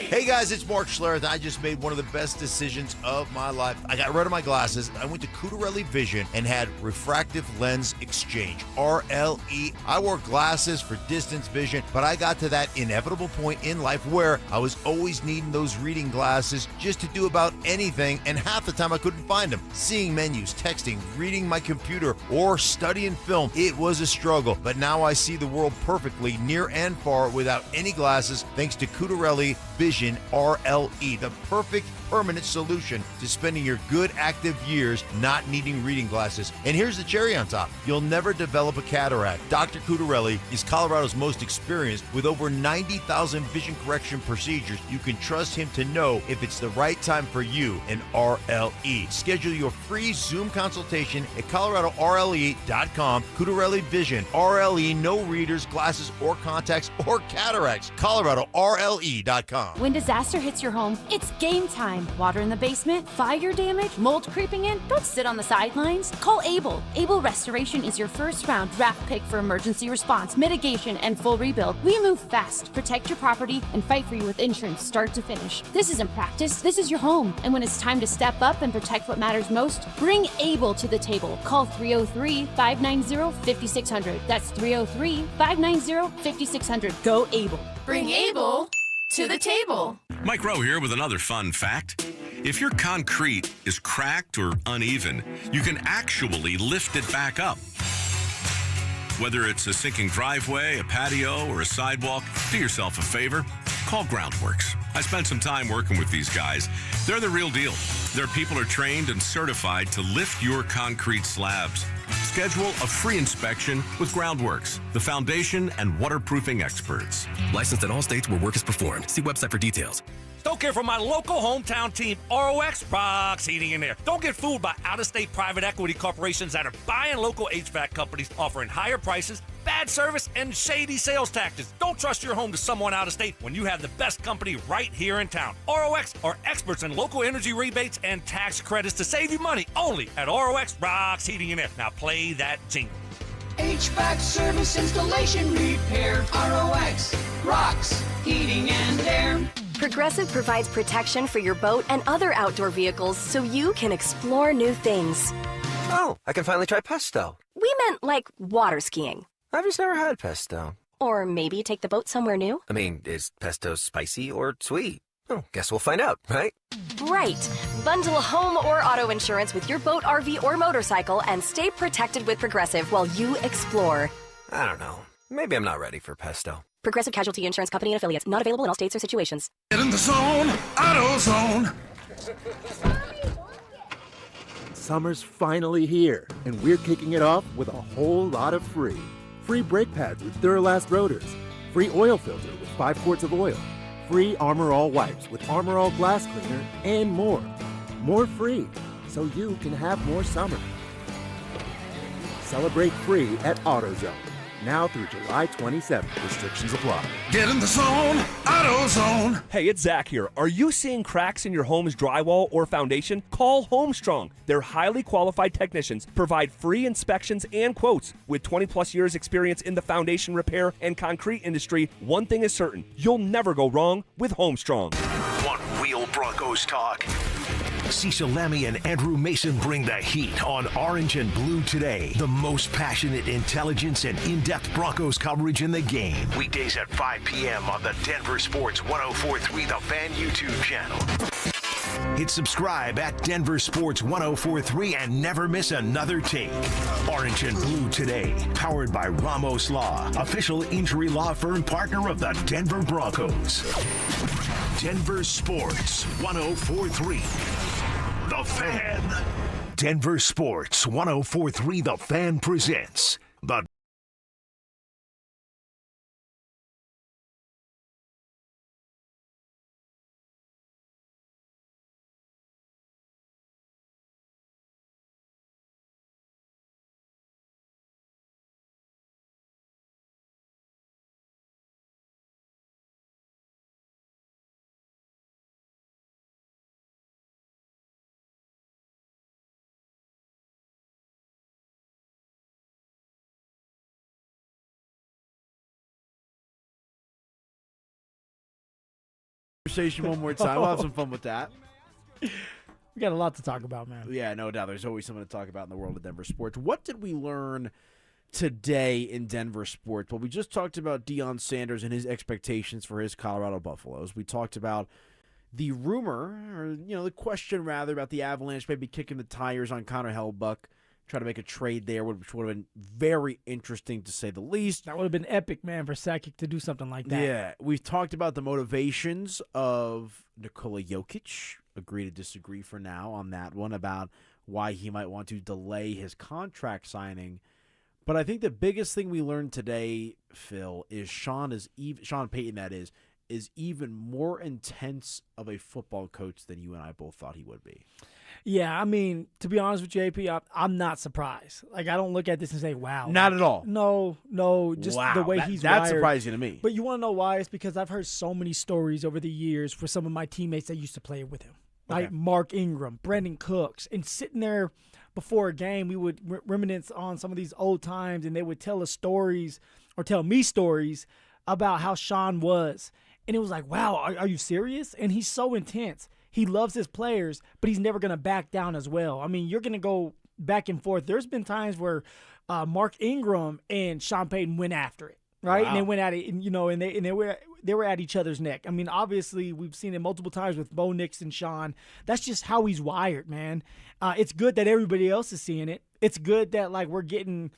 Hey guys, it's Mark Schlereth. I just made one of the best decisions of my life. I got rid of my glasses. I went to Cutarelli Vision and had refractive lens exchange, RLE. I wore glasses for distance vision, but I got to that inevitable point in life where I was always needing those reading glasses just to do about anything, and half the time I couldn't find them. Seeing menus, texting, reading my computer, or studying film, it was a struggle. But now I see the world perfectly, near and far, without any glasses, thanks to Cutarelli Vision RLE, the perfect permanent solution to spending your good active years not needing reading glasses. And here's the cherry on top. You'll never develop a cataract. Dr. Cutarelli is Colorado's most experienced with over 90,000 vision correction procedures. You can trust him to know if it's the right time for you and RLE. Schedule your free Zoom consultation at coloradorle.com. Cutarelli Vision, RLE, no readers, glasses, or contacts, or cataracts. coloradorle.com. When disaster hits your home, it's game time. Water in the basement, fire damage, mold creeping in. Don't sit on the sidelines. Call Able. Able Restoration is your first round draft pick for emergency response, mitigation, and full rebuild. We move fast, protect your property, and fight for you with insurance start to finish. This isn't practice. This is your home. And when it's time to step up and protect what matters most, bring Able to the table. Call 303-590-5600. That's 303-590-5600. Go Able. Bring Able to the table. Mike Rowe here with another fun fact. If your concrete is cracked or uneven, you can actually lift it back up. Whether it's a sinking driveway, a patio, or a sidewalk, do yourself a favor. Call Groundworks. I spent some time working with these guys. They're the real deal. Their people are trained and certified to lift your concrete slabs. Schedule a free inspection with Groundworks, the foundation and waterproofing experts. Licensed in all states where work is performed. See website for details. Don't care for my local hometown team, ROX rocks heating and air. Don't get fooled by out-of-state private equity corporations that are buying local HVAC companies, offering higher prices, bad service, and shady sales tactics. Don't trust your home to someone out of state when you have the best company right here in town. ROX are experts in local energy rebates and tax credits to save you money only at ROX rocks heating and air. Now play that jingle. HVAC service, installation, repair. ROX rocks heating and air. Progressive provides protection for your boat and other outdoor vehicles so you can explore new things. Oh, I can finally try pesto. We meant like water skiing. I've just never had pesto. Or maybe take the boat somewhere new. I mean, is pesto spicy or sweet? Oh, guess we'll find out, right? Right. Bundle home or auto insurance with your boat, RV, or motorcycle and stay protected with Progressive while you explore. I don't know. Maybe I'm not ready for pesto. Progressive Casualty Insurance Company and Affiliates. Not available in all states or situations. Get in the zone, AutoZone. Summer's finally here, and we're kicking it off with a whole lot of free. Free brake pads with Duralast rotors. Free oil filter with 5 quarts of oil. Free Armor All wipes with Armor All glass cleaner, and more. More free, so you can have more summer. Celebrate free at AutoZone. Now through July 27th. Restrictions apply. Get in the zone, AutoZone. Hey, it's Zach here. Are you seeing cracks in your home's drywall or foundation? Call Homestrong. Their highly qualified technicians provide free inspections and quotes. With 20-plus years experience in the foundation repair and concrete industry, one thing is certain. You'll never go wrong with Homestrong. One Wheel Broncos talk. Cecil Lammy and Andrew Mason bring the heat on Orange and Blue Today. The most passionate intelligence and in-depth Broncos coverage in the game. Weekdays at 5 p.m. on the Denver Sports 104.3 The Fan YouTube channel. Hit subscribe at Denver Sports 104.3 and never miss another take. Orange and Blue Today, powered by Ramos Law, official injury law firm partner of the Denver Broncos. Denver Sports 104.3 The Fan. Denver Sports 104.3 The Fan presents the conversation one more time. We'll have some fun with that. We got a lot to talk about, man. Yeah, no doubt. There's always something to talk about in the world of Denver sports. What did we learn today in Denver sports? Well, we just talked about Deion Sanders and his expectations for his Colorado Buffaloes. We talked about the rumor, or the question rather, about the Avalanche maybe kicking the tires on Connor Hellebuyck, try to make a trade there, which would have been very interesting to say the least. That would have been epic, man, for Sakic to do something like that. Yeah, we've talked about the motivations of Nikola Jokic. Agree to disagree for now on that one about why he might want to delay his contract signing. But I think the biggest thing we learned today, Phil, is Sean Payton, that is even more intense of a football coach than you and I both thought he would be. Yeah, I mean, to be honest with you, AP, I'm not surprised. Like, I don't look at this and say, wow. Not at all. No, just wow. the way he's that's wired. Surprising to me. But you want to know why? It's because I've heard so many stories over the years for some of my teammates that used to play with him. Like Mark Ingram, Brendan Cooks, and sitting there before a game, we would reminisce on some of these old times, and they would tell us stories or tell me stories about how Sean was. And it was like, wow, are you serious? And he's so intense. He loves his players, but he's never going to back down as well. I mean, you're going to go back and forth. There's been times where Mark Ingram and Sean Payton went after it, right? Wow. And they went at it, and they were at each other's neck. I mean, obviously, we've seen it multiple times with Bo Nix and Sean. That's just how he's wired, man. It's good that everybody else is seeing it. It's good that we're getting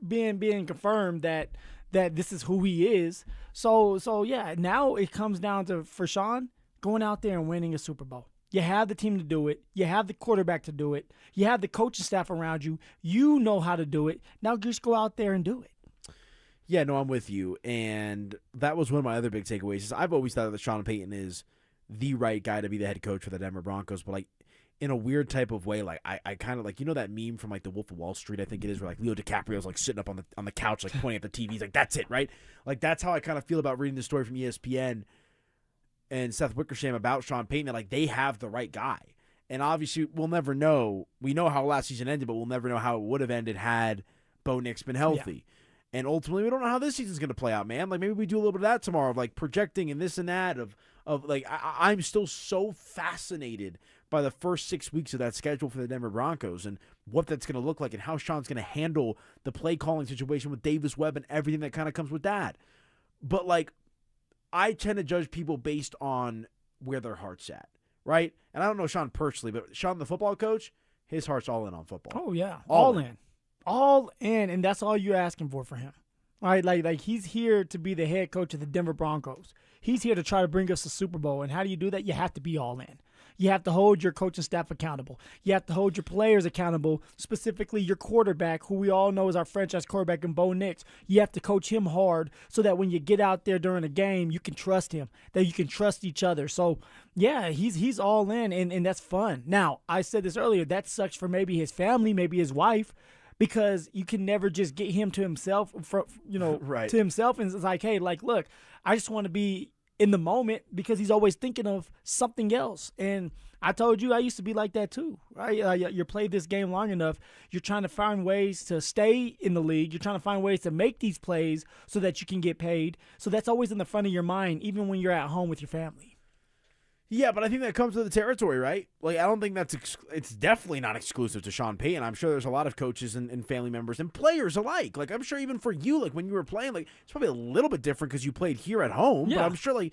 being confirmed that this is who he is. So yeah, now it comes down to, for Sean, going out there and winning a Super Bowl. You have the team to do it. You have the quarterback to do it. You have the coaching staff around you. You know how to do it. Now just go out there and do it. Yeah, no, I'm with you. And that was one of my other big takeaways. Is I've always thought that Sean Payton is the right guy to be the head coach for the Denver Broncos, but in a weird type of way, I kind of that meme from the Wolf of Wall Street, I think it is, where Leo DiCaprio's sitting up on the couch pointing at the TV. He's like, that's it, right? That's how I kind of feel about reading the story from ESPN and Seth Wickersham about Sean Payton, that they have the right guy. And obviously we'll never know. We know how last season ended, but we'll never know how it would have ended had Bo Nix been healthy. Yeah. And ultimately, we don't know how this season's going to play out, man. Maybe we do a little bit of that tomorrow, of projecting and this and that. I'm still so fascinated by the first 6 weeks of that schedule for the Denver Broncos and what that's going to look like and how Sean's going to handle the play calling situation with Davis Webb and everything that kind of comes with that. But I tend to judge people based on where their heart's at, right? And I don't know Sean personally, but Sean, the football coach, his heart's all in on football. Oh yeah, all in. All in, and that's all you're asking for him, right? Like he's here to be the head coach of the Denver Broncos. He's here to try to bring us a Super Bowl, and how do you do that? You have to be all in. You have to hold your coaching staff accountable. You have to hold your players accountable, specifically your quarterback, who we all know is our franchise quarterback in Bo Nix. You have to coach him hard so that when you get out there during a game, you can trust him, that you can trust each other. So, yeah, he's all in, and that's fun. Now, I said this earlier, that sucks for maybe his family, maybe his wife, because you can never just get him to himself, right. To himself. And it's like, hey, look, I just want to be in the moment, because he's always thinking of something else. And I told you I used to be like that too, right? You played this game long enough. You're trying to find ways to stay in the league. You're trying to find ways to make these plays so that you can get paid. So that's always in the front of your mind, even when you're at home with your family. Yeah, but I think that comes with the territory, right? I don't think it's definitely not exclusive to Sean Payton. I'm sure there's a lot of coaches and family members and players alike. I'm sure even for you, when you were playing, it's probably a little bit different because you played here at home. Yeah. But I'm sure,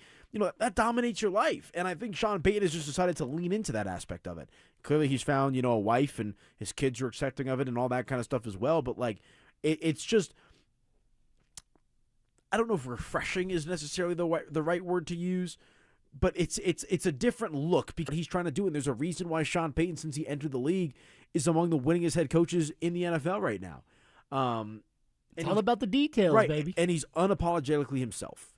that dominates your life. And I think Sean Payton has just decided to lean into that aspect of it. Clearly, he's found, a wife, and his kids are accepting of it and all that kind of stuff as well. But, it's just, I don't know if refreshing is necessarily the right word to use. But it's a different look because he's trying to do it. And there's a reason why Sean Payton, since he entered the league, is among the winningest head coaches in the NFL right now. It's all about the details, right, baby. And he's unapologetically himself.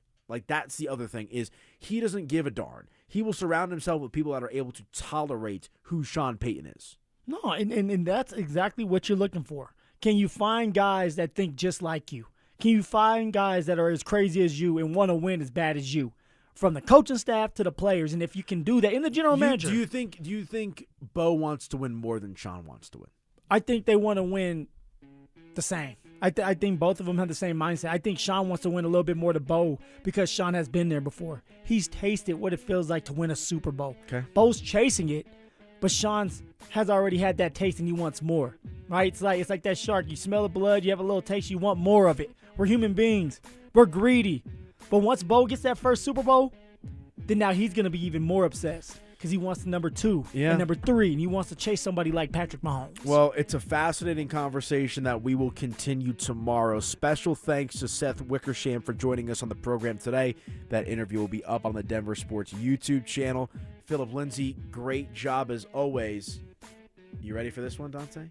That's the other thing, is he doesn't give a darn. He will surround himself with people that are able to tolerate who Sean Payton is. No, and that's exactly what you're looking for. Can you find guys that think just like you? Can you find guys that are as crazy as you and want to win as bad as you? From the coaching staff to the players, and if you can do that, in the general manager. Do you think Bo wants to win more than Sean wants to win? I think they want to win the same. I think both of them have the same mindset. I think Sean wants to win a little bit more to Bo because Sean has been there before. He's tasted what it feels like to win a Super Bowl. Okay. Bo's chasing it, but Sean has already had that taste and he wants more, right? It's like that shark. You smell the blood, you have a little taste, you want more of it. We're human beings. We're greedy. But once Bo gets that first Super Bowl, then now he's going to be even more obsessed. Because he wants the number 2 and number 3, and he wants to chase somebody like Patrick Mahomes. Well, it's a fascinating conversation that we will continue tomorrow. Special thanks to Seth Wickersham for joining us on the program today. That interview will be up on the Denver Sports YouTube channel. Phillip Lindsay, great job as always. You ready for this one, Dante?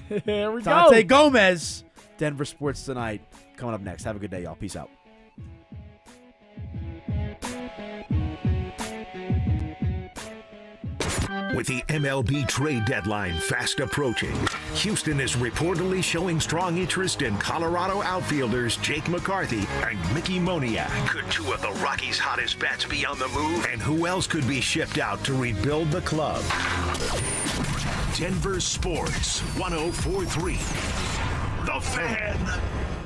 Here we go. Dante Gomez, Denver Sports Tonight. Coming up next. Have a good day, y'all. Peace out. With the MLB trade deadline fast approaching, Houston is reportedly showing strong interest in Colorado outfielders Jake McCarthy and Mickey Moniak. Could two of the Rockies' hottest bats be on the move? And who else could be shipped out to rebuild the club? Denver Sports 104.3. The Fan.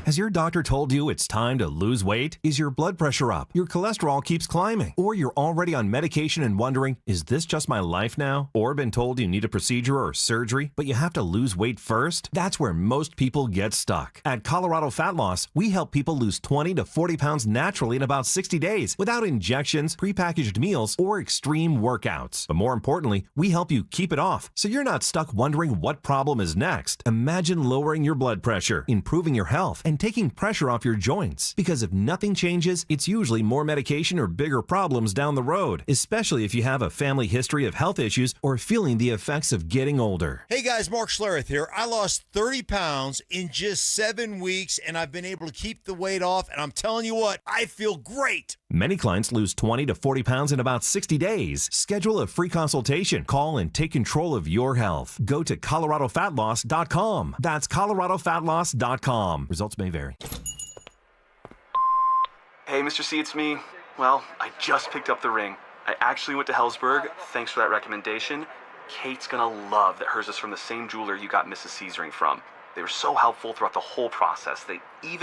Has your doctor told you it's time to lose weight? Is your blood pressure up? Your cholesterol keeps climbing? Or you're already on medication and wondering, is this just my life now? Or been told you need a procedure or surgery, but you have to lose weight first? That's where most people get stuck. At Colorado Fat Loss, we help people lose 20 to 40 pounds naturally in about 60 days without injections, prepackaged meals, or extreme workouts. But more importantly, we help you keep it off so you're not stuck wondering what problem is next. Imagine lowering your blood pressure, improving your health, and taking pressure off your joints. Because if nothing changes, it's usually more medication or bigger problems down the road, especially if you have a family history of health issues or feeling the effects of getting older. Hey guys, Mark Schlereth here. I lost 30 pounds in just 7 weeks, and I've been able to keep the weight off, and I'm telling you what, I feel great. Many clients lose 20 to 40 pounds in about 60 days. Schedule a free consultation. Call and take control of your health. Go to coloradofatloss.com. That's coloradofatloss.com. Results may vary. Hey, Mr. C, it's me. Well, I just picked up the ring. I actually went to Hellsberg. Thanks for that recommendation. Kate's gonna love that hers is from the same jeweler you got Mrs. C's ring from. They were so helpful throughout the whole process. They even